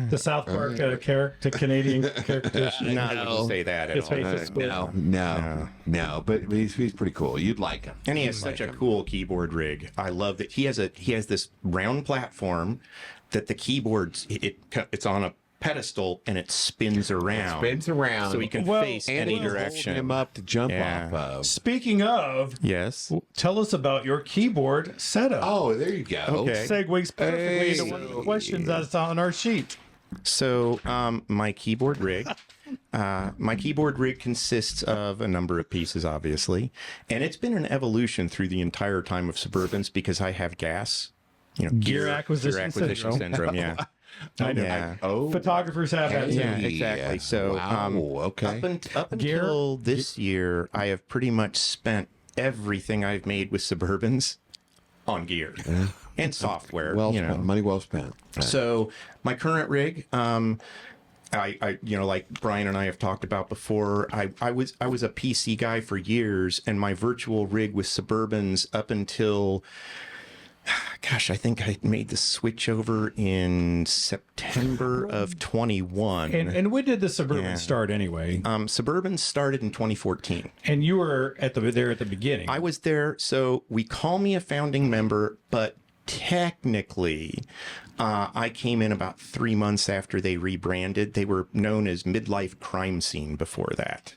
[SPEAKER 1] The South Park character, Canadian character?
[SPEAKER 3] No, I wouldn't say that at
[SPEAKER 1] His
[SPEAKER 3] all.
[SPEAKER 1] face is split.
[SPEAKER 2] No, but he's pretty cool. You'd like him.
[SPEAKER 3] And he has such a cool keyboard rig. I love that he has this round platform that the keyboards it's on a pedestal and it spins around.
[SPEAKER 2] Spins around.
[SPEAKER 3] So he can
[SPEAKER 1] Well,
[SPEAKER 3] face
[SPEAKER 2] and
[SPEAKER 3] any
[SPEAKER 2] he's
[SPEAKER 3] direction.
[SPEAKER 2] holding him up to jump
[SPEAKER 3] Yeah.
[SPEAKER 2] off of.
[SPEAKER 1] Speaking of,
[SPEAKER 3] Yes.
[SPEAKER 1] tell us about your keyboard setup.
[SPEAKER 2] Oh, there you go.
[SPEAKER 3] Okay.
[SPEAKER 1] Segues perfectly into
[SPEAKER 2] Hey.
[SPEAKER 1] one of the questions that's on our sheet.
[SPEAKER 3] So my keyboard rig. My keyboard rig consists of a number of pieces, obviously, and it's been an evolution through the entire time of Suburbans because I have gas,
[SPEAKER 1] Gear acquisition syndrome.
[SPEAKER 3] syndrome. Yeah,
[SPEAKER 1] I know.
[SPEAKER 3] yeah.
[SPEAKER 2] Oh,
[SPEAKER 1] Photographers have that too.
[SPEAKER 3] Yeah, exactly. So,
[SPEAKER 2] wow, okay.
[SPEAKER 3] up
[SPEAKER 1] Gear?
[SPEAKER 3] until this year, I have pretty much spent everything I've made with Suburbans on gear and software.
[SPEAKER 2] well spent. Money well spent.
[SPEAKER 3] So my current rig, like Brian and I have talked about before, I was a PC guy for years, and my virtual rig was Suburbans up until, gosh, I think I made the switch over in September of 21.
[SPEAKER 1] And when did the Suburban start anyway?
[SPEAKER 3] Suburbans started in 2014.
[SPEAKER 1] And you were there at the beginning.
[SPEAKER 3] I was there, so we call me a founding member, but technically, I came in about 3 months after they rebranded. They were known as Midlife Crime Scene before that.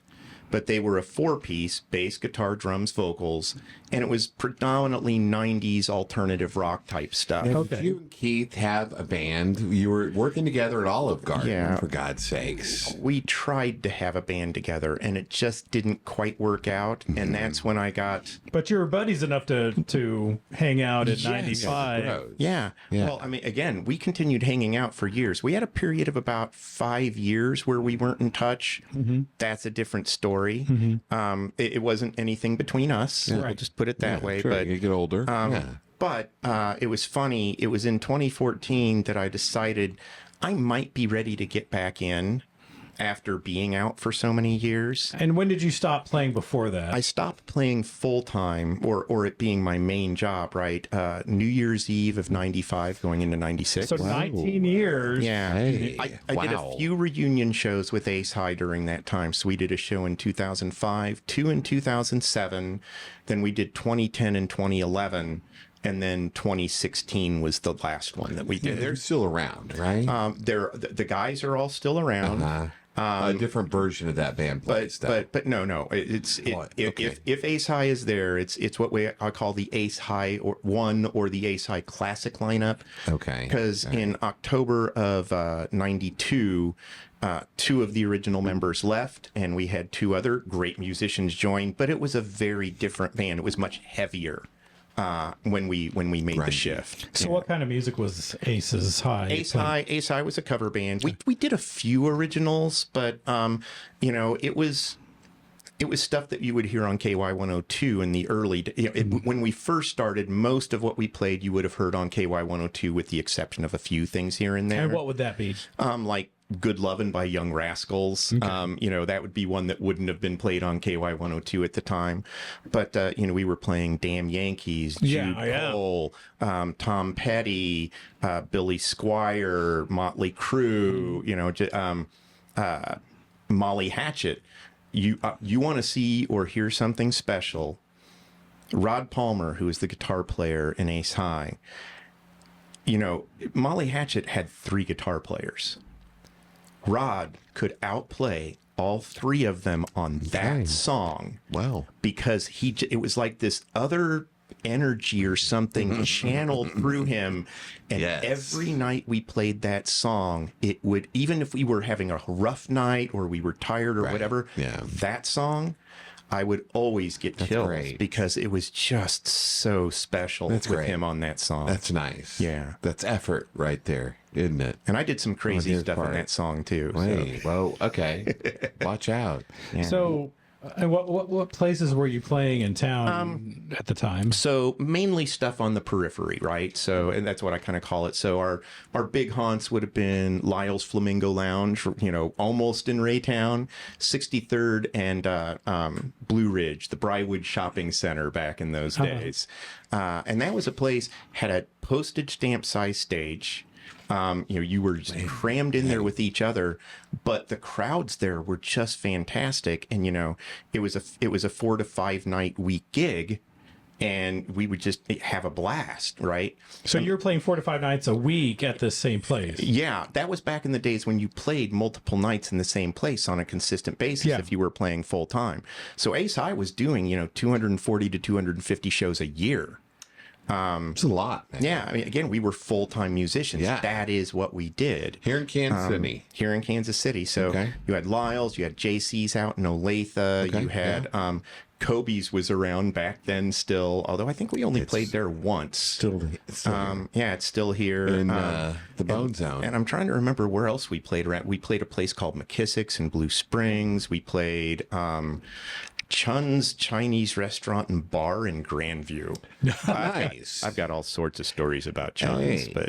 [SPEAKER 3] But they were a 4-piece, bass, guitar, drums, vocals, and it was predominantly 90s alternative rock type stuff.
[SPEAKER 2] Did you and Keith have a band? You were working together at Olive Garden, for God's sakes.
[SPEAKER 3] We tried to have a band together, and it just didn't quite work out. And that's when I got...
[SPEAKER 1] But you were buddies enough to hang out at 95.
[SPEAKER 3] Yeah. Well, I mean, again, we continued hanging out for years. We had a period of about 5 years where we weren't in touch. That's a different story. It wasn't anything between us. We'll just put it that way.
[SPEAKER 2] Sure.
[SPEAKER 3] But
[SPEAKER 2] You get older.
[SPEAKER 3] But it was funny. It was in 2014 that I decided I might be ready to get back in after being out for so many years.
[SPEAKER 1] And when did you stop playing before that?
[SPEAKER 3] I stopped playing full time, or it being my main job, right? New Year's Eve of 95 going into 96.
[SPEAKER 1] So 19 years.
[SPEAKER 3] Yeah.
[SPEAKER 2] Hey,
[SPEAKER 3] I did a few reunion shows with Ace High during that time. So we did a show in 2005, 2 in 2007. Then we did 2010 and 2011. And then 2016 was the last one that we did.
[SPEAKER 2] They're still around, right?
[SPEAKER 3] The guys are all still around.
[SPEAKER 2] A different version of that band plays,
[SPEAKER 3] but no. If Ace High is there, it's what I call the Ace High one or the Ace High Classic lineup.
[SPEAKER 2] Okay.
[SPEAKER 3] Because in October of '92, 2 of the original members left, and we had 2 other great musicians join. But it was a very different band. It was much heavier. When we made the shift.
[SPEAKER 1] So what kind of music was Ace High?
[SPEAKER 3] Ace High was a cover band. We did a few originals, but it was stuff that you would hear on KY 102 in the early when we first started. Most of what we played you would have heard on KY 102, with the exception of a few things here and there.
[SPEAKER 1] And what would that be?
[SPEAKER 3] Like Good Lovin' by Young Rascals. That would be one that wouldn't have been played on KY 102 at the time. But, we were playing Damn Yankees, Jude Cole, Tom Petty, Billy Squier, Motley Crue, Molly Hatchet. You want to see or hear something special? Rod Palmer, who is the guitar player in Ace High, Molly Hatchet had 3 guitar players. Rod could outplay all 3 of them on that song.
[SPEAKER 2] Wow.
[SPEAKER 3] Because it was like this other energy or something channeled through him. And every night we played that song, it would, even if we were having a rough night or we were tired or whatever, that song, I would always get chills because it was just so special with him on that song.
[SPEAKER 2] That's nice.
[SPEAKER 3] Yeah.
[SPEAKER 2] That's effort right there, isn't it?
[SPEAKER 3] And I did some crazy stuff in that song too.
[SPEAKER 2] Hey, well, okay. Watch out.
[SPEAKER 1] Yeah. So, and what places were you playing in town at the time?
[SPEAKER 3] So mainly stuff on the periphery, right? So, and that's what I kind of call it. So our big haunts would have been Lyle's Flamingo Lounge, almost in Raytown, 63rd and Blue Ridge, the Brywood Shopping Center back in those days. And that was a place, had a postage stamp size stage. You were just crammed in there with each other, but the crowds there were just fantastic. And, it was a 4 to 5 night week gig, and we would just have a blast, right?
[SPEAKER 1] So you were playing 4 to 5 nights a week at the same place?
[SPEAKER 3] Yeah, that was back in the days when you played multiple nights in the same place on a consistent basis if you were playing full time. So Ace High was doing, 240 to 250 shows a year.
[SPEAKER 2] It's a lot, man.
[SPEAKER 3] Yeah, I mean, again, we were full-time musicians.
[SPEAKER 2] Yeah.
[SPEAKER 3] That is what we did.
[SPEAKER 2] Here in Kansas City.
[SPEAKER 3] Here in Kansas City. So you had Lyle's, you had JC's out in Olathe, you had Kobe's was around back then still, although I think we only played there once.
[SPEAKER 2] Still here.
[SPEAKER 3] Yeah, it's still here.
[SPEAKER 2] In the Bone Zone.
[SPEAKER 3] And I'm trying to remember where else we played around. We played a place called McKissick's in Blue Springs. We played Chun's Chinese Restaurant and Bar in Grandview.
[SPEAKER 2] Nice.
[SPEAKER 3] I've got all sorts of stories about Chun's, but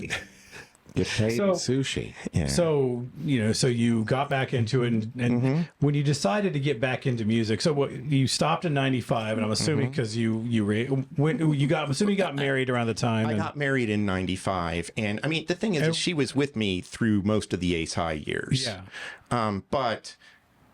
[SPEAKER 2] Get paid
[SPEAKER 1] So-
[SPEAKER 2] in sushi.
[SPEAKER 3] Yeah.
[SPEAKER 1] So, so you got back into it, and when you decided to get back into music, so what, you stopped in 95, and I'm assuming because I'm assuming you got married around the time.
[SPEAKER 3] I
[SPEAKER 1] and,
[SPEAKER 3] got married in 95. And I mean, the thing is, she was with me through most of the Ace High years.
[SPEAKER 1] Yeah.
[SPEAKER 3] But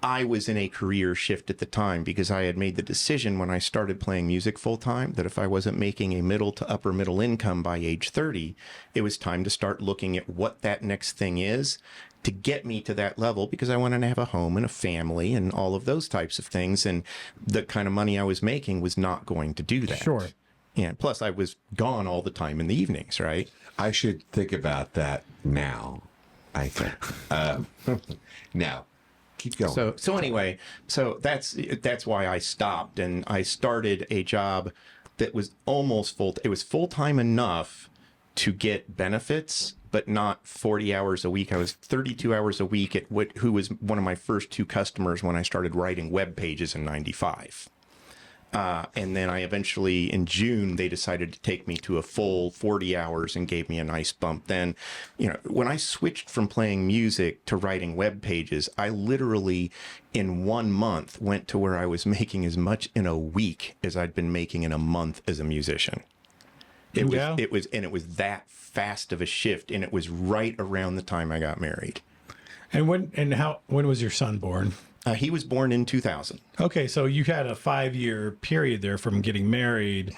[SPEAKER 3] I was in a career shift at the time because I had made the decision when I started playing music full time that if I wasn't making a middle to upper middle income by age 30, it was time to start looking at what that next thing is to get me to that level, because I wanted to have a home and a family and all of those types of things. And the kind of money I was making was not going to do that.
[SPEAKER 1] Sure.
[SPEAKER 3] Yeah. Plus, I was gone all the time in the evenings, right?
[SPEAKER 2] I should think about that now, I think. Now, keep going.
[SPEAKER 3] So anyway, so that's why I stopped, and I started a job that was almost full. It was full time enough to get benefits, but not 40 hours a week. I was 32 hours a week at who was one of my first two customers when I started writing web pages in 95. And then I eventually, in June, they decided to take me to a full 40 hours and gave me a nice bump. Then, when I switched from playing music to writing web pages, I literally, in 1 month, went to where I was making as much in a week as I'd been making in a month as a musician. It was that fast of a shift, and it was right around the time I got married.
[SPEAKER 1] And when was your son born?
[SPEAKER 3] He was born in 2000.
[SPEAKER 1] Okay, so you had a 5-year period there from getting married,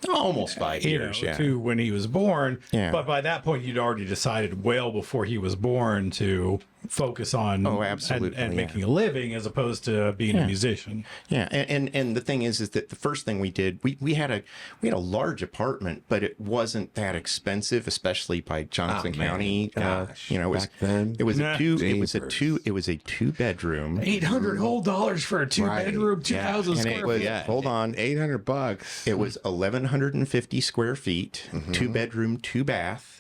[SPEAKER 3] Almost 5 years, yeah.
[SPEAKER 1] to when he was born.
[SPEAKER 3] Yeah.
[SPEAKER 1] But by that point, you'd already decided well before he was born to focus on
[SPEAKER 3] absolutely,
[SPEAKER 1] and
[SPEAKER 3] yeah.
[SPEAKER 1] making a living as opposed to being a musician.
[SPEAKER 3] Yeah, and the thing is that the first thing we did, we had a large apartment, but it wasn't that expensive, especially by Johnson County.
[SPEAKER 2] Gosh,
[SPEAKER 3] it was
[SPEAKER 2] back then?
[SPEAKER 3] it was
[SPEAKER 1] Nah.
[SPEAKER 3] it was a 2-bedroom.
[SPEAKER 1] $800 whole dollars for a 2-bedroom, 2,000
[SPEAKER 3] And
[SPEAKER 1] square
[SPEAKER 3] it was
[SPEAKER 1] feet.
[SPEAKER 3] hold on,
[SPEAKER 2] $800.
[SPEAKER 3] it was 1,150 square feet, 2-bedroom, 2-bath.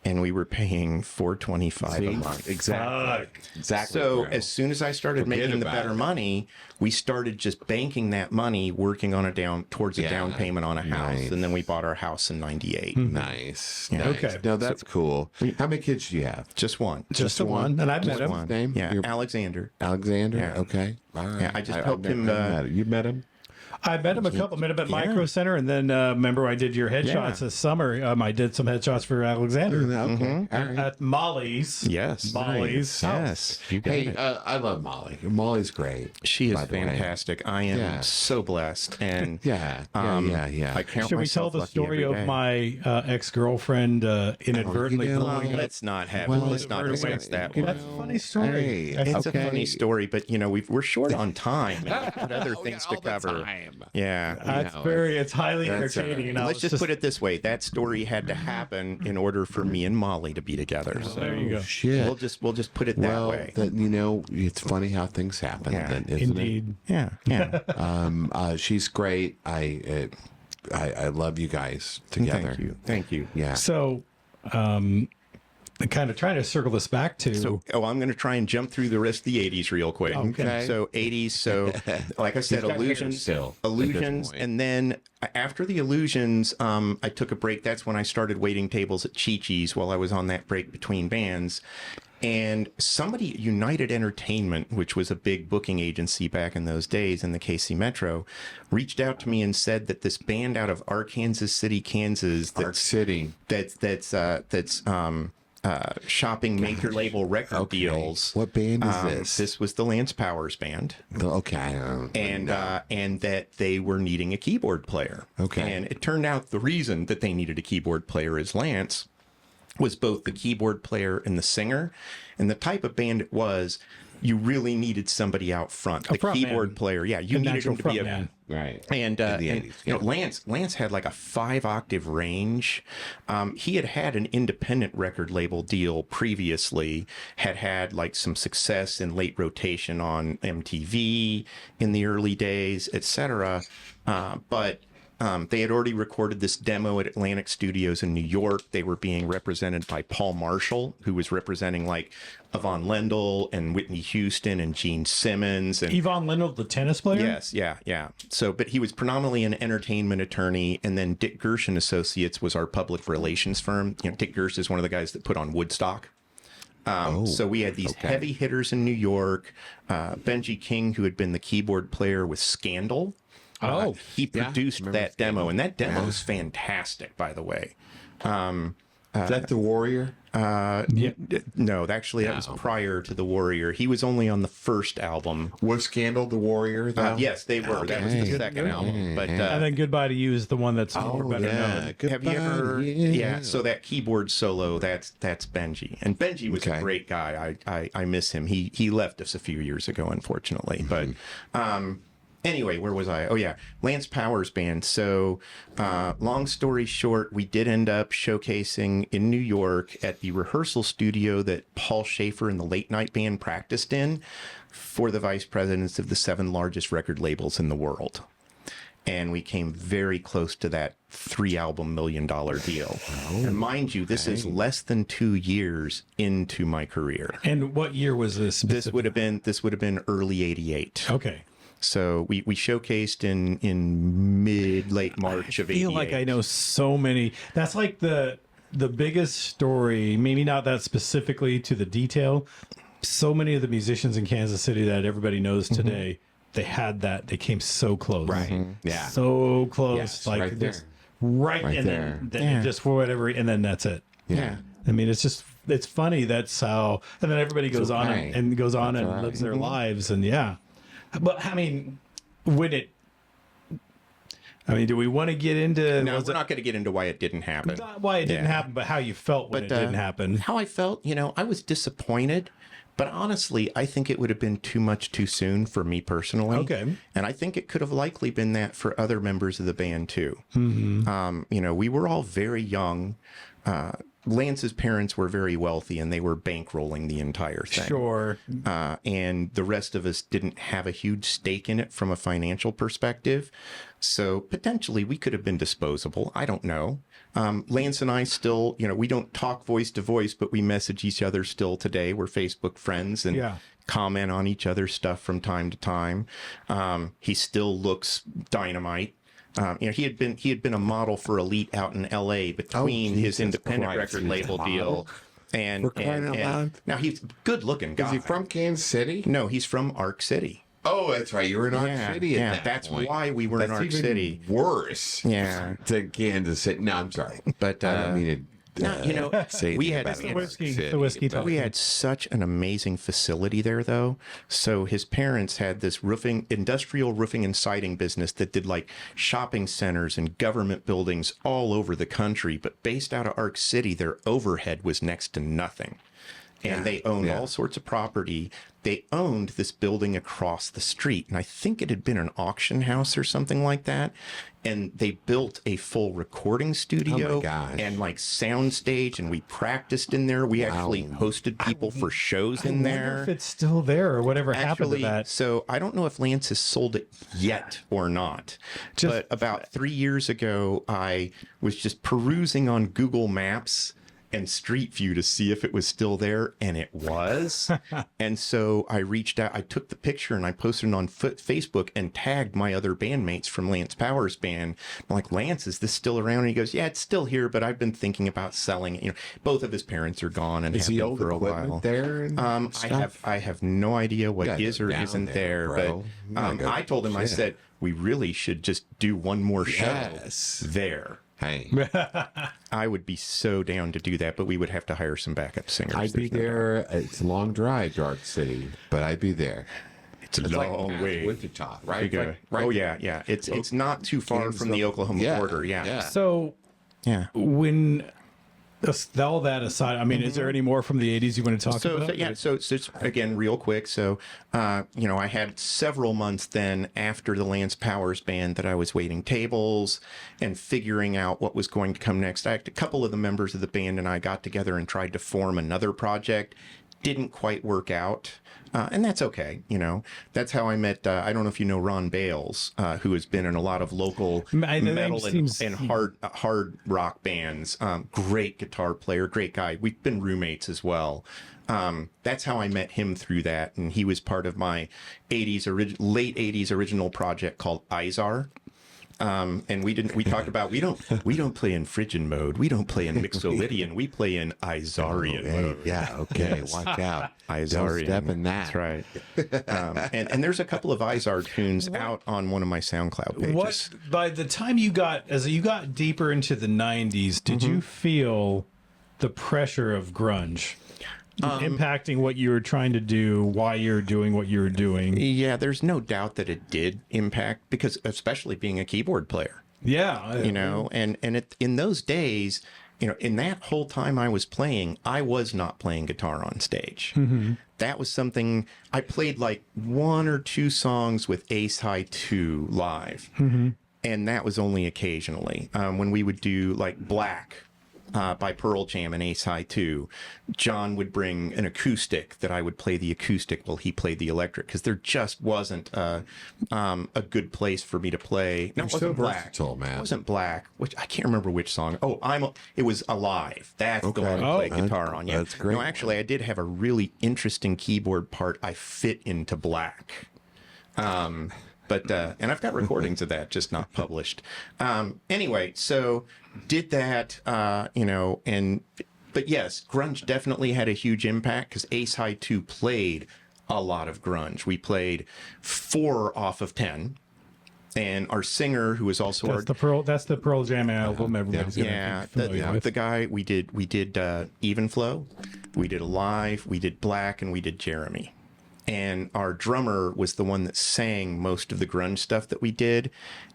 [SPEAKER 3] And we were paying $425 a month.
[SPEAKER 2] Exactly.
[SPEAKER 3] So as soon as I started making the better money, we started just banking that money, working on towards a down payment on a house,
[SPEAKER 2] Nice.
[SPEAKER 3] and then we bought our house in '98.
[SPEAKER 2] Nice. Nice.
[SPEAKER 1] Okay.
[SPEAKER 2] No, that's cool. How many kids do you have?
[SPEAKER 3] Just one.
[SPEAKER 1] Just the one. And I've met him.
[SPEAKER 3] one.
[SPEAKER 2] Name?
[SPEAKER 3] Yeah,
[SPEAKER 2] Your-
[SPEAKER 3] Alexander.
[SPEAKER 2] Alexander?
[SPEAKER 3] Yeah.
[SPEAKER 2] Okay. All right.
[SPEAKER 3] Yeah, I just helped
[SPEAKER 2] I've
[SPEAKER 3] him,
[SPEAKER 2] never met him. You met him?
[SPEAKER 1] I met him met him at Micro Center, and then remember I did your headshots this summer. I did some headshots for Alexander
[SPEAKER 2] Okay. All right.
[SPEAKER 1] at Molly's.
[SPEAKER 3] Yes.
[SPEAKER 1] Molly's house.
[SPEAKER 3] Yes. You got
[SPEAKER 2] Hey,
[SPEAKER 3] it.
[SPEAKER 2] I love Molly. Molly's great.
[SPEAKER 3] She is
[SPEAKER 2] by the way.
[SPEAKER 3] fantastic. I am
[SPEAKER 2] Yeah.
[SPEAKER 3] so blessed. And
[SPEAKER 2] Yeah.
[SPEAKER 3] I count
[SPEAKER 1] Should we tell
[SPEAKER 3] myself
[SPEAKER 1] the
[SPEAKER 3] lucky
[SPEAKER 1] story
[SPEAKER 3] every
[SPEAKER 1] of
[SPEAKER 3] day.
[SPEAKER 1] my ex-girlfriend inadvertently
[SPEAKER 2] you know,
[SPEAKER 1] blowing up?
[SPEAKER 3] Let's not have.
[SPEAKER 2] Well,
[SPEAKER 3] let's not discuss that one.
[SPEAKER 1] That's a funny story.
[SPEAKER 2] Hey,
[SPEAKER 1] That's
[SPEAKER 3] It's a funny story, but we're short on time. And we've got other things to cover. Yeah.
[SPEAKER 1] it's highly
[SPEAKER 2] That's
[SPEAKER 1] entertaining. And I
[SPEAKER 3] Let's
[SPEAKER 1] was
[SPEAKER 3] just put it this way: that story had to happen in order for me and Molly to be together. So
[SPEAKER 1] there you go.
[SPEAKER 2] Shit.
[SPEAKER 3] we'll just put it that
[SPEAKER 2] Well,
[SPEAKER 3] way.
[SPEAKER 2] it's funny how things happen.
[SPEAKER 3] Yeah.
[SPEAKER 2] Then, isn't
[SPEAKER 1] Indeed.
[SPEAKER 3] Yeah.
[SPEAKER 2] She's great. I love you guys together.
[SPEAKER 3] Thank you.
[SPEAKER 2] Yeah.
[SPEAKER 1] So, kind of trying to circle this back to.
[SPEAKER 3] So, I'm going to try and jump through the rest of the 80s real quick.
[SPEAKER 2] Okay.
[SPEAKER 3] So 80s. So, like I said,
[SPEAKER 2] got hair
[SPEAKER 3] illusions,
[SPEAKER 2] still at this point.
[SPEAKER 3] and then after the illusions, I took a break. That's when I started waiting tables at Chi-Chi's while I was on that break between bands. And somebody at United Entertainment, which was a big booking agency back in those days in the KC Metro, reached out to me and said that this band out of Arkansas City, Kansas,
[SPEAKER 2] Ark City.
[SPEAKER 3] that's shopping major label record deals.
[SPEAKER 2] What band is this?
[SPEAKER 3] This was the Lance Powers band,
[SPEAKER 2] Okay. I don't know.
[SPEAKER 3] and that they were needing a keyboard player.
[SPEAKER 2] Okay.
[SPEAKER 3] And it turned out the reason that they needed a keyboard player is Lance was both the keyboard player and the singer, and the type of band it was. You really needed somebody out front, the
[SPEAKER 1] front
[SPEAKER 3] keyboard
[SPEAKER 1] man.
[SPEAKER 3] player. Yeah, you
[SPEAKER 1] A
[SPEAKER 3] needed
[SPEAKER 1] natural
[SPEAKER 3] him to be
[SPEAKER 1] front man.
[SPEAKER 2] Right.
[SPEAKER 3] And,
[SPEAKER 2] In the
[SPEAKER 3] and
[SPEAKER 2] 80s,
[SPEAKER 3] you know,
[SPEAKER 2] yeah.
[SPEAKER 3] Lance had like a 5-octave range. He had an independent record label deal previously, had like some success in late rotation on MTV in the early days, etc. But They had already recorded this demo at Atlantic Studios in New York. They were being represented by Paul Marshall, who was representing like Yvonne Lendl and Whitney Houston and Gene Simmons. And
[SPEAKER 1] Yvonne Lendl, the tennis player?
[SPEAKER 3] yes, yeah. So, but he was predominantly an entertainment attorney, and then Dick Gersh and Associates was our public relations firm. Dick Gersh is one of the guys that put on Woodstock. So we had these heavy hitters in New York. Benji King, who had been the keyboard player with Scandal. He produced that demo, and that demo is fantastic, by the way.
[SPEAKER 2] Is that the Warrior?
[SPEAKER 3] No, actually, that was prior to the Warrior. He was only on the first album.
[SPEAKER 2] Was Scandal the Warrior, though?
[SPEAKER 3] Yes, they were. That was the second album. But
[SPEAKER 1] And then Goodbye to You is the one that's more better known.
[SPEAKER 3] have you ever? Yeah. So that keyboard solo, that's Benji, and Benji was a great guy. I miss him. He left us a few years ago, unfortunately. But anyway, where was I? Oh yeah, Lance Powers Band. So long story short, we did end up showcasing in New York at the rehearsal studio that Paul Schaefer and the Late Night Band practiced in for the vice presidents of the 7 largest record labels in the world. And we came very close to that 3-album $1 million deal. And mind you, this is less than 2 years into my career.
[SPEAKER 1] And what year was this?
[SPEAKER 3] This would have been early '88.
[SPEAKER 1] Okay.
[SPEAKER 3] So we showcased in late March of '88.
[SPEAKER 1] I feel like I know so many. That's like the biggest story, maybe not that specifically to the detail. So many of the musicians in Kansas City that everybody knows today, they had that. They came so close.
[SPEAKER 2] Right. Yeah.
[SPEAKER 1] So close.
[SPEAKER 2] Yes,
[SPEAKER 1] like
[SPEAKER 2] right there.
[SPEAKER 1] just right and
[SPEAKER 2] there.
[SPEAKER 1] then just for whatever, and then that's it.
[SPEAKER 3] Yeah.
[SPEAKER 1] I mean, it's funny. That's how, and then everybody goes on
[SPEAKER 2] okay.
[SPEAKER 1] and goes on
[SPEAKER 2] That's
[SPEAKER 1] and
[SPEAKER 2] all right.
[SPEAKER 1] lives their lives. And yeah. But I mean, do we want to get into?
[SPEAKER 3] No, we're not going to get into why it didn't happen.
[SPEAKER 1] Not why it didn't happen, but how you felt when it didn't happen.
[SPEAKER 3] How I felt, I was disappointed, but honestly, I think it would have been too much too soon for me personally.
[SPEAKER 1] Okay.
[SPEAKER 3] And I think it could have likely been that for other members of the band too. Mm-hmm. We were all very young. Lance's parents were very wealthy and they were bankrolling the entire thing.
[SPEAKER 1] Sure.
[SPEAKER 3] And the rest of us didn't have a huge stake in it from a financial perspective. So potentially we could have been disposable. I don't know. Lance and I still, we don't talk voice to voice, but we message each other still today. We're Facebook friends and comment on each other's stuff from time to time. He still looks dynamite. He had been a model for Elite out in L.A. between his independent record label deal and now he's a good looking guy.
[SPEAKER 2] Is he from Kansas City?
[SPEAKER 3] No, he's from Arc City.
[SPEAKER 2] Oh, that's right. You were in Arc City at that
[SPEAKER 3] that's
[SPEAKER 2] point.
[SPEAKER 3] why we were in Arc
[SPEAKER 2] even
[SPEAKER 3] City.
[SPEAKER 2] Worse.
[SPEAKER 3] Yeah.
[SPEAKER 2] Than Kansas City. No, I'm sorry.
[SPEAKER 3] But
[SPEAKER 2] I don't mean to say
[SPEAKER 3] we had
[SPEAKER 2] about
[SPEAKER 1] the
[SPEAKER 2] Arc
[SPEAKER 1] whiskey
[SPEAKER 2] City,
[SPEAKER 1] talk.
[SPEAKER 3] we had such an amazing facility there, though. So his parents had this industrial roofing and siding business that did like shopping centers and government buildings all over the country. But based out of Arc City, their overhead was next to nothing. And they owned all sorts of property. They owned this building across the street. And I think it had been an auction house or something like that. And they built a full recording studio and like sound stage. And we practiced in there. We actually hosted people for shows in there.
[SPEAKER 1] I wonder if it's still there or whatever happened to that.
[SPEAKER 3] So I don't know if Lance has sold it yet or not. But about 3 years ago, I was just perusing on Google Maps and Street View to see if it was still there, and it was. And so I reached out, I took the picture and I posted it on Facebook and tagged my other bandmates from Lance Powers Band. I'm like, Lance, is this still around? And he goes, yeah, it's still here, but I've been thinking about selling it. Both of his parents are gone and have been for a while.
[SPEAKER 2] There
[SPEAKER 3] I have no idea what is or isn't there,
[SPEAKER 2] bro.
[SPEAKER 3] But I told him, I said, we really should just do one more show there.
[SPEAKER 2] Hey,
[SPEAKER 3] I would be so down to do that, but we would have to hire some backup singers.
[SPEAKER 2] I'd be there. It's a long drive, Dark City, but I'd be there.
[SPEAKER 3] It's a long way.
[SPEAKER 2] Wichita, right?
[SPEAKER 3] Right? Oh yeah. It's not too far from the Oklahoma border. Yeah.
[SPEAKER 1] So when all that aside, I mean, is there any more from the 80s you want to talk about?
[SPEAKER 3] So again, real quick. So, I had several months then after the Lance Powers Band that I was waiting tables and figuring out what was going to come next. A couple of the members of the band and I got together and tried to form another project. didn't quite work out. And that's okay, you know. That's how I met. I don't know if you know Ron Bales, who has been in a lot of local metal and hard rock bands. Great guitar player, great guy. We've been roommates as well. That's how I met him through that, and he was part of my late '80s original project called Izar. And we talked about we don't play in Phrygian mode, we don't play in Mixolydian, we play in Izarian mode.
[SPEAKER 2] Yeah, okay, watch out.
[SPEAKER 3] Izarian.
[SPEAKER 2] Don't step in that.
[SPEAKER 3] That's right. And there's a couple of Izar tunes out on one of my SoundCloud pages.
[SPEAKER 1] What, by the time you got deeper into the 90s, did you feel the pressure of grunge impacting what you were trying to do, why you're doing what you were doing?
[SPEAKER 3] Yeah, there's no doubt that it did impact, because especially being a keyboard player.
[SPEAKER 1] Yeah.
[SPEAKER 3] You know, and in those days, you know, in that whole time I was playing, I was not playing guitar on stage. That was something I played, like 1 or 2 songs with Ace High 2 live. And that was only occasionally. When we would do like Black by Pearl Jam and Ace High 2, John would bring an acoustic that I would play the acoustic while he played the electric, because there just wasn't a good place for me to play. No, it wasn't Black.
[SPEAKER 2] Versatile, man.
[SPEAKER 3] It wasn't Black, which I can't remember which song. Oh, it was Alive. That's the one I played guitar on. Yeah,
[SPEAKER 2] that's great.
[SPEAKER 3] No, actually, I did have a really interesting keyboard part I fit into Black. But and I've got recordings of that, just not published. Anyway, so did that, you know, but yes, grunge definitely had a huge impact, because Ace High 2 played a lot of grunge. We played 4 off of 10. And our singer, who was also
[SPEAKER 1] that's the Pearl Jam album. Everybody's gonna be familiar with.
[SPEAKER 3] The guy we did Even Flow, we did Alive, we did Black, and we did Jeremy. And our drummer was the one that sang most of the grunge stuff that we did,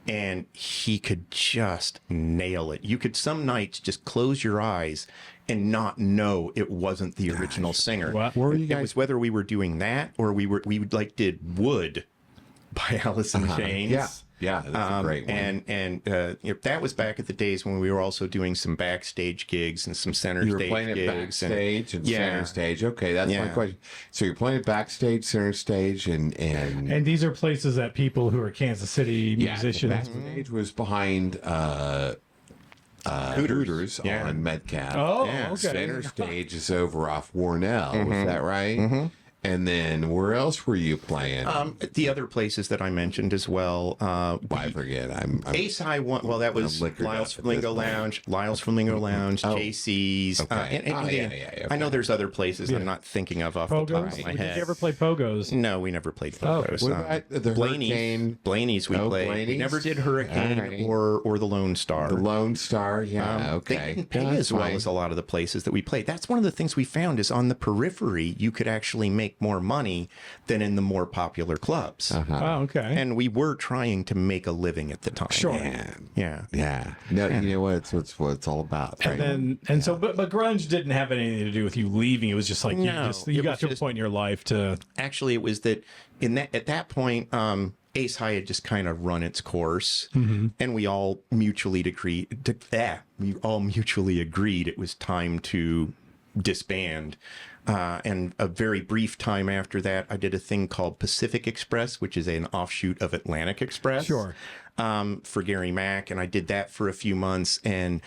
[SPEAKER 3] and he could just nail it. You could some nights just close your eyes and not know it wasn't the original singer.
[SPEAKER 1] What?
[SPEAKER 2] Where were you guys?
[SPEAKER 3] It was whether we were doing that or we did Wood by Alice in Chains.
[SPEAKER 2] Yeah, that's a great one.
[SPEAKER 3] And that was back at the days when we were also doing some backstage gigs and some center stage gigs.
[SPEAKER 2] You were playing it backstage and center stage. Okay, that's my question. So you're playing it backstage, center stage, and
[SPEAKER 1] these are places that people who are Kansas City musicians.
[SPEAKER 2] Backstage was behind Hooters on Metcalf.
[SPEAKER 1] Oh, okay.
[SPEAKER 2] Center stage is over off Warnell. Was that right? And then where else were you playing?
[SPEAKER 3] The other places that I mentioned as well.
[SPEAKER 2] I forget. I'm
[SPEAKER 3] Ace High one. Well, that was Lyle's Flamingo Lounge, JC's.
[SPEAKER 2] Okay.
[SPEAKER 3] I know there's other places I'm not thinking of off the top of my head.
[SPEAKER 1] Did you ever play Pogos?
[SPEAKER 3] No, we never played Pogos.
[SPEAKER 2] What about the Hurricane?
[SPEAKER 3] Blaney's we played.
[SPEAKER 2] Blaney's?
[SPEAKER 3] We never did Hurricane or the Lone Star.
[SPEAKER 2] The Lone Star, yeah,
[SPEAKER 3] They didn't pay as well as a lot of the places that we played. That's one of the things we found is on the periphery, you could actually make more money than in the more popular clubs.
[SPEAKER 1] Oh, okay.
[SPEAKER 3] And we were trying to make a living at the time.
[SPEAKER 1] Sure.
[SPEAKER 2] Yeah. No, you know what? It's what it's all about. Right?
[SPEAKER 1] But grunge didn't have anything to do with you leaving. It was just like you got to a point in your life to.
[SPEAKER 3] Actually, it was that at that point, Ace High had just kind of run its course, and we all mutually agreed it was time to disband. And a very brief time after that, I did a thing called Pacific Express, which is an offshoot of Atlantic Express.
[SPEAKER 1] Sure.
[SPEAKER 3] For Gary Mack, and I did that for a few months, and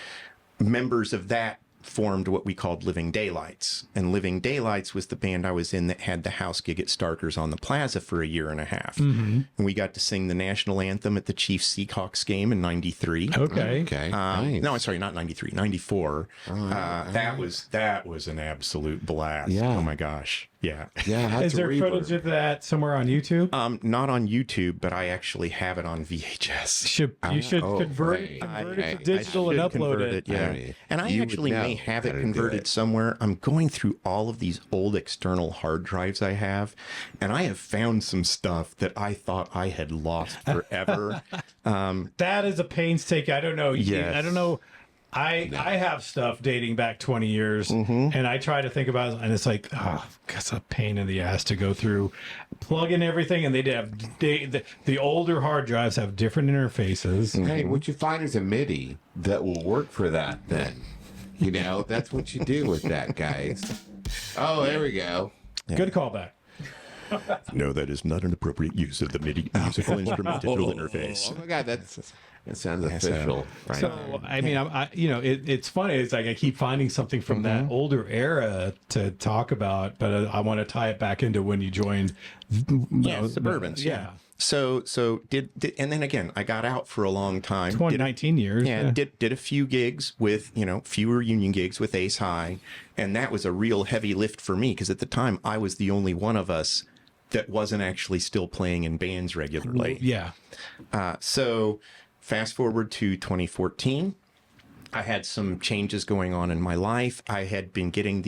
[SPEAKER 3] members of that formed what we called Living Daylights. And Living Daylights was the band I was in that had the house gig at Starker's on the Plaza for a year and a half. And we got to sing the national anthem at the Chiefs Seahawks game in 93.
[SPEAKER 1] Okay.
[SPEAKER 2] Nice.
[SPEAKER 3] No, I'm sorry, not 93, 94. That was an absolute blast.
[SPEAKER 2] Yeah.
[SPEAKER 3] Oh my gosh. Yeah.
[SPEAKER 2] Yeah.
[SPEAKER 1] Is there footage of that somewhere on YouTube?
[SPEAKER 3] Not on YouTube, but I actually have it on VHS.
[SPEAKER 1] You should convert it to digital and upload it.
[SPEAKER 3] Yeah. And I actually may have it converted somewhere. I'm going through all of these old external hard drives I have, and I have found some stuff that I thought I had lost forever.
[SPEAKER 1] That is a painstaking. I don't know.
[SPEAKER 3] Yes.
[SPEAKER 1] I don't know. I have stuff dating back 20 years, and I try to think about it, and it's like, it's a pain in the ass to go through, plug in everything, and the older hard drives have different interfaces.
[SPEAKER 2] Hey, what you find is a MIDI that will work for that then. You know, that's what you do with that, guys. Oh, there we go.
[SPEAKER 1] Good callback.
[SPEAKER 3] No, that is not an appropriate use of the MIDI musical instrument digital interface.
[SPEAKER 2] Oh my God, that sounds official. Right
[SPEAKER 1] So
[SPEAKER 2] there.
[SPEAKER 1] I mean, it's funny. It's like I keep finding something from that older era to talk about, but I want to tie it back into when you joined.
[SPEAKER 3] Suburbans.
[SPEAKER 1] Yeah,
[SPEAKER 3] So did and then again, I got out for a long time.
[SPEAKER 1] 19 years.
[SPEAKER 3] Yeah, did a few gigs with, fewer union gigs with Ace High. And that was a real heavy lift for me because at the time I was the only one of us that wasn't actually still playing in bands regularly.
[SPEAKER 1] Yeah.
[SPEAKER 3] So fast forward to 2014, I had some changes going on in my life. I had been getting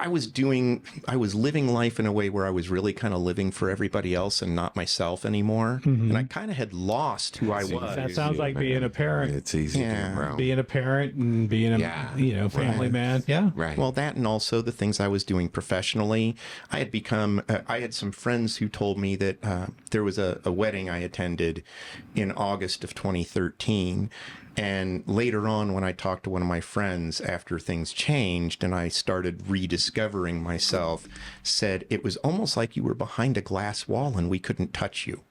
[SPEAKER 3] I was living life in a way where I was really kind of living for everybody else and not myself anymore. And I kind of had lost who I was.
[SPEAKER 1] That sounds like being a parent.
[SPEAKER 2] It's easy to grow.
[SPEAKER 1] Being a parent and being a family man. Yeah.
[SPEAKER 2] Right.
[SPEAKER 3] Well, that and also the things I was doing professionally. I had some friends who told me that there was a wedding I attended in August of 2013. And later on, when I talked to one of my friends after things changed and I started rediscovering myself, said it was almost like you were behind a glass wall and we couldn't touch you.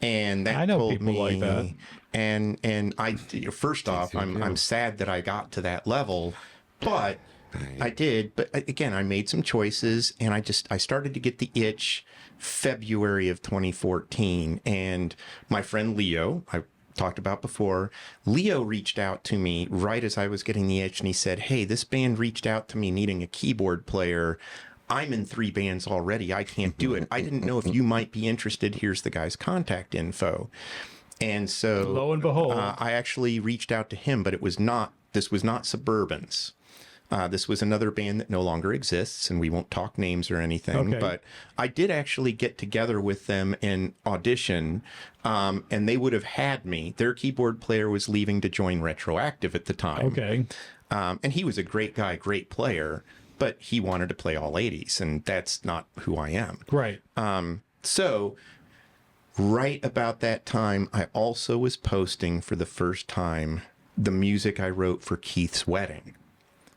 [SPEAKER 3] And that
[SPEAKER 1] I know
[SPEAKER 3] told
[SPEAKER 1] people
[SPEAKER 3] me,
[SPEAKER 1] like that.
[SPEAKER 3] and I first off, I'm sad that I got to that level, but I did. But again, I made some choices, and I started to get the itch February of 2014, and my friend Leo, I talked about before, Leo reached out to me right as I was getting the itch, and he said, "Hey, this band reached out to me needing a keyboard player. I'm in 3 bands already. I can't do it. I didn't know if you might be interested. Here's the guy's contact info." And so
[SPEAKER 1] Lo and behold.
[SPEAKER 3] I actually reached out to him, but this was not Suburbans. This was another band that no longer exists, and we won't talk names or anything.
[SPEAKER 1] Okay.
[SPEAKER 3] But I did actually get together with them and audition, and they would have had me. Their keyboard player was leaving to join Retroactive at the time.
[SPEAKER 1] Okay.
[SPEAKER 3] And he was a great guy, great player, but he wanted to play all 80s, and that's not who I am.
[SPEAKER 1] Right.
[SPEAKER 3] So right about that time, I also was posting for the first time the music I wrote for Keith's wedding.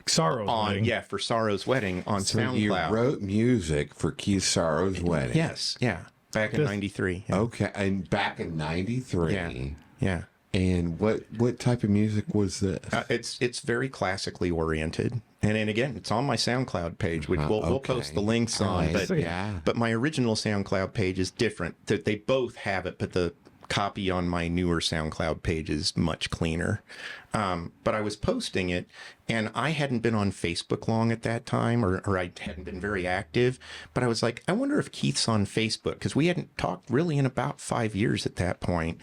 [SPEAKER 1] Sorrow's wedding.
[SPEAKER 3] For Sorrow's wedding on
[SPEAKER 2] So
[SPEAKER 3] SoundCloud.
[SPEAKER 2] you wrote music for Keith Sorrow's wedding.
[SPEAKER 3] Yes, yeah. Back in 93. Yeah.
[SPEAKER 2] Okay, and back in '93.
[SPEAKER 3] Yeah. Yeah.
[SPEAKER 2] And what type of music was this?
[SPEAKER 3] It's very classically oriented. And then again, it's on my SoundCloud page, which we'll post the links on.
[SPEAKER 2] Right.
[SPEAKER 3] But but my original SoundCloud page is different. They both have it, but the copy on my newer SoundCloud page is much cleaner. But I was posting it, and I hadn't been on Facebook long at that time, or I hadn't been very active. But I was like, I wonder if Keith's on Facebook, because we hadn't talked really in about 5 years at that point.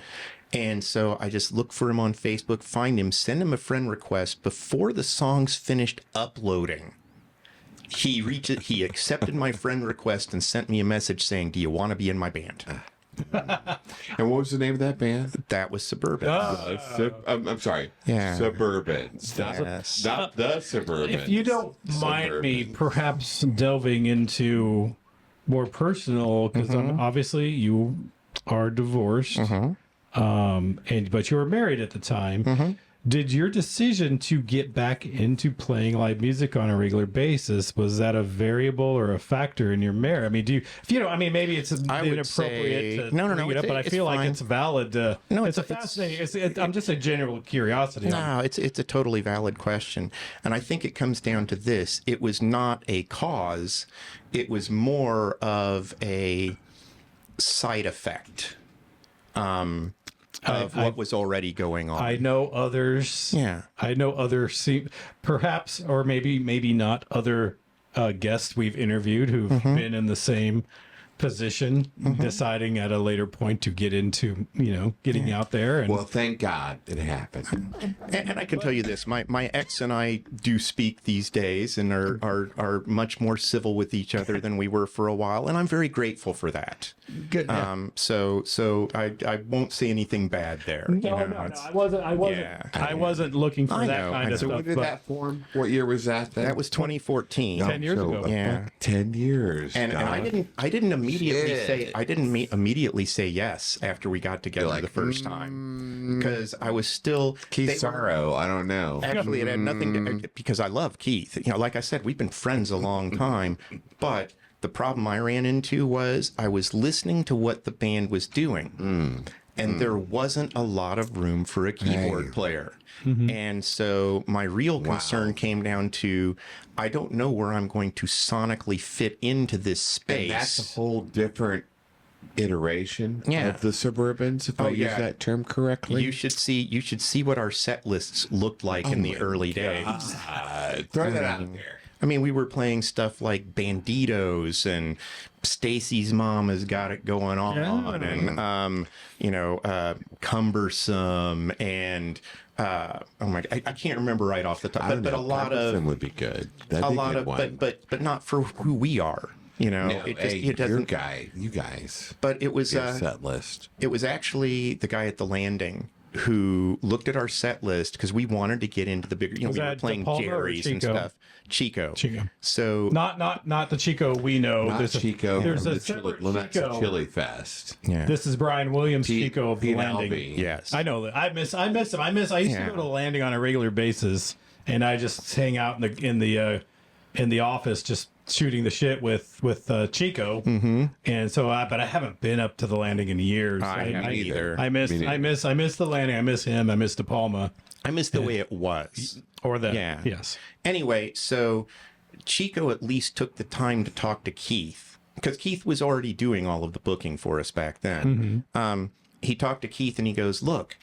[SPEAKER 3] And so I just look for him on Facebook, find him, send him a friend request. Before the songs finished uploading, he accepted my friend request and sent me a message saying, "Do you want to be in my band?"
[SPEAKER 2] And what was the name of that band?
[SPEAKER 3] That was Suburban.
[SPEAKER 2] I'm sorry.
[SPEAKER 3] Yeah.
[SPEAKER 2] Suburbans.
[SPEAKER 3] Yes.
[SPEAKER 2] Not the Suburbans.
[SPEAKER 1] If you don't mind me perhaps delving into more personal, because obviously you are divorced, but you were married at the time. Did your decision to get back into playing live music on a regular basis, was that a variable or a factor in your marriage? I mean, maybe it's inappropriate to bring it up, but I feel like it's valid. It's a fascinating. I'm just a general curiosity.
[SPEAKER 3] No, it's a totally valid question, and I think it comes down to this: it was not a cause; it was more of a side effect. Of what was already going on.
[SPEAKER 1] I know others.
[SPEAKER 3] Yeah.
[SPEAKER 1] I know other, perhaps, or maybe not other guests we've interviewed who've been in the same position, deciding at a later point to get into, getting out there. And
[SPEAKER 2] Well, thank God it happened.
[SPEAKER 3] And I can tell you this: my ex and I do speak these days, and are much more civil with each other than we were for a while, and I'm very grateful for that.
[SPEAKER 1] Good.
[SPEAKER 3] So I won't say anything bad there.
[SPEAKER 1] No, I wasn't looking for
[SPEAKER 3] I
[SPEAKER 1] that
[SPEAKER 3] know,
[SPEAKER 1] kind
[SPEAKER 3] I
[SPEAKER 1] of
[SPEAKER 2] So
[SPEAKER 1] stuff.
[SPEAKER 2] when did
[SPEAKER 1] but
[SPEAKER 2] that form? What year was that then?
[SPEAKER 3] That was 2014.
[SPEAKER 1] 10 years ago.
[SPEAKER 3] Yeah.
[SPEAKER 2] 10 years.
[SPEAKER 3] And I
[SPEAKER 2] God.
[SPEAKER 3] didn't immediately say yes after we got together the first time, because I was still
[SPEAKER 2] Keith Sorrow. I don't know.
[SPEAKER 3] Actually, it had nothing to, because I love Keith. You know, like I said, we've been friends a long time, but the problem I ran into was I was listening to what the band was doing, and there wasn't a lot of room for a keyboard player. And so my real concern came down to, I don't know where I'm going to sonically fit into this space.
[SPEAKER 2] And that's a whole different iteration of the Suburbans, if I use that term correctly.
[SPEAKER 3] You should see what our set lists looked like in the early days.
[SPEAKER 2] Throw that out there.
[SPEAKER 3] I mean, we were playing stuff like Banditos and Stacy's Mom Has Got It Going On, and Cumbersome, and I can't remember right off the top, but a lot of
[SPEAKER 2] would be good. That'd be a good one.
[SPEAKER 3] but not for who we are. You know,
[SPEAKER 2] No, it doesn't. You guys.
[SPEAKER 3] But it was
[SPEAKER 2] your set list.
[SPEAKER 3] It was actually the guy at the landing who looked at our set list, because we wanted to get into the bigger. You know, we were playing Jerry's and stuff. Chico. So
[SPEAKER 1] not the Chico we know.
[SPEAKER 2] Not Chico.
[SPEAKER 1] There's a
[SPEAKER 2] Chico. Chili Fest.
[SPEAKER 3] Yeah.
[SPEAKER 1] This is Brian Williams, Chico of the landing.
[SPEAKER 3] Yes,
[SPEAKER 1] I know that. I miss him. I used to go to the landing on a regular basis, and I just hang out in the office, just shooting the shit with Chico. And so, but I haven't been up to the landing in years.
[SPEAKER 3] I haven't either.
[SPEAKER 1] I miss the landing. I miss him. I miss De Palma.
[SPEAKER 3] I miss the way it was.
[SPEAKER 1] Yes.
[SPEAKER 3] Anyway, so Chico at least took the time to talk to Keith, because Keith was already doing all of the booking for us back then. He talked to Keith and he goes, look,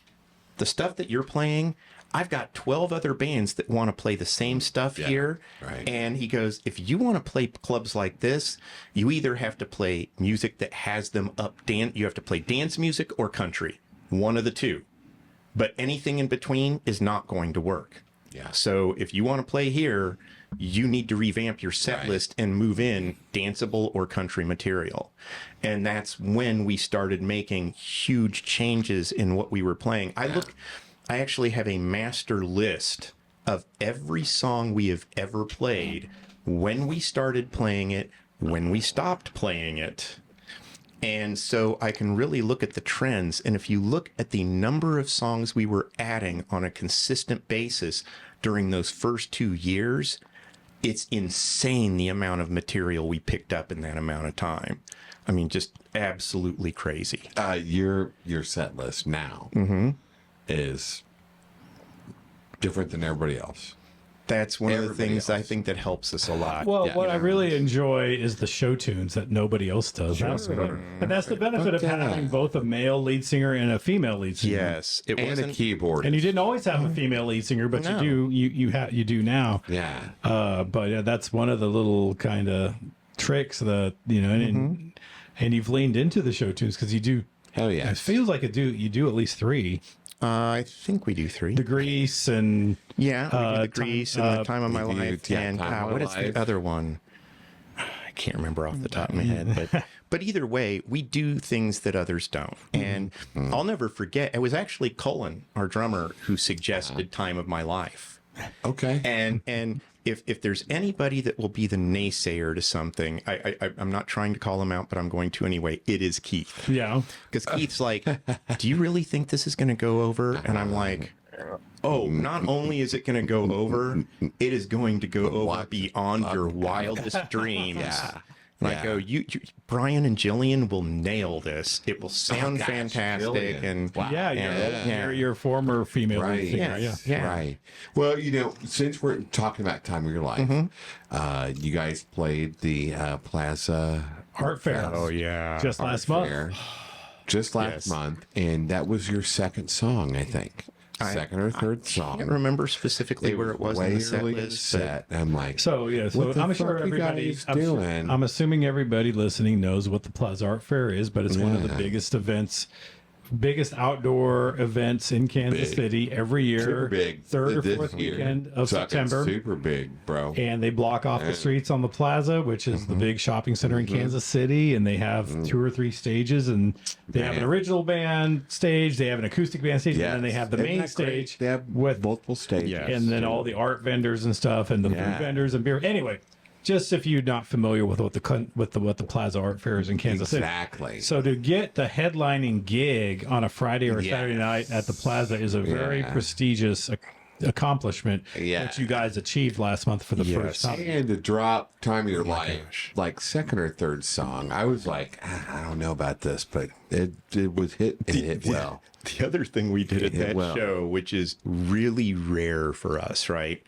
[SPEAKER 3] the stuff that you're playing, I've got 12 other bands that want to play the same stuff here.
[SPEAKER 2] Right.
[SPEAKER 3] And he goes, if you want to play clubs like this, you either have to play music that has them you have to play dance music or country, one of the two. But anything in between is not going to work.
[SPEAKER 2] Yeah.
[SPEAKER 3] So if you want to play here, you need to revamp your set list and move in danceable or country material. And that's when we started making huge changes in what we were playing. I actually have a master list of every song we have ever played, when we started playing it, when we stopped playing it. And so I can really look at the trends. And if you look at the number of songs we were adding on a consistent basis during those first 2 years, it's insane the amount of material we picked up in that amount of time. I mean, just absolutely crazy.
[SPEAKER 2] Your set list now is different than everybody else.
[SPEAKER 3] That's one of the things I think that helps us a lot.
[SPEAKER 1] Well, what I really enjoy is the show tunes that nobody else does. And that's the benefit of having both a male lead singer and a female lead singer.
[SPEAKER 3] Yes,
[SPEAKER 2] it was a keyboard.
[SPEAKER 1] And you didn't always have a female lead singer, but you do now.
[SPEAKER 2] Yeah.
[SPEAKER 1] But that's one of the little kind of tricks that and you've leaned into the show tunes, because you do.
[SPEAKER 2] Hell yeah!
[SPEAKER 1] It feels like you do at least 3.
[SPEAKER 3] I think we do 3.
[SPEAKER 1] The Grease and
[SPEAKER 3] we do the Grease and The Time of My Life, and what is the other one? I can't remember off the top of my head, but either way, we do things that others don't. And I'll never forget, it was actually Cullen, our drummer, who suggested Time of My Life.
[SPEAKER 2] Okay.
[SPEAKER 3] And if there's anybody that will be the naysayer to something, I'm not trying to call him out, but I'm going to anyway. It is Keith.
[SPEAKER 1] Yeah.
[SPEAKER 3] Because Keith's like, do you really think this is going to go over? And I'm like, oh, not only is it going to go over, it is going to go over beyond your wildest dreams. And I go, Brian and Jillian will nail this. It will sound fantastic.
[SPEAKER 2] Jillian.
[SPEAKER 3] And
[SPEAKER 1] your former female lead singer.
[SPEAKER 2] Right. Well, since we're talking about time of your life, you guys played the Plaza
[SPEAKER 1] Art Fair.
[SPEAKER 3] Oh yeah,
[SPEAKER 1] just last month.
[SPEAKER 2] Just last month, and that was your second song, I think. Second or third song.
[SPEAKER 3] I can't remember specifically where it was in the set list.
[SPEAKER 2] I'm like,
[SPEAKER 1] so I'm sure everybody. I'm assuming everybody listening knows what the Plaza Art Fair is, but it's one of the biggest outdoor events in Kansas City every year.
[SPEAKER 2] Super big.
[SPEAKER 1] Third or fourth weekend of September.
[SPEAKER 2] Super big, bro.
[SPEAKER 1] And they block off the streets on the Plaza, which is the big shopping center in Kansas City. And they have 2 or 3 stages, and they have an original band stage, they have an acoustic band stage, and then they have the main stage.
[SPEAKER 2] They have
[SPEAKER 1] with
[SPEAKER 2] multiple stages.
[SPEAKER 1] And then all the art vendors and stuff, and the food vendors and beer. Anyway, just if you're not familiar with what the Plaza Art Fair is in Kansas City.
[SPEAKER 2] Exactly.
[SPEAKER 1] So to get the headlining gig on a Friday or Saturday night at the Plaza is a very prestigious accomplishment that you guys achieved last month for the first time.
[SPEAKER 2] And to drop Time of Your Life, like second or third song, I was like, I don't know about this, but it was hit well.
[SPEAKER 3] The other thing we did at that show, which is really rare for us, right,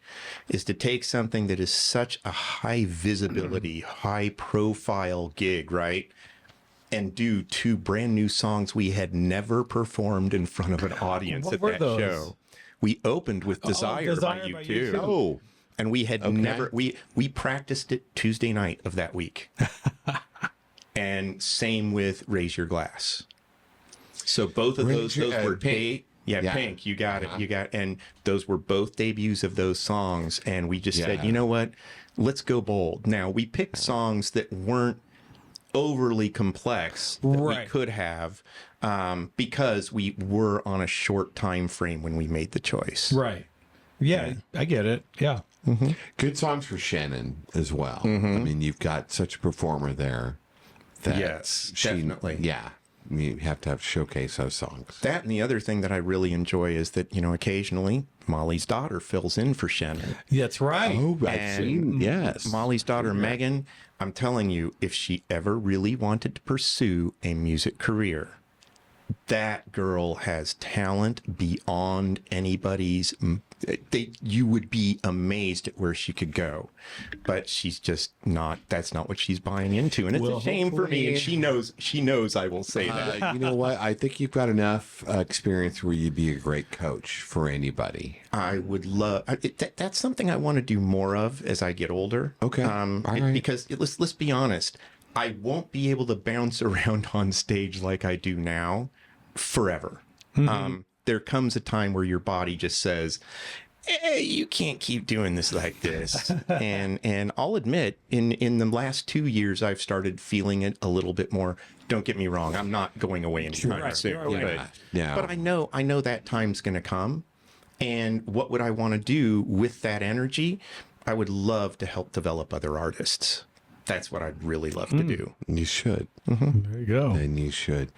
[SPEAKER 3] is to take something that is such a high visibility, high profile gig, right, and do 2 brand new songs we had never performed in front of an audience at that show. We opened with Desire by U2.
[SPEAKER 2] Oh,
[SPEAKER 3] and we had never, we practiced it Tuesday night of that week. And same with Raise Your Glass. So both of those were
[SPEAKER 2] Pink.
[SPEAKER 3] Pink. You got it. And those were both debuts of those songs. And we just said, you know what? Let's go bold. Now, we picked songs that weren't overly complex that we could have, because we were on a short time frame when we made the choice.
[SPEAKER 1] Right. Yeah, I get it. Yeah.
[SPEAKER 2] Mm-hmm. Good songs for Shannon as well. I mean, you've got such a performer there.
[SPEAKER 3] Definitely.
[SPEAKER 2] Yeah. You have to showcase those songs.
[SPEAKER 3] That, and the other thing that I really enjoy is that, occasionally Molly's daughter fills in for Shannon.
[SPEAKER 1] That's right.
[SPEAKER 2] Oh, I've seen, yes.
[SPEAKER 3] Molly's daughter, Megan, I'm telling you, if she ever really wanted to pursue a music career, that girl has talent beyond anybody's. You would be amazed at where she could go, but she's just not. That's not what she's buying into, and it's a shame for me. And she knows I will say that.
[SPEAKER 2] You know what? I think you've got enough experience where you'd be a great coach for anybody.
[SPEAKER 3] I would love. That's something I want to do more of as I get older.
[SPEAKER 2] Okay, all right.
[SPEAKER 3] Because let's be honest, I won't be able to bounce around on stage like I do now forever. There comes a time where your body just says, you can't keep doing this like this. and I'll admit, in the last 2 years, I've started feeling it a little bit more. Don't get me wrong, I'm not going away anytime soon. But I know that time's going to come. And what would I want to do with that energy? I would love to help develop other artists. That's what I'd really love to do.
[SPEAKER 2] You should.
[SPEAKER 1] There you go.
[SPEAKER 2] And you should.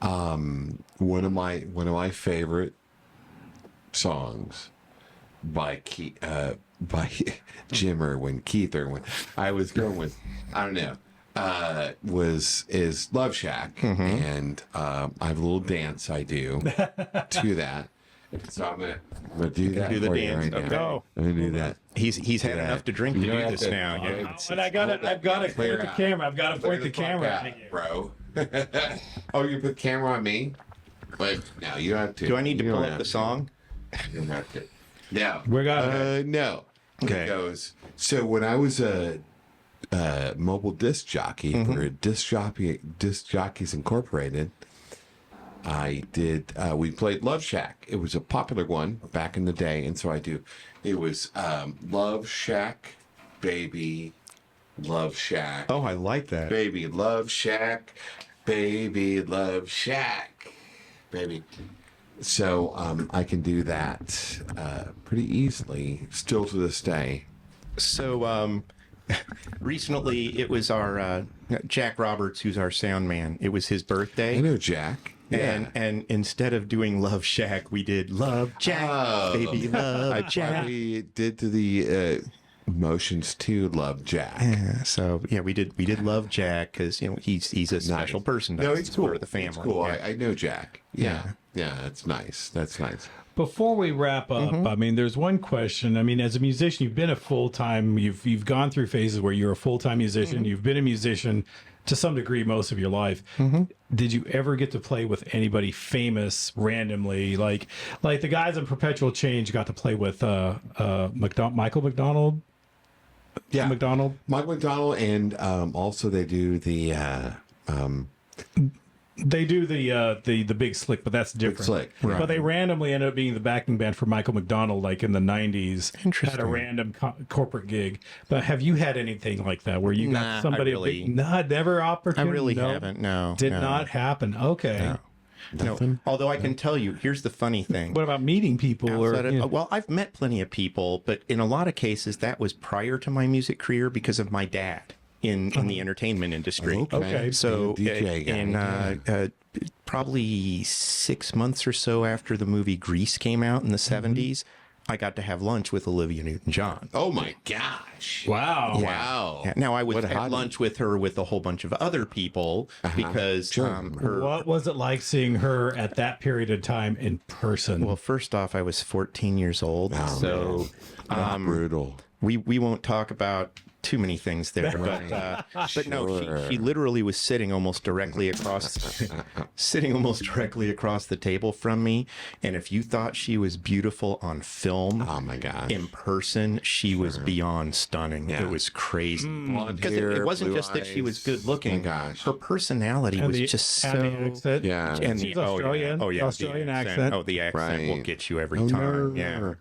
[SPEAKER 2] One of my favorite songs by Jim Erwin, Keith Erwin. I was going with, I don't know, is Love Shack, and I have a little dance I do to that. So I'm gonna do that.
[SPEAKER 3] Do the
[SPEAKER 2] for you
[SPEAKER 3] dance.
[SPEAKER 2] right now.
[SPEAKER 1] Go.
[SPEAKER 2] I'm gonna do that.
[SPEAKER 3] He's had enough to drink to do this now. Yeah.
[SPEAKER 1] But I've got to point the camera. I've got to point the camera at you,
[SPEAKER 2] bro. Oh, you put the camera on me? Wait, no, you have to.
[SPEAKER 3] Do I need to pull up the song?
[SPEAKER 2] You don't have to. No.
[SPEAKER 1] We got it.
[SPEAKER 2] No.
[SPEAKER 3] Okay.
[SPEAKER 2] It goes. So when I was a mobile disc jockey for Disc Jockeys Incorporated, I did. We played Love Shack. It was a popular one back in the day, and so I do. It was Love Shack, baby. Love Shack.
[SPEAKER 3] Oh, I like that.
[SPEAKER 2] Baby, love shack. Baby, love shack. Baby. So I can do that pretty easily, still to this day.
[SPEAKER 3] So recently, it was our Jack Roberts, who's our sound man. It was his birthday.
[SPEAKER 2] I know Jack. Yeah.
[SPEAKER 3] And instead of doing Love Shack, we did Love Jack. Baby, love Jack.
[SPEAKER 2] We did to the Motions to Love Jack.
[SPEAKER 3] Yeah, so yeah, we did Love Jack because he's a special person.
[SPEAKER 2] No, he's cool.
[SPEAKER 3] For the family.
[SPEAKER 2] It's cool.
[SPEAKER 3] Yeah.
[SPEAKER 2] I know Jack. Yeah, that's nice. That's nice.
[SPEAKER 1] Before we wrap up, I mean, there's one question. I mean, as a musician, you've been a full-time. You've gone through phases where you're a full-time musician. You've been a musician to some degree most of your life. Did you ever get to play with anybody famous randomly, like the guys in Perpetual Change got to play with Michael McDonald?
[SPEAKER 2] Yeah,
[SPEAKER 1] Michael
[SPEAKER 2] McDonald, and also they do the
[SPEAKER 1] Big Slick, but that's different.
[SPEAKER 2] Big Slick, right.
[SPEAKER 1] But they randomly ended up being the backing band for Michael McDonald, like in the 90s.
[SPEAKER 3] Interesting.
[SPEAKER 1] Had a random corporate gig. But have you had anything like that where you got somebody? Never opportunity.
[SPEAKER 3] I really haven't. No,
[SPEAKER 1] did not happen. Okay.
[SPEAKER 3] No.
[SPEAKER 2] Nothing?
[SPEAKER 3] Although I can tell you, here's the funny thing.
[SPEAKER 1] What about meeting people?
[SPEAKER 3] Well, I've met plenty of people, but in a lot of cases, that was prior to my music career because of my dad in the entertainment industry.
[SPEAKER 1] Okay.
[SPEAKER 3] So
[SPEAKER 2] DJ guy,
[SPEAKER 3] probably 6 months or so after the movie Grease came out in the 70s, I got to have lunch with Olivia Newton-John.
[SPEAKER 2] Oh my gosh!
[SPEAKER 1] Wow.
[SPEAKER 2] Wow.
[SPEAKER 3] Yeah. Now I would
[SPEAKER 2] What a
[SPEAKER 3] have
[SPEAKER 2] hottie.
[SPEAKER 3] lunch with her with a whole bunch of other people because her.
[SPEAKER 1] What was it like seeing her at that period of time in person?
[SPEAKER 3] Well, first off, I was 14 years old, so
[SPEAKER 2] Brutal.
[SPEAKER 3] we won't talk about too many things there, but no, she literally was sitting almost directly across the table from me, and if you thought she was beautiful on film,
[SPEAKER 2] Oh my gosh.
[SPEAKER 3] in person, she was beyond stunning.
[SPEAKER 2] Yeah.
[SPEAKER 3] It was crazy.
[SPEAKER 2] Blonde
[SPEAKER 3] Because
[SPEAKER 2] hair,
[SPEAKER 3] it wasn't
[SPEAKER 2] blue
[SPEAKER 3] just that she was
[SPEAKER 2] eyes.
[SPEAKER 3] good looking.
[SPEAKER 2] Oh my gosh.
[SPEAKER 3] Her personality was just
[SPEAKER 1] and the
[SPEAKER 3] so.
[SPEAKER 1] accent.
[SPEAKER 2] Yeah.
[SPEAKER 3] And
[SPEAKER 1] She's Australian.
[SPEAKER 3] Oh yeah, the
[SPEAKER 1] Australian accent.
[SPEAKER 3] Oh, the accent will
[SPEAKER 2] Right.
[SPEAKER 3] get you every
[SPEAKER 2] Oh,
[SPEAKER 3] time.
[SPEAKER 2] no.
[SPEAKER 3] Yeah.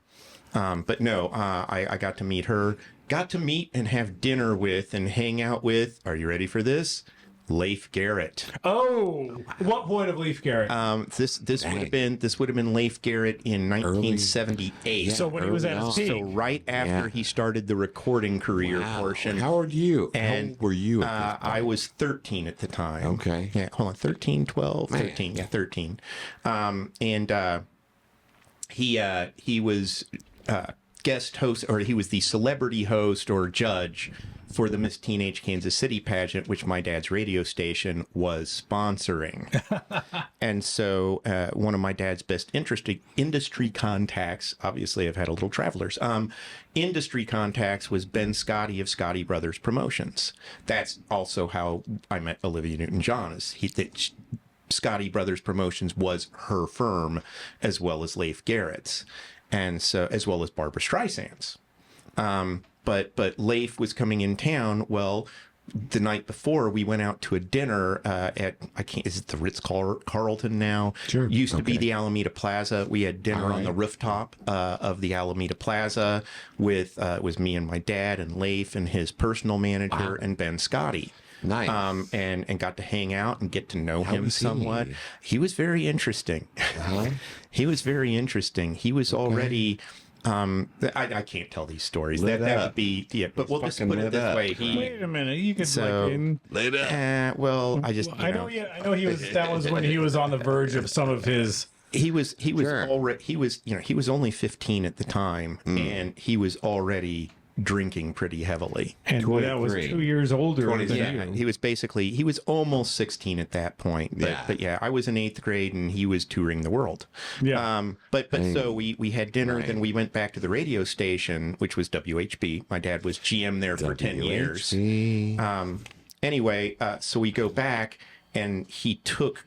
[SPEAKER 3] But no, I got to meet her. Got to meet and have dinner with and hang out with. Are you ready for this? Leif Garrett.
[SPEAKER 1] Oh, what point of Leif Garrett?
[SPEAKER 3] This would have been Leif Garrett in 1978.
[SPEAKER 1] so when he was at his
[SPEAKER 2] early
[SPEAKER 1] peak.
[SPEAKER 3] So right after he started the recording career portion.
[SPEAKER 2] How old are you?
[SPEAKER 3] And
[SPEAKER 2] How old were you? At this
[SPEAKER 3] I was 13 at the time.
[SPEAKER 2] Okay.
[SPEAKER 3] Yeah, hold on. 13, 12,
[SPEAKER 2] Man.
[SPEAKER 3] 13. Yeah, 13. He was guest host, or he was the celebrity host or judge for the Miss Teenage Kansas City pageant, which my dad's radio station was sponsoring. And so one of my dad's best industry contacts, obviously I've had a little travelers, industry contacts was Ben Scotty of Scotty Brothers Promotions. That's also how I met Olivia Newton-John. Scotty Brothers Promotions was her firm, as well as Leif Garrett's, and so as well as Barbara Streisand's. But Leif was coming in town. Well, the night before, we went out to a dinner is it the Ritz-Carlton now?
[SPEAKER 2] Sure.
[SPEAKER 3] Used to be the Alameda Plaza. We had dinner on the rooftop of the Alameda Plaza with was me and my dad and Leif and his personal manager and Ben Scotty.
[SPEAKER 2] Nice.
[SPEAKER 3] And got to hang out and get to know him
[SPEAKER 2] was he?
[SPEAKER 3] somewhat. He was very interesting. He was very interesting. He was already. I can't tell these stories. That would be but we'll just put it this way.
[SPEAKER 1] Wait a minute, you could
[SPEAKER 3] So-
[SPEAKER 1] like in.
[SPEAKER 3] Well, I just
[SPEAKER 1] I know he was. That was when he was on the verge of some of his.
[SPEAKER 3] he was
[SPEAKER 2] Sure.
[SPEAKER 3] already he was only 15 at the time, and he was already drinking pretty heavily.
[SPEAKER 1] And that was
[SPEAKER 2] 23.
[SPEAKER 1] 2 years older than
[SPEAKER 3] Yeah,
[SPEAKER 1] you.
[SPEAKER 3] he was almost 16 at that point. But yeah, I was in 8th grade and he was touring the world.
[SPEAKER 1] Yeah.
[SPEAKER 3] But so we had dinner, then we went back to the radio station, which was WHB. My dad was GM there for 10 years.
[SPEAKER 2] WHC.
[SPEAKER 3] Anyway, so we go back and he took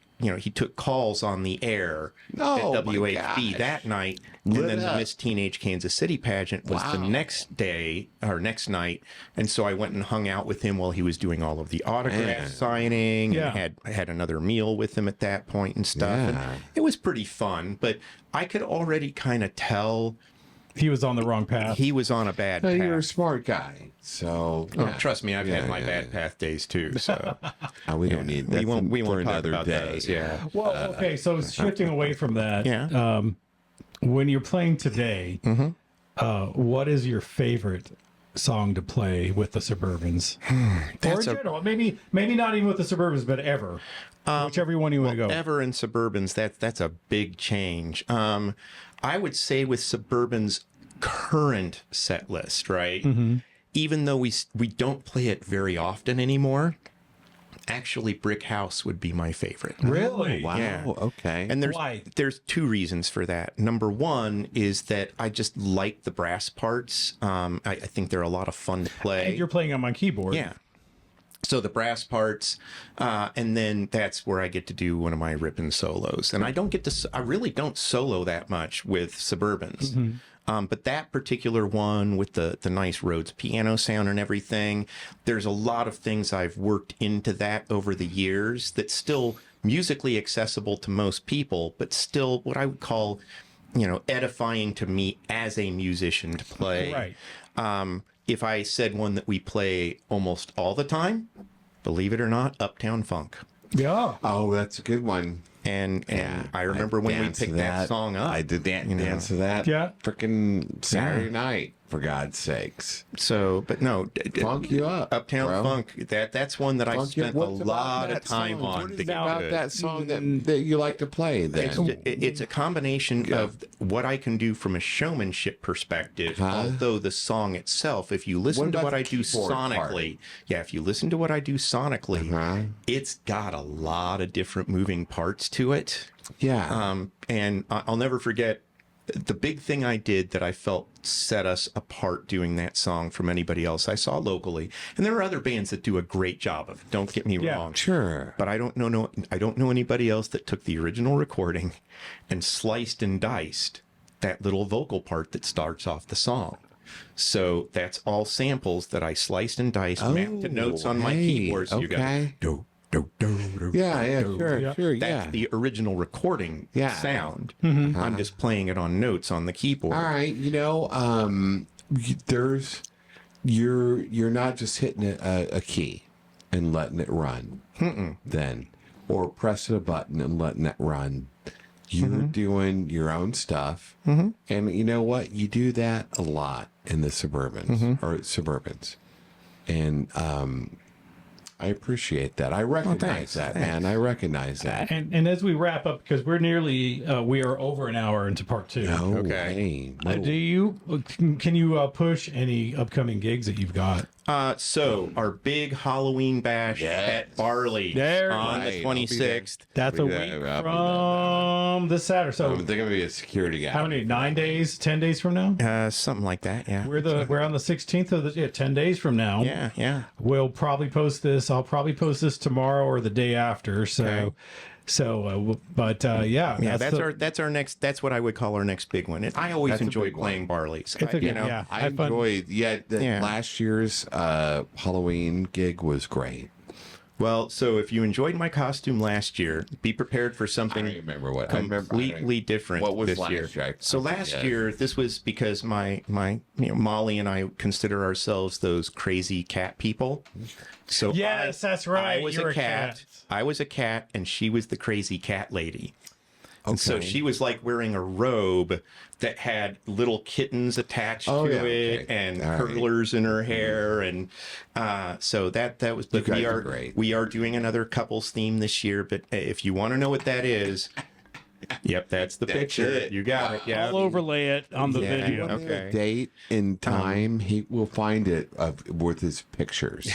[SPEAKER 3] calls on the air
[SPEAKER 2] Oh,
[SPEAKER 3] at
[SPEAKER 2] my
[SPEAKER 3] WHB
[SPEAKER 2] gosh.
[SPEAKER 3] that night.
[SPEAKER 2] Lit
[SPEAKER 3] And then the
[SPEAKER 2] up.
[SPEAKER 3] Miss Teenage Kansas City pageant was the next day or next night. And so I went and hung out with him while he was doing all of the autograph
[SPEAKER 2] Man.
[SPEAKER 3] signing
[SPEAKER 1] Yeah.
[SPEAKER 3] and had another meal with him at that point and stuff.
[SPEAKER 2] Yeah.
[SPEAKER 3] And it was pretty fun, but I could already kind of tell
[SPEAKER 1] He was on the wrong path.
[SPEAKER 3] he was on a bad
[SPEAKER 2] Well,
[SPEAKER 3] path.
[SPEAKER 2] you're a smart guy, so
[SPEAKER 3] Oh, trust me, I've had my
[SPEAKER 2] yeah,
[SPEAKER 3] bad path days too. So
[SPEAKER 2] we don't need that.
[SPEAKER 3] we
[SPEAKER 2] for
[SPEAKER 3] won't talk
[SPEAKER 2] another
[SPEAKER 3] about
[SPEAKER 2] day.
[SPEAKER 3] those. Yeah.
[SPEAKER 1] Well, okay, so shifting away from that,
[SPEAKER 3] Yeah.
[SPEAKER 1] when you're playing today, what is your favorite song to play with the Suburbans? Or in general, maybe not even with the Suburbans, but ever, whichever one you want to go.
[SPEAKER 3] Ever in Suburbans, that's a big change. I would say with Suburban's current set list, right? Even though we don't play it very often anymore, actually Brick House would be my favorite.
[SPEAKER 1] Really?
[SPEAKER 2] Wow.
[SPEAKER 3] Yeah.
[SPEAKER 2] Okay.
[SPEAKER 3] And
[SPEAKER 1] Why?
[SPEAKER 3] there's two reasons for that. Number one is that I just like the brass parts. I think they're a lot of fun to play.
[SPEAKER 1] And you're playing on my keyboard.
[SPEAKER 3] Yeah. So the brass parts, and then that's where I get to do one of my ripping solos. And I really don't solo that much with Suburbans. But that particular one with the nice Rhodes piano sound and everything, there's a lot of things I've worked into that over the years that's still musically accessible to most people, but still what I would call, edifying to me as a musician to play.
[SPEAKER 1] Right.
[SPEAKER 3] If I said one that we play almost all the time, believe it or not, Uptown Funk.
[SPEAKER 1] Yeah.
[SPEAKER 2] Oh, that's a good one.
[SPEAKER 3] And
[SPEAKER 2] Yeah,
[SPEAKER 3] I remember when we
[SPEAKER 2] danced to
[SPEAKER 3] picked that song up.
[SPEAKER 2] I did dance to that.
[SPEAKER 1] Yeah.
[SPEAKER 2] Freaking Saturday night, for God's sakes.
[SPEAKER 3] So, but no,
[SPEAKER 2] Funk you up,
[SPEAKER 3] Uptown
[SPEAKER 2] bro.
[SPEAKER 3] Funk. That's one that I
[SPEAKER 2] Funk you-
[SPEAKER 3] spent a
[SPEAKER 2] what's about
[SPEAKER 3] lot
[SPEAKER 2] that
[SPEAKER 3] of time
[SPEAKER 2] song?
[SPEAKER 3] on.
[SPEAKER 2] What is
[SPEAKER 3] to
[SPEAKER 2] it
[SPEAKER 3] get
[SPEAKER 2] about
[SPEAKER 3] good.
[SPEAKER 2] that song that you like to play? Then
[SPEAKER 3] It's a combination of what I can do from a showmanship perspective,
[SPEAKER 2] Huh?
[SPEAKER 3] although the song itself, if you listen
[SPEAKER 2] What
[SPEAKER 3] to
[SPEAKER 2] about
[SPEAKER 3] what
[SPEAKER 2] the
[SPEAKER 3] I do
[SPEAKER 2] keyboard
[SPEAKER 3] sonically, if you listen to what I do sonically, it's got a lot of different moving parts to it.
[SPEAKER 2] yeah.
[SPEAKER 3] And I'll never forget the big thing I did that I felt set us apart doing that song from anybody else I saw locally. And there are other bands that do a great job of it. Don't get me wrong.
[SPEAKER 2] Sure.
[SPEAKER 3] But I don't know anybody else that took the original recording and sliced and diced that little vocal part that starts off the song. So that's all samples that I sliced and diced, mapped to notes on my keyboard. So you got do, do, do, do,
[SPEAKER 2] Yeah,
[SPEAKER 3] do.
[SPEAKER 2] sure,
[SPEAKER 3] That's
[SPEAKER 2] yeah.
[SPEAKER 3] the original recording sound.
[SPEAKER 1] Mm-hmm.
[SPEAKER 3] I'm just playing it on notes on the keyboard.
[SPEAKER 2] All right, there's you're not just hitting a key and letting it run. Then, or pressing a button and letting it run. You're doing your own stuff, and you know what? You do that a lot in the suburbans, and I appreciate that. I recognize that, man. I recognize that.
[SPEAKER 1] And as we wrap up, because we're nearly, we are over an hour into part 2.
[SPEAKER 2] No
[SPEAKER 3] Okay.
[SPEAKER 2] way.
[SPEAKER 1] Do you, can you push any upcoming gigs that you've got?
[SPEAKER 3] So our big Halloween bash at Barley
[SPEAKER 1] There.
[SPEAKER 3] on
[SPEAKER 2] Right,
[SPEAKER 3] the
[SPEAKER 2] I'll be
[SPEAKER 3] 26th.
[SPEAKER 1] That's a
[SPEAKER 2] I'll be
[SPEAKER 1] week
[SPEAKER 2] there.
[SPEAKER 1] from this Saturday. So
[SPEAKER 2] They're gonna be a security guy.
[SPEAKER 1] how many, 9 days, 10 days from now?
[SPEAKER 3] Something like that. Yeah.
[SPEAKER 1] We're on the 16th of the, 10 days from now.
[SPEAKER 3] Yeah.
[SPEAKER 1] We'll probably post this. I'll probably post this tomorrow or the day after. So,
[SPEAKER 3] Okay.
[SPEAKER 1] yeah,
[SPEAKER 3] That's our next. That's what I would call our next big one. And I always
[SPEAKER 2] That's a
[SPEAKER 3] enjoy
[SPEAKER 2] big one.
[SPEAKER 3] playing Barley. So
[SPEAKER 1] It's a good-
[SPEAKER 3] know,
[SPEAKER 1] yeah.
[SPEAKER 2] I
[SPEAKER 1] Have fun.
[SPEAKER 2] enjoyed.
[SPEAKER 3] Yeah.
[SPEAKER 2] Last year's Halloween gig was great.
[SPEAKER 3] Well, so if you enjoyed my costume last year, be prepared for something
[SPEAKER 2] I don't remember what
[SPEAKER 3] completely different
[SPEAKER 2] What was
[SPEAKER 3] this
[SPEAKER 2] last
[SPEAKER 3] year.
[SPEAKER 2] year?
[SPEAKER 3] So last year, this was because my Molly and I consider ourselves those crazy cat people. So
[SPEAKER 1] Yes, that's right.
[SPEAKER 3] I was
[SPEAKER 1] You're
[SPEAKER 3] a
[SPEAKER 1] a
[SPEAKER 3] cat.
[SPEAKER 1] cat.
[SPEAKER 3] I was a cat, and she was the crazy cat lady. And so she was like wearing a robe that had little kittens attached to
[SPEAKER 2] yeah,
[SPEAKER 3] it
[SPEAKER 2] okay.
[SPEAKER 3] and
[SPEAKER 2] All right.
[SPEAKER 3] curlers in her hair, and so that was. But
[SPEAKER 2] guys are great.
[SPEAKER 3] we are doing another couples theme this year. But if you want to know what that is, yep, that's the picture.
[SPEAKER 2] it.
[SPEAKER 3] You got it. Yeah.
[SPEAKER 1] I'll overlay it on the
[SPEAKER 3] Yeah.
[SPEAKER 1] video.
[SPEAKER 3] Okay.
[SPEAKER 2] Date and time, he will find it with his pictures.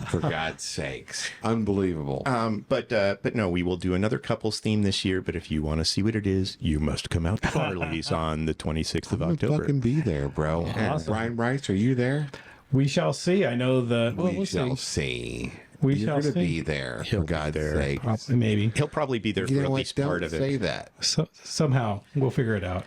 [SPEAKER 2] For God's sakes, unbelievable.
[SPEAKER 3] But no, we will do another couples theme this year. But if you want to see what it is, you must come out to Barley's on the 26th of
[SPEAKER 2] I'm gonna
[SPEAKER 3] October.
[SPEAKER 2] fucking be there, bro.
[SPEAKER 1] Awesome.
[SPEAKER 2] Brian Rice, are you there?
[SPEAKER 1] We shall see. I know that. Well,
[SPEAKER 2] We
[SPEAKER 1] we'll
[SPEAKER 2] shall
[SPEAKER 1] see.
[SPEAKER 2] see.
[SPEAKER 1] We
[SPEAKER 2] You're
[SPEAKER 1] shall
[SPEAKER 2] gonna
[SPEAKER 1] see.
[SPEAKER 2] be there.
[SPEAKER 3] He'll
[SPEAKER 2] for
[SPEAKER 3] be
[SPEAKER 2] God's
[SPEAKER 3] there.
[SPEAKER 2] sake.
[SPEAKER 1] Probably, maybe.
[SPEAKER 3] He'll probably be there
[SPEAKER 2] You
[SPEAKER 3] for
[SPEAKER 2] know
[SPEAKER 3] at
[SPEAKER 2] what?
[SPEAKER 3] least
[SPEAKER 2] Don't
[SPEAKER 3] part of
[SPEAKER 2] say
[SPEAKER 3] it.
[SPEAKER 2] that.
[SPEAKER 1] So, somehow we'll figure it out.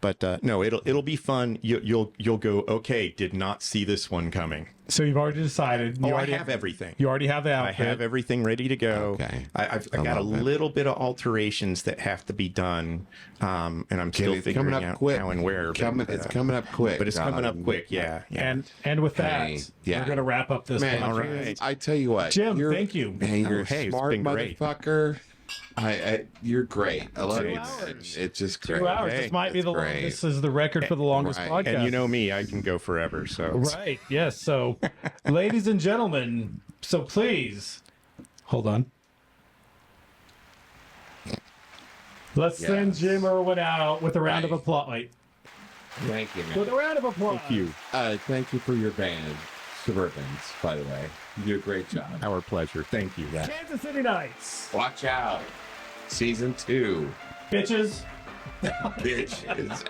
[SPEAKER 3] But no, it'll be fun. You'll go. Okay, did not see this one coming.
[SPEAKER 1] So you've already decided. You
[SPEAKER 3] I
[SPEAKER 1] already
[SPEAKER 3] have everything.
[SPEAKER 1] You already have the
[SPEAKER 3] I
[SPEAKER 1] outfit.
[SPEAKER 3] have everything ready to go.
[SPEAKER 2] Okay.
[SPEAKER 3] I've got a
[SPEAKER 2] love it.
[SPEAKER 3] little bit of alterations that have to be done, and I'm still
[SPEAKER 2] It's
[SPEAKER 3] figuring
[SPEAKER 2] coming up
[SPEAKER 3] out
[SPEAKER 2] quick.
[SPEAKER 3] how and where.
[SPEAKER 2] It's coming up quick.
[SPEAKER 3] But it's coming up quick. Yeah.
[SPEAKER 1] And with that,
[SPEAKER 2] Hey, yeah.
[SPEAKER 1] we're gonna wrap up this.
[SPEAKER 2] Man,
[SPEAKER 1] podcast.
[SPEAKER 3] all right.
[SPEAKER 2] I tell you what,
[SPEAKER 1] Jim, thank you.
[SPEAKER 2] Man, you're
[SPEAKER 3] hey,
[SPEAKER 2] a
[SPEAKER 3] it's
[SPEAKER 2] smart
[SPEAKER 3] been great.
[SPEAKER 2] motherfucker. You're great. I love
[SPEAKER 1] 2
[SPEAKER 2] it.
[SPEAKER 1] hours.
[SPEAKER 2] It's just great.
[SPEAKER 1] 2 hours.
[SPEAKER 3] Hey,
[SPEAKER 1] this might be the
[SPEAKER 2] that's great.
[SPEAKER 1] This is the record for the longest
[SPEAKER 2] Right.
[SPEAKER 1] podcast.
[SPEAKER 3] And you know me, I can go forever. So
[SPEAKER 1] Right. Yes. So, ladies and gentlemen, so please hold on. Let's send Jim Erwin out with a round of
[SPEAKER 2] Right.
[SPEAKER 1] applause. Wait,
[SPEAKER 2] Thank you,
[SPEAKER 1] with
[SPEAKER 2] man.
[SPEAKER 1] a round of applause.
[SPEAKER 2] Thank you for your band, Suburbans, by the way. You do a great job.
[SPEAKER 3] our pleasure. Thank you.
[SPEAKER 2] Yeah.
[SPEAKER 1] Kansas City Knights,
[SPEAKER 2] Watch out. Season 2.
[SPEAKER 1] bitches.
[SPEAKER 2] Bitches.